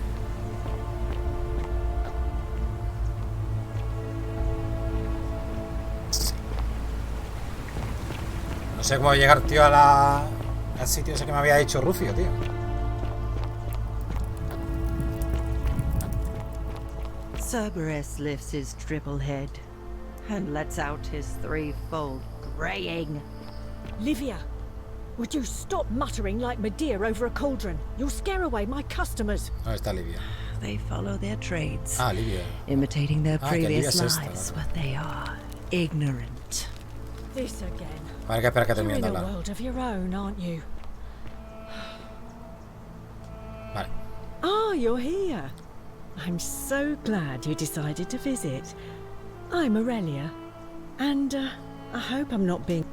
No sé cómo llegar, tío, al sitio ese que me había dicho Rufio, tío. Cerberus lifts his triple head and lets out his threefold graying. Livia, would you stop muttering like Medea over a cauldron? You'll scare away my customers. ¿Dónde está Livia? They follow their trades, Livia. imitating their previous Livia es lives, esta, but they are ignorant. This again. Vale, que espera que You're termine in de a hablar. world of your own, aren't you? Vale. Ah, you're here. I'm so glad you decided to visit. I'm Aurelia, and I hope I'm not being...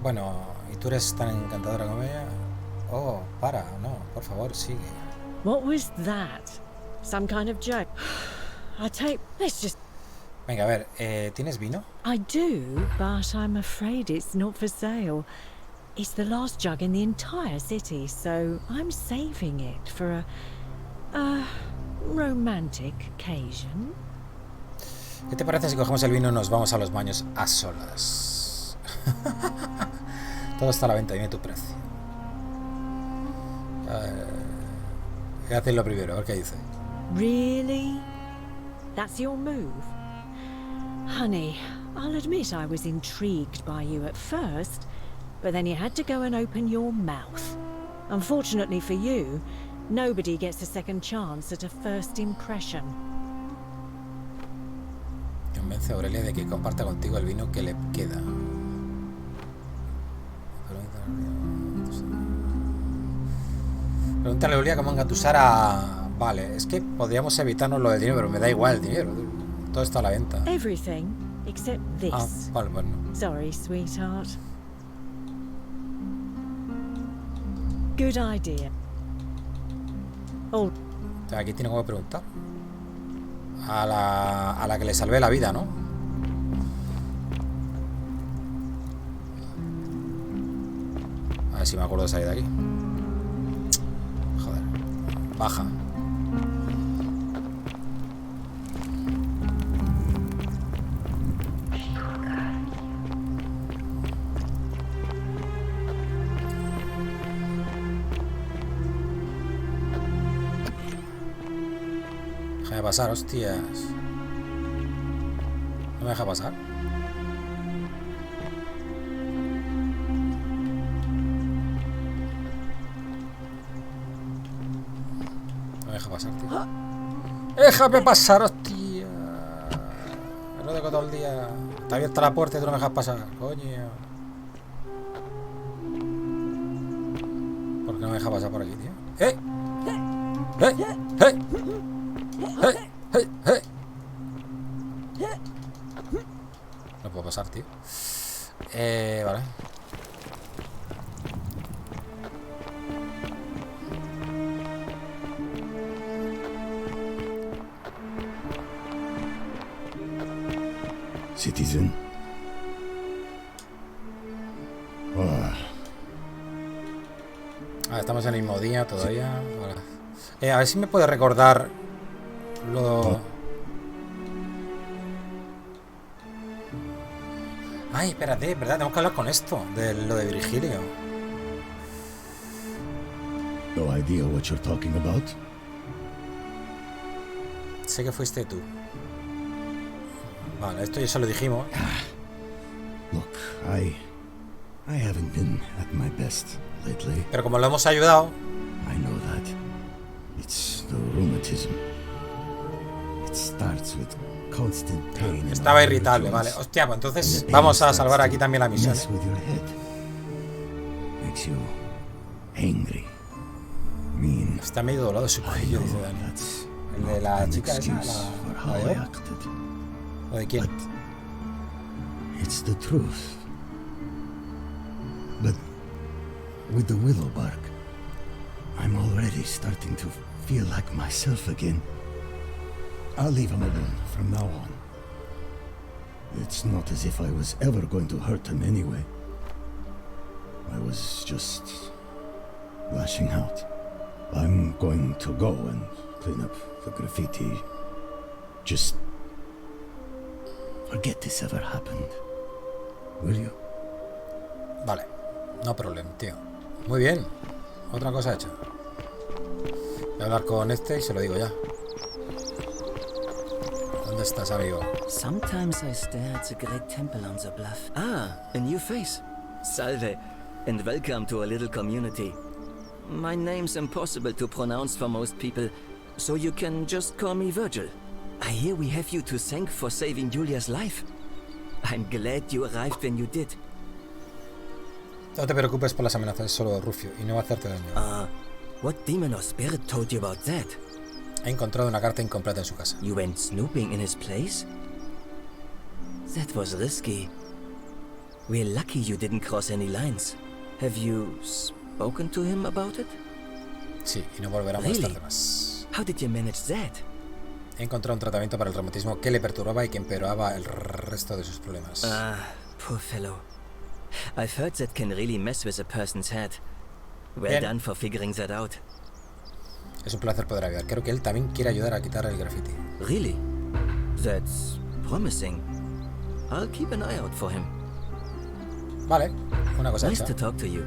Bueno, ¿y tú eres tan encantadora como ella? Oh, para, no, por favor, sigue. What was that? Some kind of joke? I take... Let's just... Venga, a ver, ¿tienes vino? I do, but I'm afraid it's not for sale. It's the last jug in the entire city, so I'm saving it for a romantic occasion. ¿Qué te parece si cogemos el vino y nos vamos a los baños a solas? Todo está a la venta, dime tu precio. Voy a hacerlo primero, a ver qué dice. Really? That's your move? Honey, I'll admit I was intrigued by you at first, but then you had to go and open your mouth. Unfortunately for you, nobody gets a second chance at a first impression. Convence a Aurelia de que comparta contigo el vino que le queda. Pregúntale a Aurelia cómo engatusar a... Vale, es que podríamos evitarnos lo del dinero, pero me da igual el dinero. Todo está a la venta. Everything except this. Ah, vale, bueno. Sorry, sweetheart. Good idea. Oh. Aquí tiene que preguntar. A la que le salvé la vida, ¿no? A ver si me acuerdo de salir de aquí. Joder. Baja. Déjame pasar, hostias. ¿No me deja pasar? No me deja pasar, tío. ¡Déjame pasar, hostia! Me lo dejo todo el día. Está abierta la puerta y tú no me dejas pasar, coño. ¿Por qué no me deja pasar por aquí, tío? ¡Eh! ¡Eh! ¡Eh! ¡Eh! ¡Eh! ¡Eh! No puedo pasar, tío. Vale. Citizen. Estamos en el mismo día todavía. Vale. A ver si me puede recordar lo... Ay, espérate, ¿verdad? Tenemos que hablar con esto, de lo de Virgilio. No idea what you're talking about. Sé que fuiste tú. Vale, esto ya se lo dijimos. Look, I haven't been at my best lately. Pero como lo hemos ayudado. I know that. It's the rheumatism. It starts with constant pain. Estaba irritable, vale. Hostia, pues entonces vamos a salvar aquí también la misión. Makes you angry. Mean. Está medio doblado su cuello, dice Dani. El de la chica esa, la de oro. ¿O de quién? It's the truth. But with the willow bark, I'm already starting to feel like myself again. I'll leave him alone from now on. It's not as if I was ever going to hurt him anyway. I was just lashing out. I'm going to go and clean up the graffiti. Just forget this ever happened. Will you? Vale, no problema, tío. Muy bien. Otra cosa hecha. Voy a hablar con este y se lo digo ya. ¿Dónde estás, amigo? Sometimes I stare at the great temple on the bluff. Ah, a new face. Salve, and welcome to a little community. My name's impossible to pronounce for most people, so you can just call me Virgil. I hear we have you to thank for saving Julia's life. I'm glad you arrived when you did. No te preocupes por las amenazas, es solo Rufio y no va a hacerte daño. What demon or spirit told you about that? He encontrado una carta incompleta en su casa. You went snooping in his place? That was risky. We're lucky you didn't cross any lines. Have you spoken to him about it? Sí, y no volverá a molestarte más. How did you manage that? He encontrado un tratamiento para el reumatismo que le perturbaba y que empeoraba el resto de sus problemas. Poor fellow. I've heard that can really mess with a person's head. Well done for figuring that out. Es un placer poder ayudar. Creo que él también quiere ayudar a quitar el graffiti. Really? That's promising. I'll keep an eye out for him. Vale, una cosa Nice hecha. to talk to you.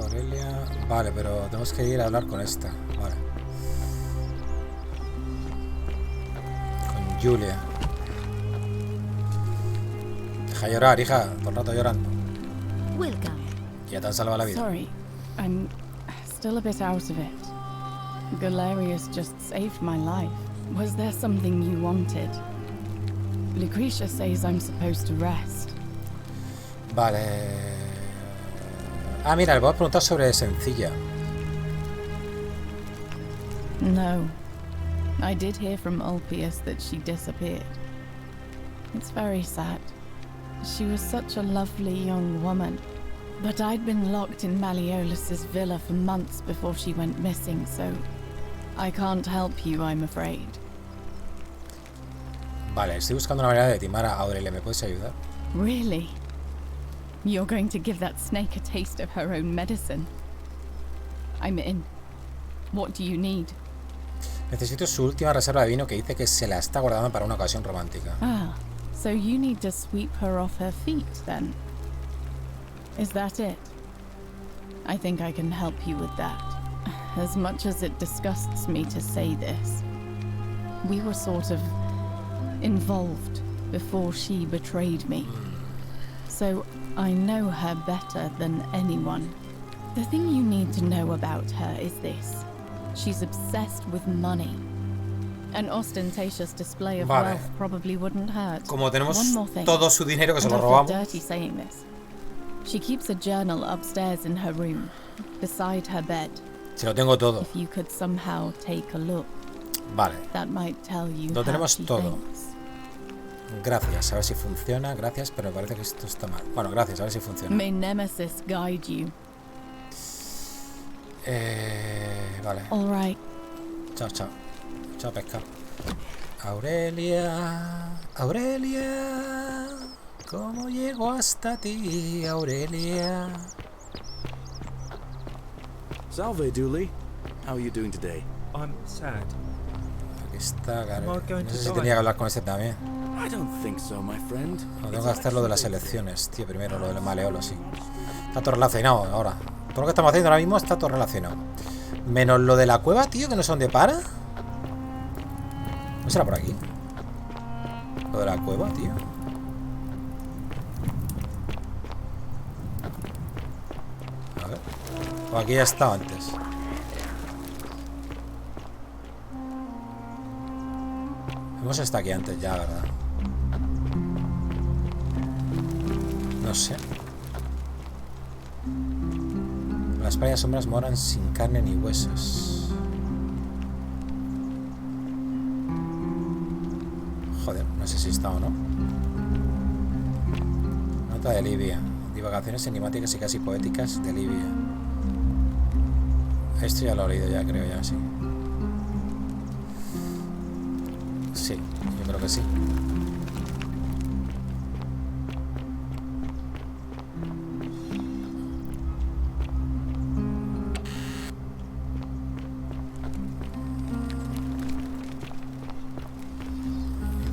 Aurelia. Vale, pero tenemos que ir a hablar con esta. Vale. Con Julia. Deja llorar, hija. Todo el rato llorando. Welcome. Ya te han salvado la vida. Sorry, I'm still a bit out of it. Galerius just saved my life. Was there something you wanted? Lucretia says I'm supposed to rest. Vale. Ah, mira, le voy a preguntar sobre Sencilla. No. I did hear from Ulpius that she disappeared. It's very sad. She was such a lovely young woman. But I'd been locked in Malleolus's villa for months before she went missing, so I can't help you, I'm afraid. Vale, estoy buscando una manera de timar a Aurelia. ¿Me puedes ayudar? Really? You're going to give that snake a taste of her own medicine? I'm in. What do you need? Necesito su última reserva de vino que dice que se la está guardando para una ocasión romántica. Ah, so you need to sweep her off her feet, then? Is that it? I think I can help you with that. As much as it disgusts me to say this, we were sort of involved before she betrayed me. So I know her better than anyone. The thing you need to know about her is this. She's obsessed with money. An ostentatious display of wealth probably wouldn't hurt. Como tenemos One more thing. todo su dinero que se lo And I feel robamos. dirty saying this. She keeps a journal upstairs in her room, beside her bed. Se lo tengo todo. If you could somehow take a look, Vale. that might tell you Lo how tenemos she todo. thinks. Gracias, a ver si funciona. Gracias, pero me parece que esto está mal. Bueno, gracias, a ver si funciona. May Nemesis guide you. Vale. All right. Chao, chao. Chao, pesca. Aurelia. Aurelia. ¿Cómo llego hasta ti, Aurelia? Salve, Dooley. How are you doing today? I'm sad. Aquí está, claro. Am I going No to sé si die? tenía que hablar con este también. I don't think so, my friend. No, tengo que hacer lo de las elecciones, tío. Primero lo del maleolo, sí. Está todo relacionado ahora. Todo lo que estamos haciendo ahora mismo está todo relacionado. Menos lo de la cueva, tío, que no sé dónde para. ¿No será por aquí? Lo de la cueva, tío. A ver. O aquí ya estaba antes. Hemos estado aquí antes ya, ¿verdad? No sé. Las playas sombras moran sin carne ni huesos. Joder, no sé si está o no. Nota de Libia. Divagaciones enigmáticas y casi poéticas de Libia. Esto ya lo he leído ya, creo ya, sí. Sí, yo creo que sí.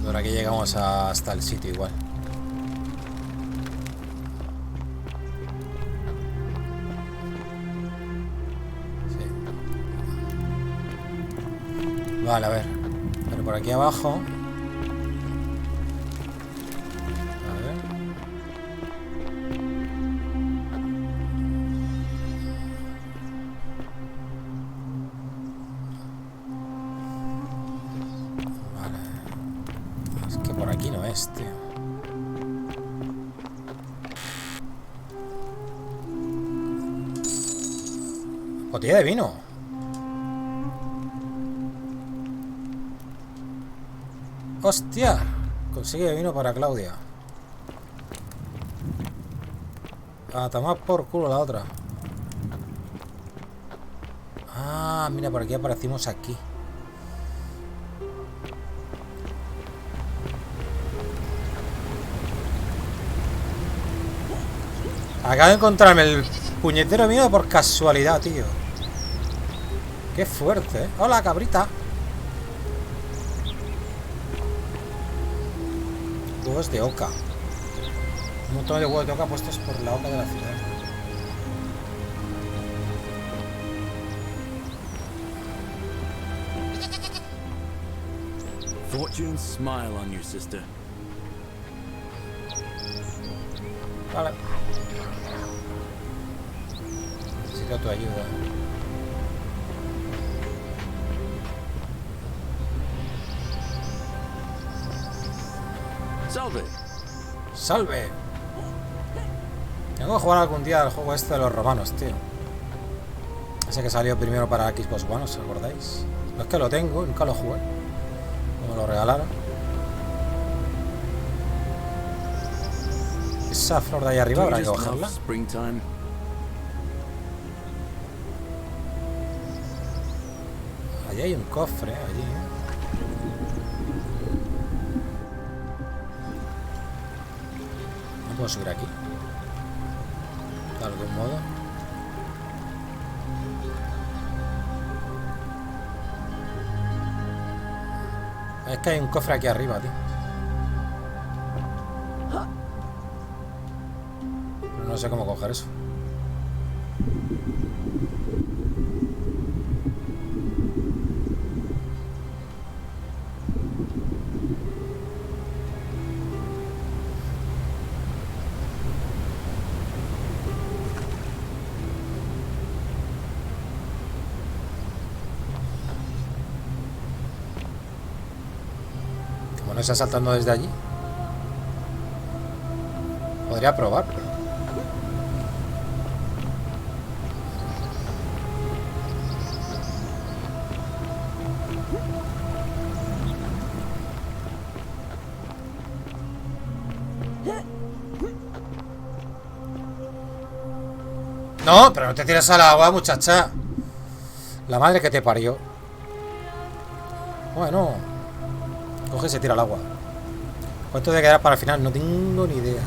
Por aquí llegamos hasta el sitio igual. Sí. Vale, a ver. Pero por aquí abajo. A ver. Es que por aquí no es, tío. Botella de vino. ¡Hostia! Consigue vino para Claudia. A tomar por culo la otra. Ah, mira, por aquí aparecimos aquí. Acabo de encontrarme el puñetero vino por casualidad, tío. Qué fuerte, ¿eh? Hola, cabrita. Huevos de oca. Un montón de huevos de oca puestos por la oca de la ciudad. Fortune smile on you, sister. Vale. Necesito tu ayuda. Salve. ¡Salve! Tengo que jugar algún día al juego este de los romanos, tío. Ese que salió primero para Xbox One, ¿os acordáis? No es que lo tengo, nunca lo jugué. Como lo regalaron. Esa flor de ahí arriba habrá que cogerla. Allí hay un cofre, allí. No puedo subir aquí. De algún modo. Es que hay un cofre aquí arriba, tío. Pero no sé cómo coger eso. Como no está saltando desde allí. Podría probar, pero... No, pero no te tires al agua, muchacha. La madre que te parió. Bueno. Coge y se tira al agua. ¿Cuánto debe quedar para el final? No tengo ni idea.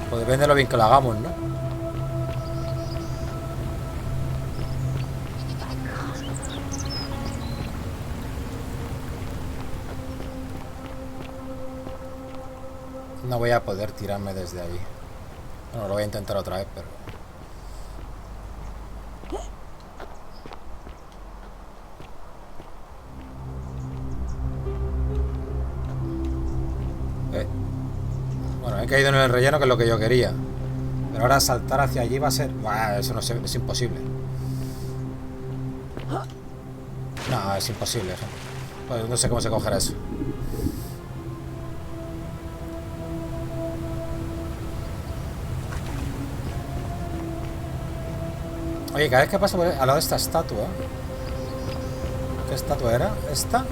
Pues depende de lo bien que lo hagamos, ¿no? No voy a poder tirarme desde ahí. Bueno, lo voy a intentar otra vez, pero... Bueno, he caído en el relleno, que es lo que yo quería. Pero ahora saltar hacia allí va a ser... Buah, eso no sé, es imposible. No, es imposible. Pues no sé cómo se cogerá eso. Oye, cada vez que paso al lado de esta estatua... ¿Qué estatua era? ¿Esta?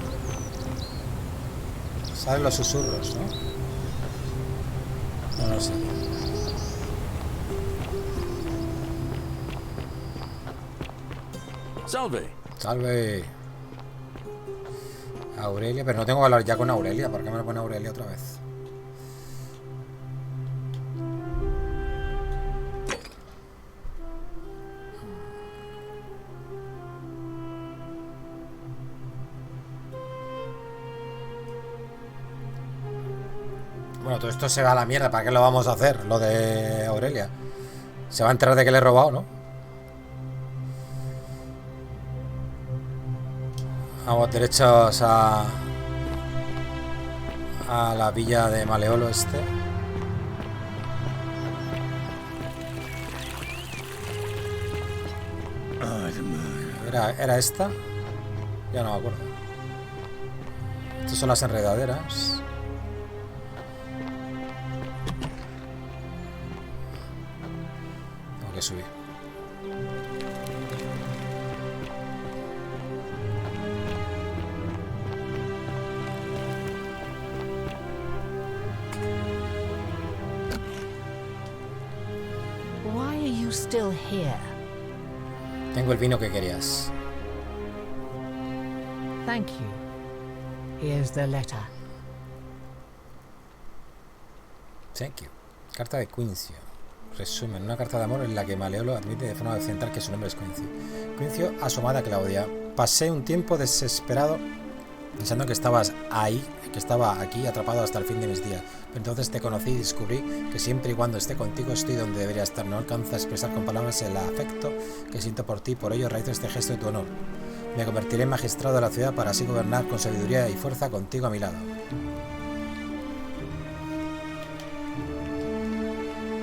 Salen los susurros, ¿no? No lo sé. Salve. Salve. Aurelia, pero no tengo que hablar ya con Aurelia. ¿Por qué me lo pone Aurelia otra vez? Bueno, todo esto se va a la mierda. ¿Para qué lo vamos a hacer? Lo de Aurelia. Se va a enterar de que le he robado, ¿no? Vamos derechos a la villa de Maleolo este. ¿Era esta? Ya no me acuerdo. Estas son las enredaderas. Tengo que subir. Why are you still here? Tengo el vino que querías. Thank you. Here's the letter. Thank you. Carta de Quincio. Resumen, una carta de amor en la que Maleolo admite de forma occidental que su nombre es Quincio. Quincio a su amada Claudia. Pasé un tiempo desesperado pensando que estabas ahí, que estaba aquí atrapado hasta el fin de mis días. Pero entonces te conocí y descubrí que siempre y cuando esté contigo estoy donde debería estar. No alcanza a expresar con palabras el afecto que siento por ti, por ello realizo este gesto de tu honor. Me convertiré en magistrado de la ciudad para así gobernar con sabiduría y fuerza contigo a mi lado.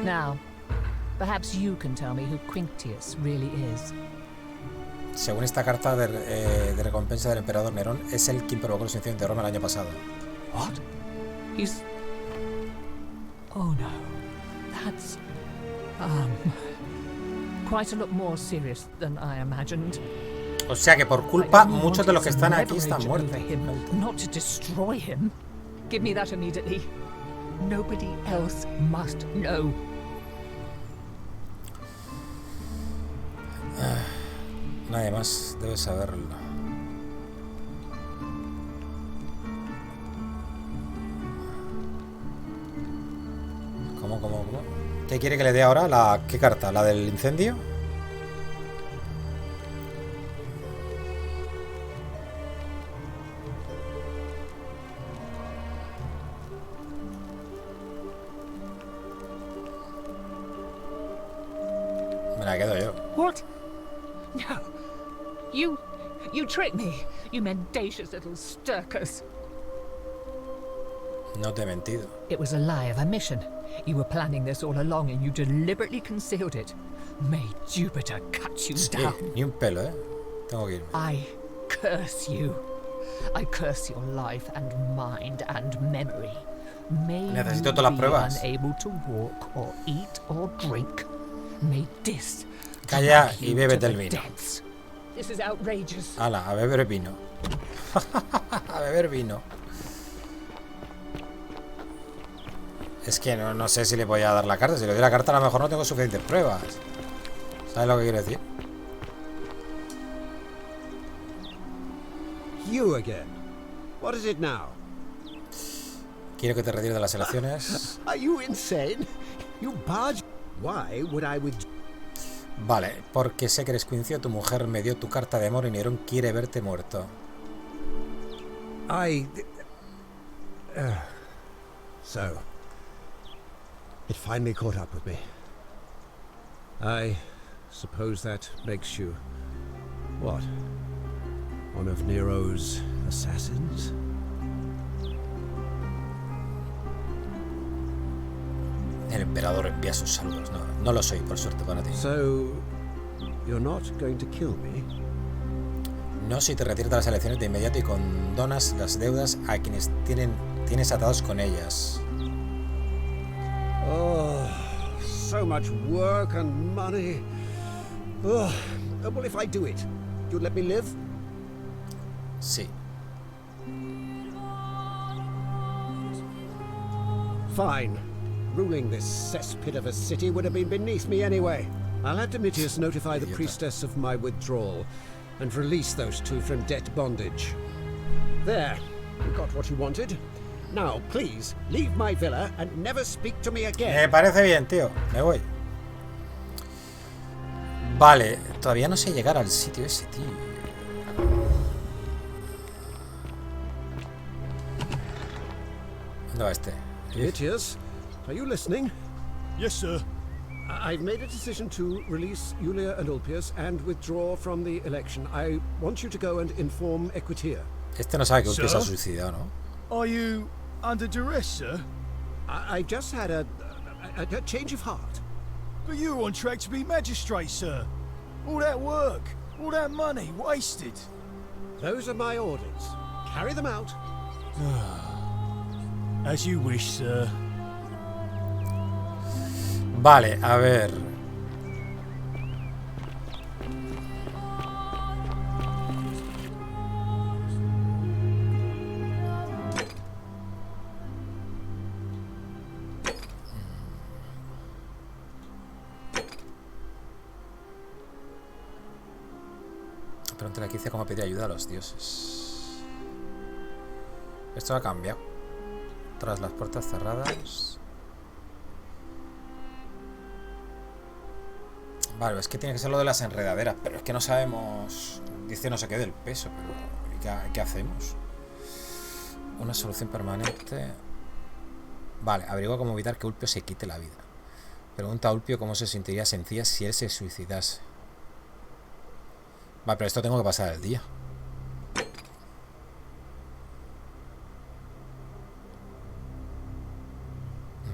Now, perhaps you can tell me who Quintius really is. Según esta carta de recompensa del emperador Nerón, es él quien provocó los incendios de Roma el año pasado. What? He's... Oh no. That's... quite a lot more serious than I imagined. O sea que por culpa muchos de los que están aquí están muertos. Not to destroy him. Give me that immediately. Nobody else must know. Nadie más debe saberlo. ¿Cómo? ¿Qué quiere que le dé ahora? ¿Qué carta? ¿La del incendio? Me la quedo yo. What? No. You tricked me, you mendacious little stirkers. No te he mentido. It was a lie of a mission. You were planning this all along and you deliberately concealed it. May Jupiter cut you down. Ni un pelo, ¿eh? Tengo que irme. I curse you. I curse your life and mind and memory. May Necesito you todas las be pruebas. unable to walk or eat or drink. May this Calla drag y you bébete to el the vino. depths. This is outrageous. Hala, a beber vino. A beber vino. Es que no sé si le voy a dar la carta. Si le doy la carta a lo mejor no tengo suficientes pruebas. ¿Sabes lo que quiero decir? You again. What is it now? Quiero que te retires de las elecciones. Are you insane? You barge. Why would I with... Vale, porque sé que eres coincido. Tu mujer me dio tu carta de amor y Nerón quiere verte muerto. So, it finally caught up with me. I suppose that makes you... what? One of Nero's assassins? El emperador envía sus saludos. No lo soy, por suerte para ti. So, you're not going to kill me? No, si te retiras de las elecciones de inmediato y condonas las deudas a quienes tienes atados con ellas. Oh, so much work and money. Oh, well, if I do it, you'll let me live? Sí. Fine. Ruling this cesspit of a city would have been beneath me anyway. I'll have Domitius notify the priestess of my withdrawal and release those two from debt bondage. There, you got what you wanted. Now, please, leave my villa and never speak to me again. Me parece bien, tío. Me voy. Vale, todavía no sé llegar al sitio ese, tío. ¿Dónde va este? Domitius, are you listening? Yes, sir. I've made a decision to release Julia and Ulpius and withdraw from the election. I want you to go and inform Equitia. Este no sabe que Ulpius se ha suicidado, ¿no? Are you under duress, sir? I just had a change of heart. But you were on track to be magistrate, sir. All that work, all that money, wasted. Those are my orders. Carry them out. As you wish, sir. Vale, a ver. Pronto aquí dice cómo pedir ayuda a los dioses. Esto ha cambiado. Tras las puertas cerradas. Vale, es que tiene que ser lo de las enredaderas, pero es que no sabemos. Dice no sé qué del peso, pero ¿qué hacemos? Una solución permanente. Vale, averigua cómo evitar que Ulpio se quite la vida. Pregunta a Ulpio cómo se sentiría sencilla si él se suicidase. Vale, pero esto tengo que pasar el día.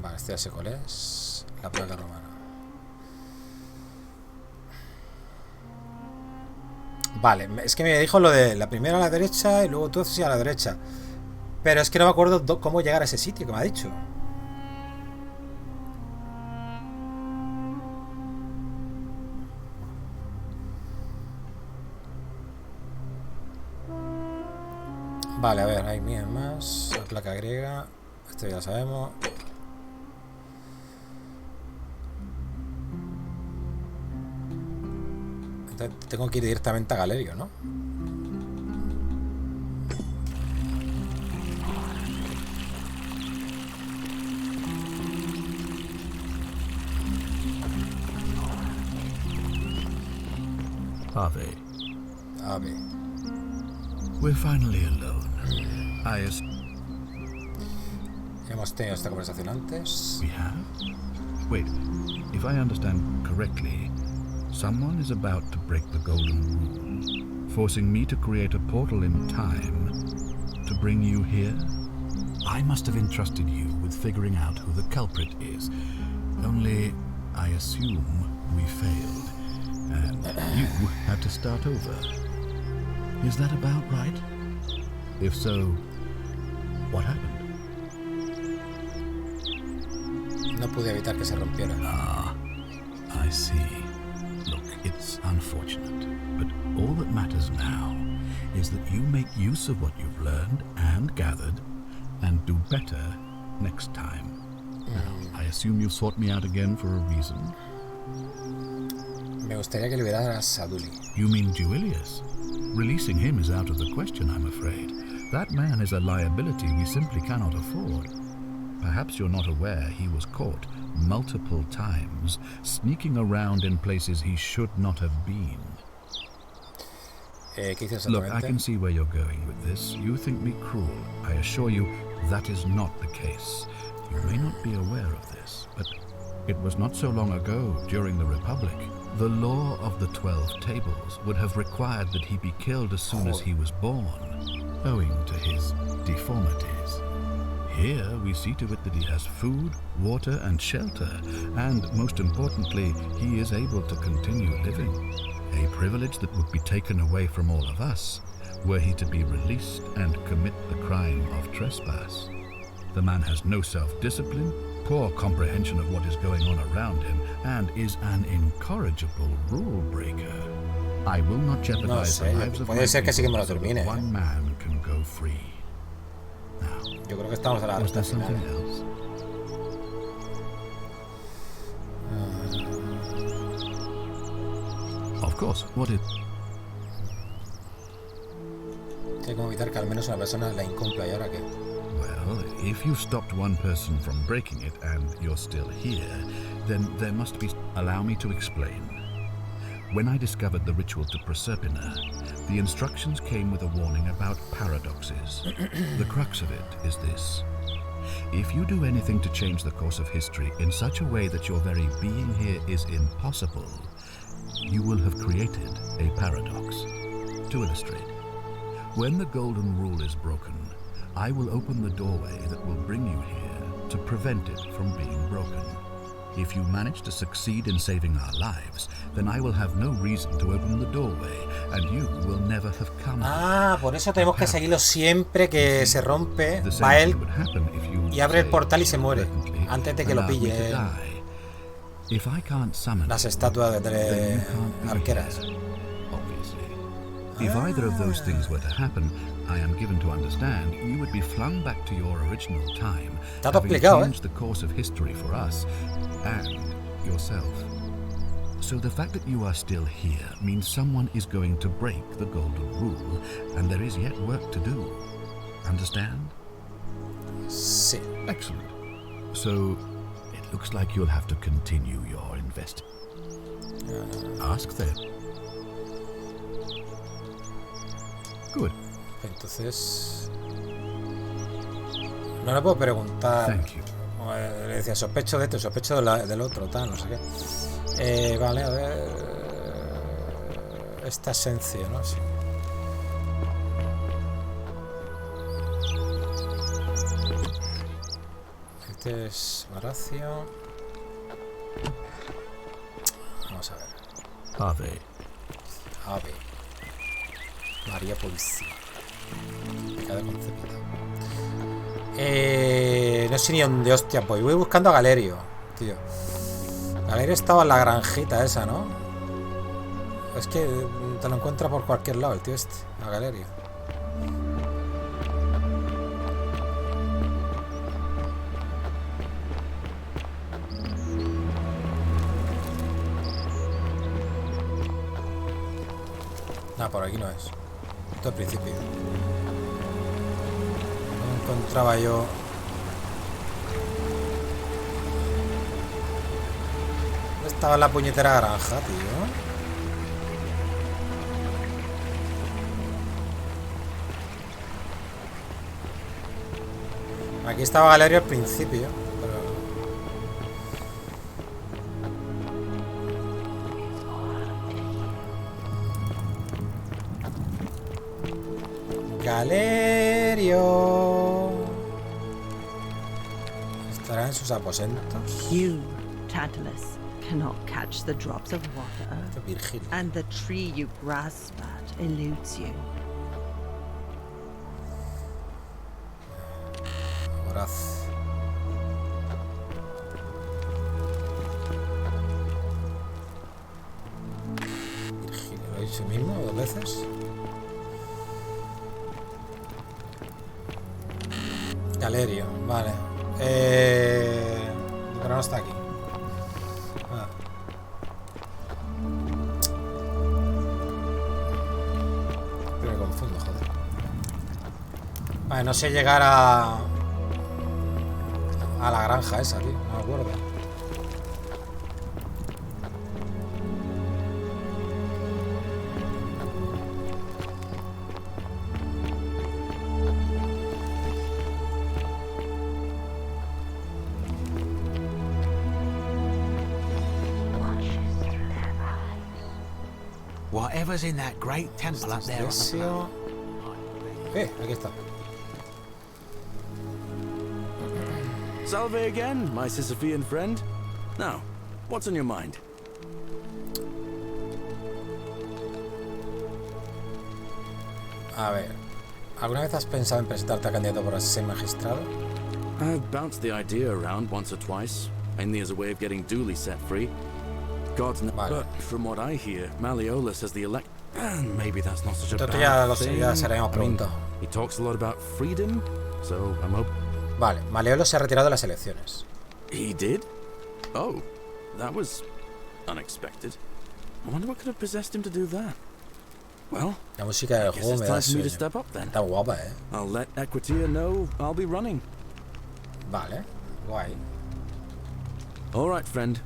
Vale, este ya sé cuál es. La placa romana. Vale, es que me dijo lo de la primera a la derecha y luego tú sí a la derecha. Pero es que no me acuerdo cómo llegar a ese sitio que me ha dicho. Vale, a ver, hay más. La placa griega. Esto ya lo sabemos. Entonces tengo que ir directamente a Galerio, ¿no? Ave. Ave. We're finally alone. Hemos tenido esta conversación antes. We have? Wait, if I understand correctly, Someone is about to break the golden rule, forcing me to create a portal in time to bring you here. I must have entrusted you with figuring out who the culprit is. Only, I assume we failed, and you had to start over. Is that about right? If so, what happened? No pude evitar que se rompiera. Ah, I see. Look, it's unfortunate, but all that matters now is that you make use of what you've learned and gathered, and do better next time. Now, I assume you sought me out again for a reason. Me gustaría que liberaras a Dully. You mean Duilius? Releasing him is out of the question, I'm afraid. That man is a liability we simply cannot afford. Perhaps you're not aware he was caught multiple times, sneaking around in places he should not have been. Look, I can see where you're going with this. You think me cruel. I assure you that is not the case. You may not be aware of this, but it was not so long ago, during the Republic, the law of the 12 tables would have required that he be killed as soon as he was born, owing to his deformities. Here we see to it that he has food, water and shelter, and most importantly, he is able to continue living. A privilege that would be taken away from all of us were he to be released and commit the crime of trespass. The man has no self-discipline, poor comprehension of what is going on around him, and is an incorrigible rule breaker. I will not jeopardize the lives of my people so that one man can go free. Now, yo creo que estamos a la was there recta final. something else? Of course, what is... Tengo que evitar que al menos una persona la incumpla. ¿Y ahora qué? Well, if you stopped one person from breaking it and you're still here, then there must be... Allow me to explain. When I discovered the ritual to Proserpina, the instructions came with a warning about paradoxes. The crux of it is this. If you do anything to change the course of history in such a way that your very being here is impossible, you will have created a paradox. To illustrate, when the golden rule is broken, I will open the doorway that will bring you here to prevent it from being broken. If you manage to succeed in saving our lives, then I will have no reason to open the doorway, and you will never have come. Ah, por eso tenemos que seguirlo siempre que se rompe. Va él y abre el portal y se muere antes de que lo pille las estatuas de arqueras. If either of those things were to happen, I am given to understand you would be flung back to your original time, having changed the course of history for us and yourself. So the fact that you are still here means someone is going to break the golden rule, and there is yet work to do. Understand? Sí. Excellent. So it looks like you'll have to continue your investigation. Ask them. Good. Entonces no le puedo preguntar. Thank you. Le decía, sospecho de esto, sospecho del otro, tal, no sé qué. Vale, a ver. Esta esencia, ¿no? Sí. Este es Horacio. Vamos a ver. Ave. María Purísima. Pecado concebido. No sé ni dónde hostia voy. Voy buscando a Galerio, tío. Galerio estaba en la granjita esa, ¿no? Es que te lo encuentras por cualquier lado el tío este, a Galerio. No, por aquí no es. Esto al principio. No encontraba yo. ¿Dónde estaba la puñetera granja, tío? Aquí estaba Galerio al principio. Pero... Galerio. ¿Estará en sus aposentos? You, Tantalus, cannot catch the drops of water, and the tree you grasp at eludes you. Voraz. Virgilio, ¿lo he dicho mismo 2 veces? Galerio, vale. Pero no está aquí. Ah. Pero me confundo, joder. Vale, no sé llegar a la granja esa, tío. No me acuerdo. Whatever's in that great temple up there on the floor. Aquí está. Salve again, my Sisyphean friend. Now, what's on your mind? A ver, ¿alguna vez has pensado en presentarte a candidato por ser magistrado? I've bounced the idea around once or twice, mainly as a way of getting duly set free. God's but from what I hear, Malleolus has the elect. Maybe that's not such a bad thing. He talks a lot about freedom, so I'm hoping. Vale, Malleolus se ha retirado de las elecciones. He did? Oh, that was unexpected. I wonder what could have possessed him to do that. Well, la música del juego me da sueño. Está guapa, I'll let Equitia know I'll be running. Vale, guay. All right, friend.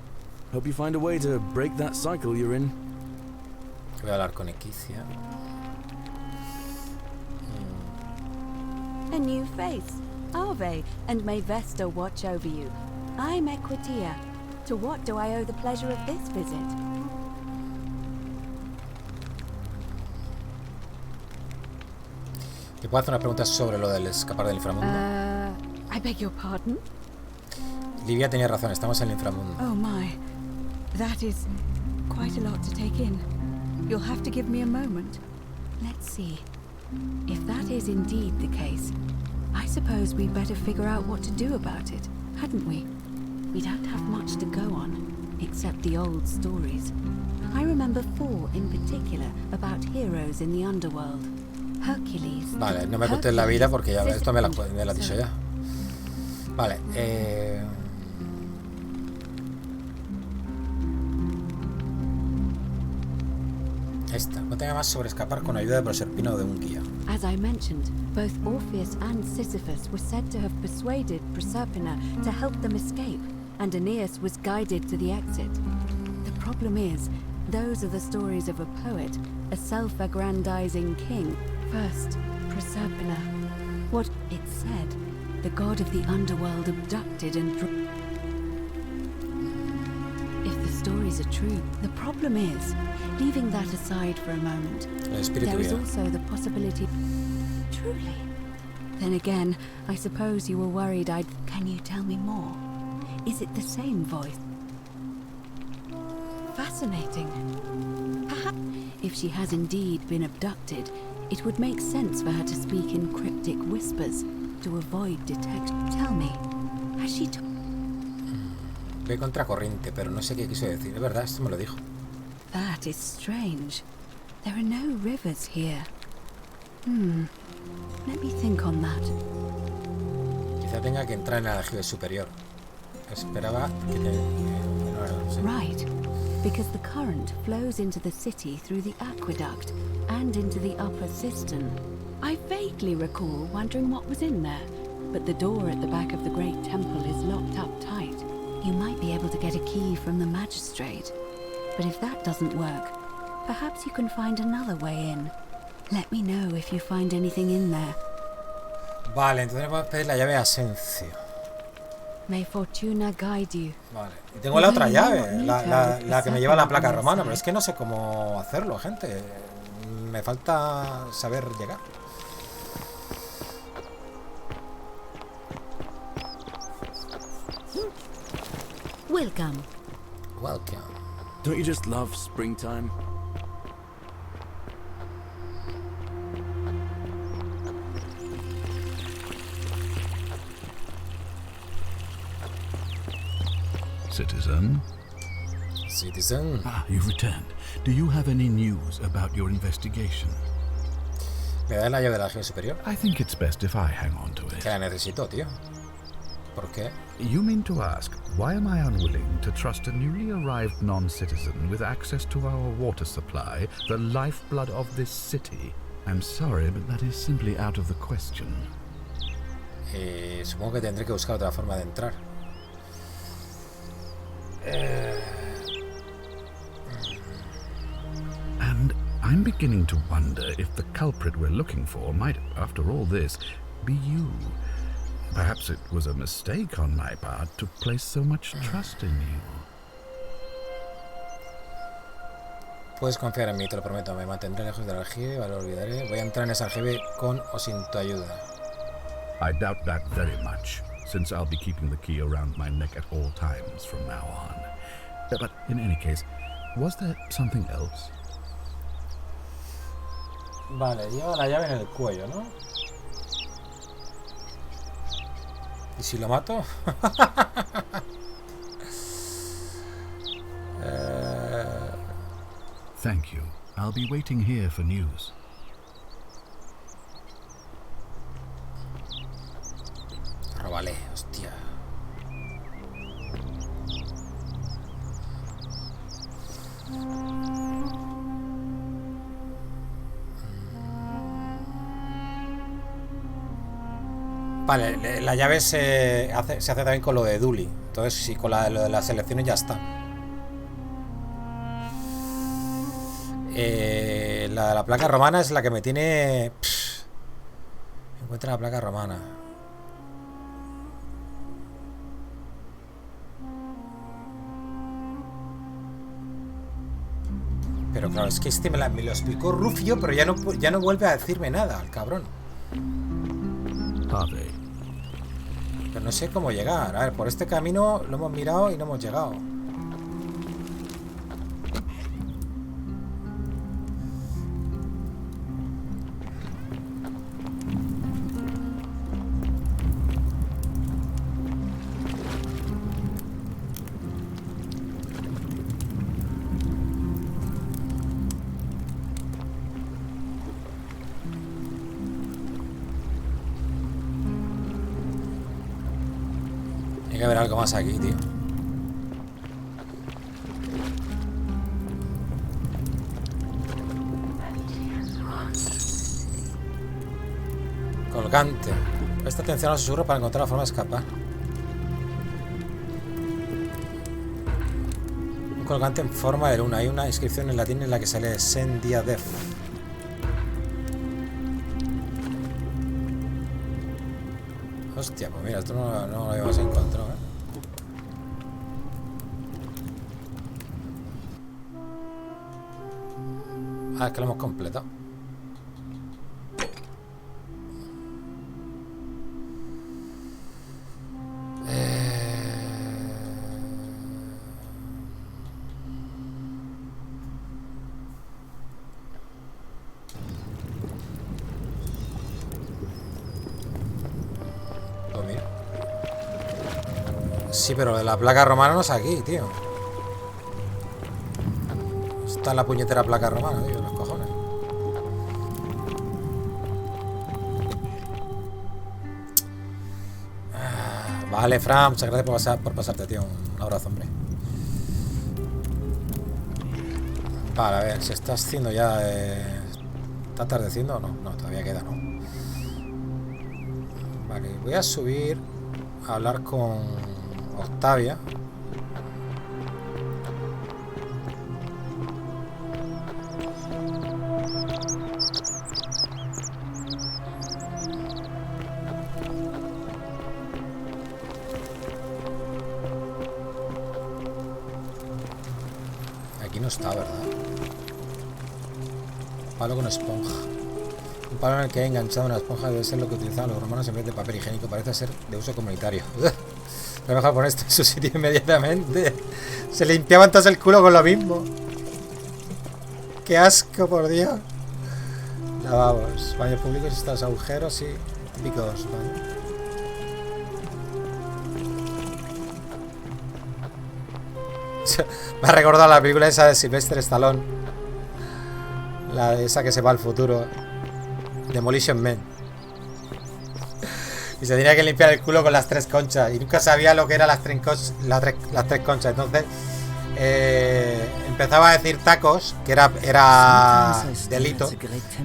Hope you find a way to break that cycle you're in. Voy a hablar con Equitia. A new face. Ave, and may Vesta watch over you. I'm Equitia. To what do I owe the pleasure of this visit? ¿Te puedo hacer unas preguntas sobre lo del escapar del inframundo? I beg your pardon? Livia tenía razón, estamos en el inframundo. Oh my. That is quite a lot to take in. You'll have to give me a moment. Let's see. If that is indeed the case, I suppose we'd better figure out what to do about it, hadn't we? We don't have much to go on, except the old stories. I remember 4 in particular about heroes in the underworld. Hercules. Vale, no me contés la vida porque ya esto me la he dicho ya. Vale, esta. Cuéntame más sobre escapar con ayuda de Proserpina o de un guía. As I mentioned, both Orpheus and Sisyphus were said to have persuaded Proserpina to help them escape, and Aeneas was guided to the exit. The problem is, those are the stories of a poet, a self-aggrandizing king. First, Proserpina. What it said, the god of the underworld abducted and if the stories are true, the problem is, leaving that aside for a moment, there is also the possibility... Truly? Then again, I suppose you were worried I'd... Can you tell me more? Is it the same voice? Fascinating. Perhaps if she has indeed been abducted, it would make sense for her to speak in cryptic whispers to avoid detection. Tell me, has she... Voy contracorriente, pero no sé qué quiso decir. Es verdad, esto me lo dijo. That is strange. There are no rivers here. Let me think on that. Quizá tenga que entrar en el aljibe superior. Esperaba que Right, because the current flows into the city through the aqueduct and into the upper cistern. I vaguely recall wondering what was in there, but the door at the back of the great temple is locked up tight. You might be able to get a key from the magistrate. But if that doesn't work, perhaps you can find another way in. Let me know if you find anything in there. Vale, entonces le podemos pedir la llave a Asencio. May Fortuna guide you. Vale. Y tengo la otra llave, la que me lleva a la placa romana, pero es que no sé cómo hacerlo, gente. Me falta saber llegar. Welcome. Welcome. Don't you just love springtime? Citizen? Citizen. Ah, you've returned. Do you have any news about your investigation? ¿Me da la llave de la aljibe superior? I think it's best if I hang on to it. Que la necesito, tío. ¿Por qué? You mean to ask, why am I unwilling to trust a newly arrived non-citizen with access to our water supply, the lifeblood of this city? I'm sorry, but that is simply out of the question. Supongo que tendré que buscar otra forma de entrar. And I'm beginning to wonder if the culprit we're looking for might, after all this, be you. Perhaps it was a mistake on my part to place so much trust in you. Puedes confiar en mí, te lo prometo. Me mantendré lejos del aljibe, lo olvidaré. Voy a entrar en ese aljibe con o sin tu ayuda. I doubt that very much, since I'll be keeping the key around my neck at all times from now on. But in any case, was there something else? Vale, lleva la llave en el cuello, ¿no? ¿Y si lo mato? Thank you. I'll be waiting here for news. Róbale, hostia. Vale, la llave se hace también con lo de Dully. Entonces, sí, con lo de las selecciones ya está. La de la placa romana es la que me tiene... Encuentra la placa romana. Pero claro, es que este me lo explicó Rufio, pero ya no vuelve a decirme nada, el cabrón. Pero no sé cómo llegar. A ver, por este camino lo hemos mirado y no hemos llegado. Hay que haber algo más aquí, tío. Colgante. Presta atención al susurro para encontrar la forma de escapar. Un colgante en forma de luna. Hay una inscripción en latín en la que sale Sen Dia Def. Hostia, pues mira, esto no lo habíamos encontrado, ¿eh? Ah, es que lo hemos completado. Sí, pero de la placa romana no es aquí, tío. Está en la puñetera placa romana, tío, los cojones. Vale, Fran, muchas gracias por pasarte, tío. Un abrazo, hombre. Vale, a ver, se está haciendo ya... ¿Está atardeciendo o no? No, todavía queda, ¿no? Vale, voy a subir a hablar con Octavia. Aquí no está, ¿verdad? Palo con esponja. Un palo en el que hay enganchado una esponja debe ser lo que utilizaban los romanos en vez de papel higiénico. Parece ser de uso comunitario. Voy a dejar poner esto en su sitio inmediatamente. Se limpiaban todos el culo con lo mismo. ¡Qué asco, por Dios! Lavabos, baños públicos, estos agujeros, sí. Típicos, ¿vale? Me ha recordado la película esa de Sylvester Stallone. La de esa que se va al futuro. Demolition Man. Y se tenía que limpiar el culo con las 3 conchas. Y nunca sabía lo que eran las 3 conchas. Entonces empezaba a decir tacos, que era delito.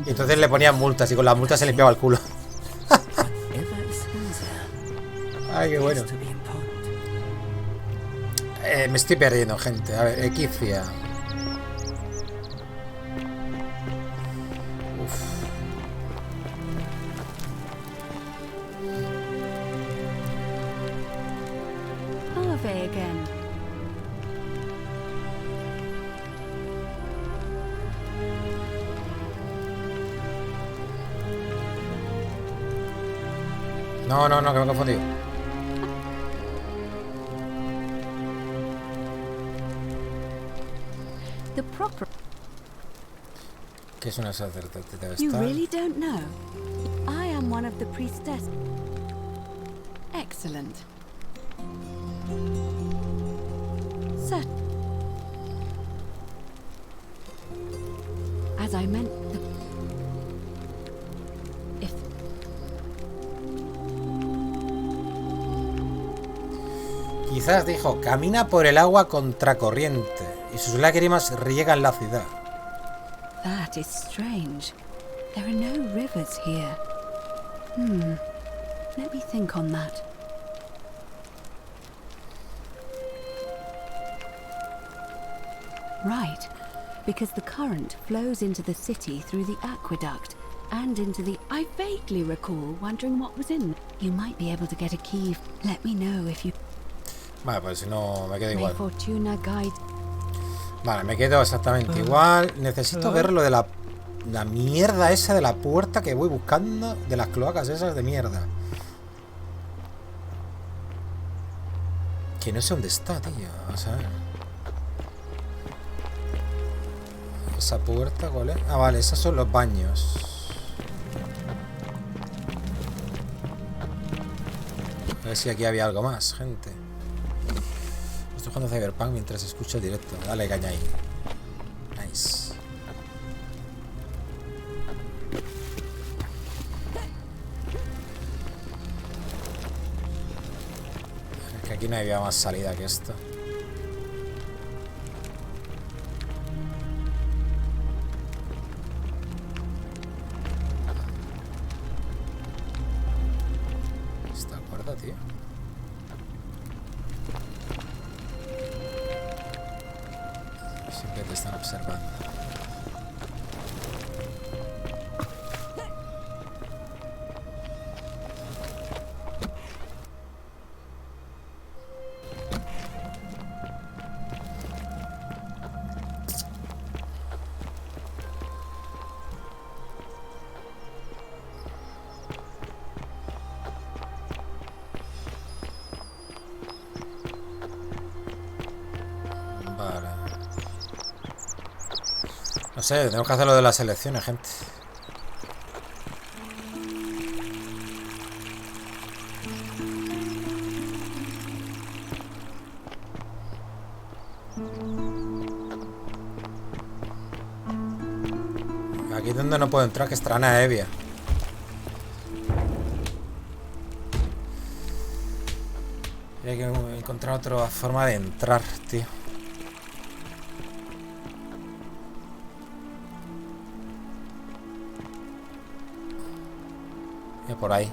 Y entonces le ponían multas. Y con las multas se limpiaba el culo. Ay, qué bueno. Me estoy perdiendo, gente. A ver, equicia. No, que me he confundido. ¿Qué es una sacerdote? Debe You estar. really don't know? I am one of the priestess. Excellent. Sir. As I meant, Quizás dijo, camina por el agua contracorriente y sus lágrimas riegan la ciudad. That is strange. There are no rivers here. Let me think on that. Right, because the current flows into the city through the aqueduct and into the... I vaguely recall wondering what was in. You might be able to get a key. Let me know if you... Vale, pues si no, me quedo igual. Fortuna guide. Vale, me quedo exactamente igual. Necesito ver lo de la mierda esa de la puerta que voy buscando. De las cloacas esas de mierda. Que no sé dónde está, tío. Vamos a ver. Esa puerta, ¿cuál es? Ah, vale, esos son los baños. A ver si aquí había algo más, gente. Estoy jugando Cyberpunk mientras escucho el directo. Dale caña ahí. Nice. Es que aquí no había más salida que esto. Esta cuerda, tío. Siempre te están observando. No sé, tenemos que hacer lo de las elecciones, gente. Aquí es donde no puedo entrar, que es Trana Evia. Hay que encontrar otra forma de entrar, tío. Por ahí.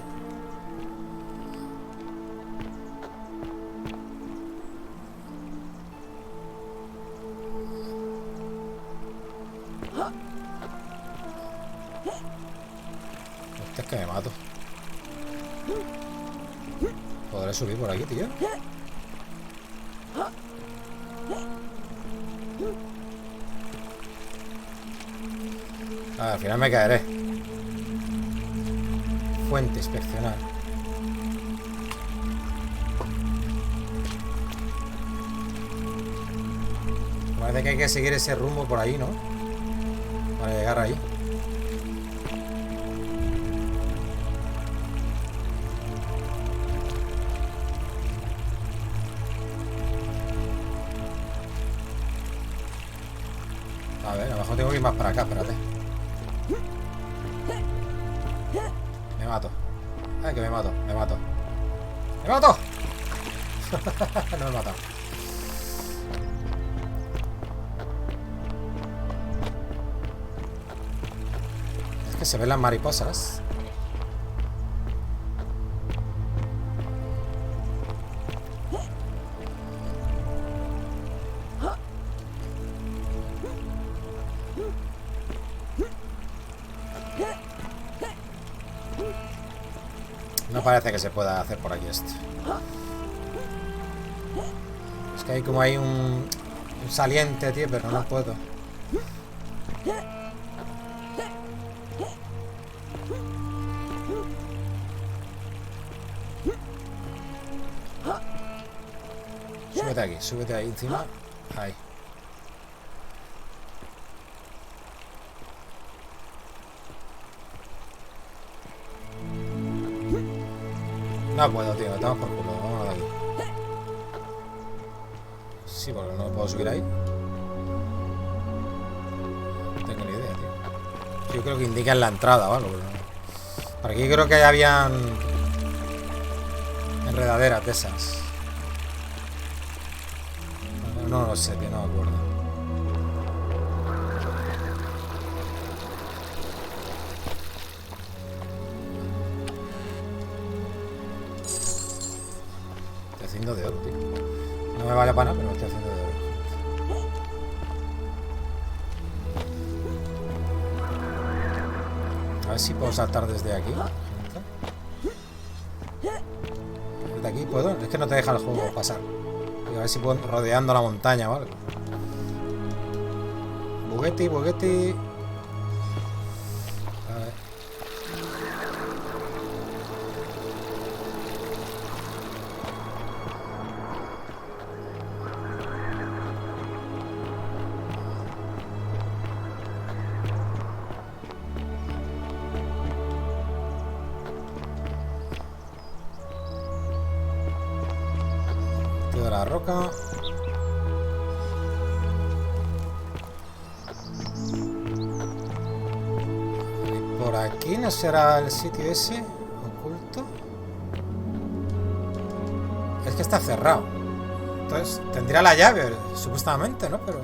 Hostia, es que me mato. ¿Podré subir por aquí, tío? Al final me caeré. Fuente inspeccionar. Parece que hay que seguir ese rumbo por ahí, ¿no? Para llegar ahí. A ver, a lo mejor tengo que ir más para acá, espérate. Me mato. Ay, que me mato, me mato. ¡Me mato! No me he matado. Es que se ven las mariposas. No parece que se pueda hacer por aquí esto. Es que hay como hay un saliente, tío, pero no puedo. Súbete ahí encima. Ahí. No puedo, tío, estamos por culo. Vamos de aquí. Sí, porque no puedo subir ahí. No tengo ni idea, tío. Yo creo que indican la entrada o algo, pero no. Por aquí creo que habían enredaderas de esas. No lo sé, tío, no me acuerdo. Estoy haciendo de oro, tío. No me vale para nada, pero lo estoy haciendo de oro. A ver si puedo saltar desde aquí. Desde aquí puedo. Es que no te deja el juego pasar. A ver si puedo rodeando la montaña o algo. Bugueti. A ver. Tío de la roca. Por aquí no será el sitio ese oculto. Es que está cerrado. Entonces tendría la llave, supuestamente, ¿no? Pero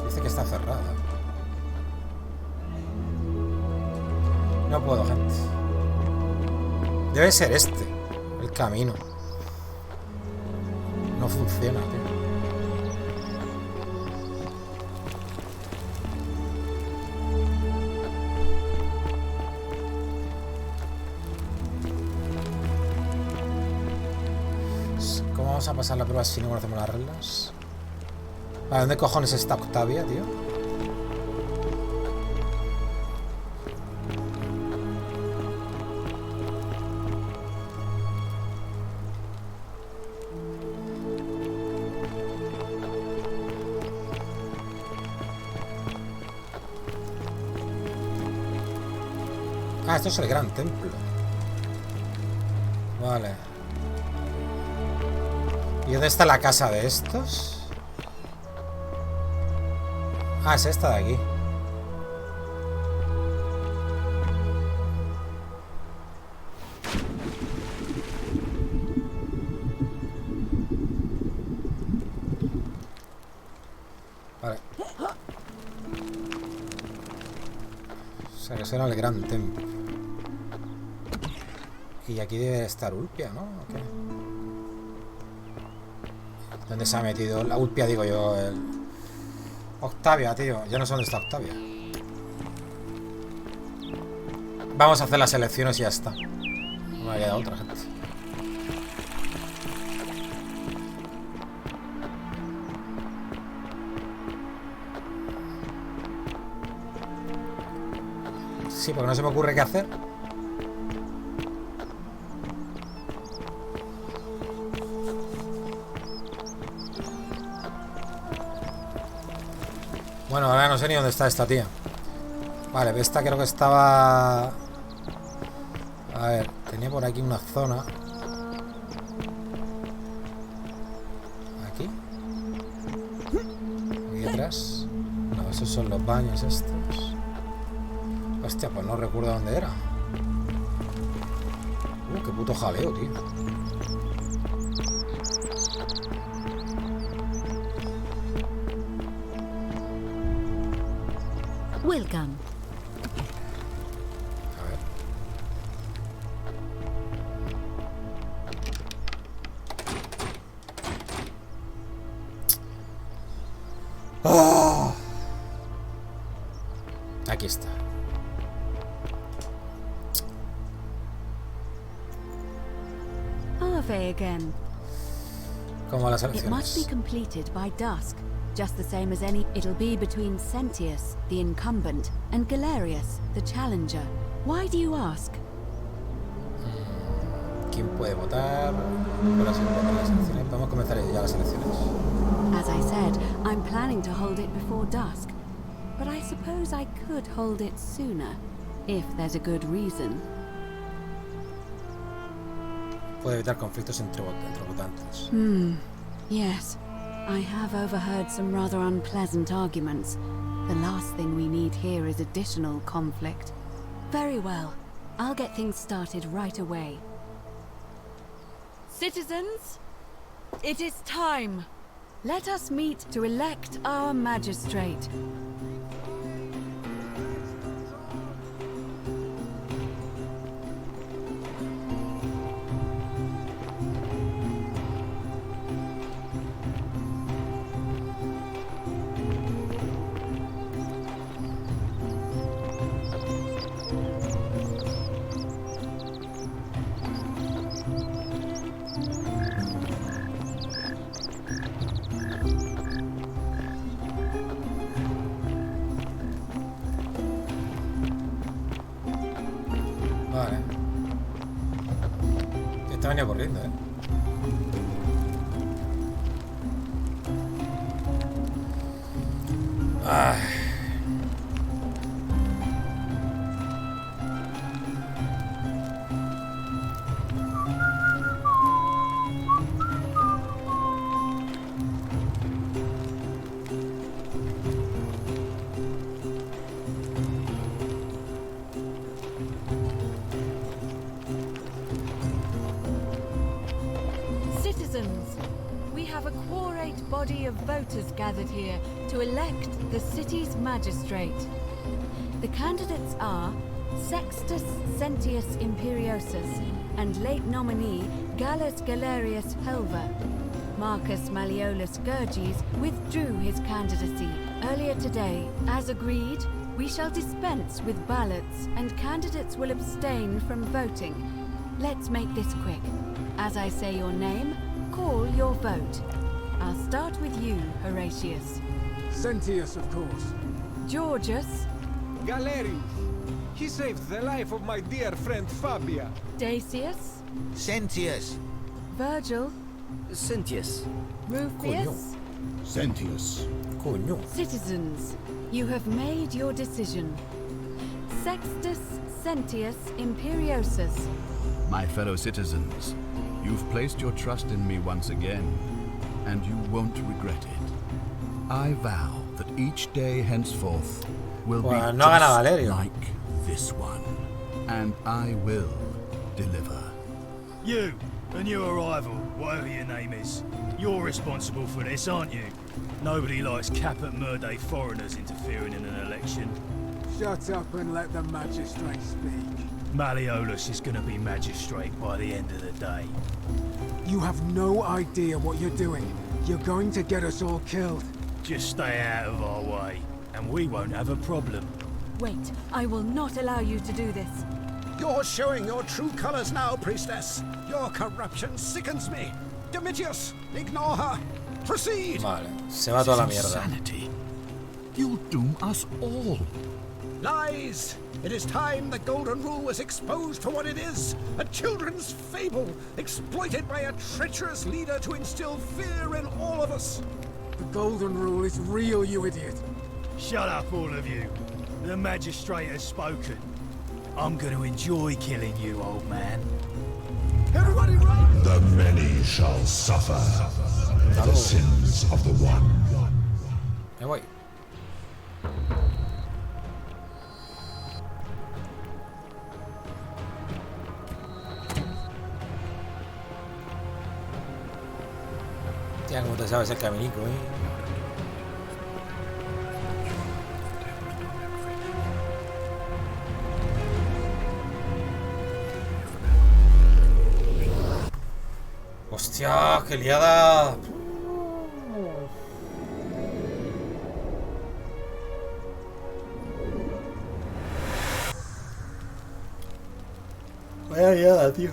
dice que está cerrada. No puedo, gente. Debe ser este el camino. No funciona, tío. ¿Cómo vamos a pasar la prueba si no conocemos las reglas? ¿Para dónde cojones está Octavia, tío? Ah, esto es el gran templo. Vale. ¿Y dónde está la casa de estos? Ah, es esta de aquí. Vale. O sea, que eso era el gran templo. Y aquí debe estar Ulpia, ¿no? ¿O qué? ¿Dónde se ha metido? La Ulpia, digo yo. Octavia, tío. Ya no sé dónde está Octavia. Vamos a hacer las elecciones y ya está. No me ha quedado otra, gente. Sí, porque no se me ocurre qué hacer. Bueno, ahora no sé ni dónde está esta tía. Vale, esta creo que estaba... A ver, tenía por aquí una zona. Aquí. Aquí atrás. No, esos son los baños estos. Hostia, pues no recuerdo dónde era. Qué puto jaleo, tío. Welcome. A ver. ¡Oh! Aquí está. Again. Como las It must be completed by dusk, just the same as any. It'll be between Sentius, the incumbent, and Galerius, the challenger. Why do you ask? ¿Quién puede votar? Las elecciones. Vamos a comenzar ya las elecciones. As I said, I'm planning to hold it before dusk, but I suppose I could hold it sooner, if there's a good reason. Puede evitar conflictos entre votantes. Yes. I have overheard some rather unpleasant arguments. The last thing we need here is additional conflict. Very well. I'll get things started right away. Citizens, it is time. Let us meet to elect our magistrate. Vale. Esta venía corriendo, ¿eh? Ay. Citizens, we have a quorate body of voters gathered here to elect the city's magistrate. The candidates are Sextus Sentius Imperiosus and late nominee Gallus Galerius Helver. Marcus Malleolus Gurges withdrew his candidacy earlier today. As agreed, we shall dispense with ballots and candidates will abstain from voting. Let's make this quick. As I say your name, call your vote. I'll start with you, Horatius. Sentius, of course. Georgius. Galerius. He saved the life of my dear friend Fabia. Dacius. Sentius. Virgil. Sentius. Rufius. Sentius. Citizens, you have made your decision. Sextus Sentius Imperiosus. My fellow citizens, you've placed your trust in me once again, and you won't regret it. I vow that each day henceforth will be just like this one, and I will deliver. You and your rival, whatever your name is, you're responsible for this, aren't you? Nobody likes Caput Murday foreigners interfering in an election. Shut up and let the magistrate speak. Malleolus is going to be magistrate by the end of the day. You have no idea what you're doing. You're going to get us all killed. Just stay out of our way, and we won't have a problem. Wait, I will not allow you to do this. You're showing your true colors now, priestess. Your corruption sickens me. Domitius, ignore her. Proceed. Vale, se va toda la mierda. Insanity. You'll doom us all. Lies! It is time the Golden Rule was exposed for what it is, a children's fable, exploited by a treacherous leader to instill fear in all of us. The Golden Rule is real, you idiot. Shut up, all of you. The magistrate has spoken. I'm going to enjoy killing you, old man. Everybody run! The many shall suffer the sins of the one. Me voy. Tía, ¿cómo te sabes el caminico, ¡Hostia! ¡Qué liada! Vaya liada, tío.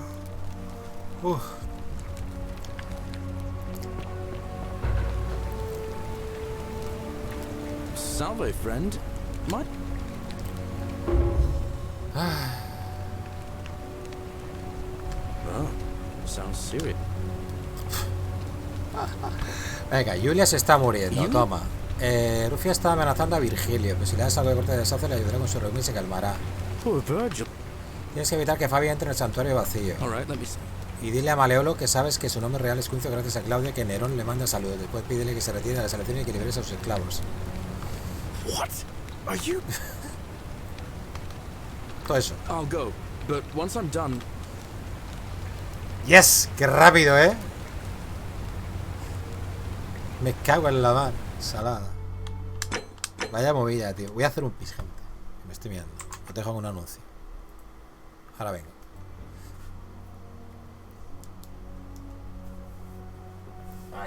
Salve, friend. My... Oh, sounds serious. Venga, Julia se está muriendo, toma. Rufia está amenazando a Virgilio, pero si le das algo de corte de deshace le ayudará con su reunión y se calmará. Tienes que evitar que Fabi entre en el santuario vacío. Y dile a Maleolo que sabes que su nombre real es Quincio gracias a Claudia, que Nerón le manda saludos. Después pídele que se retire de las elecciones y que libere a sus esclavos. What? Are you? Todo eso. I'll go, but once I'm done. Yes, qué rápido, Me cago en la mar, salada. Vaya movida, tío. Voy a hacer un pis, gente. Me estoy mirando. Os dejo con un anuncio. Ahora vengo.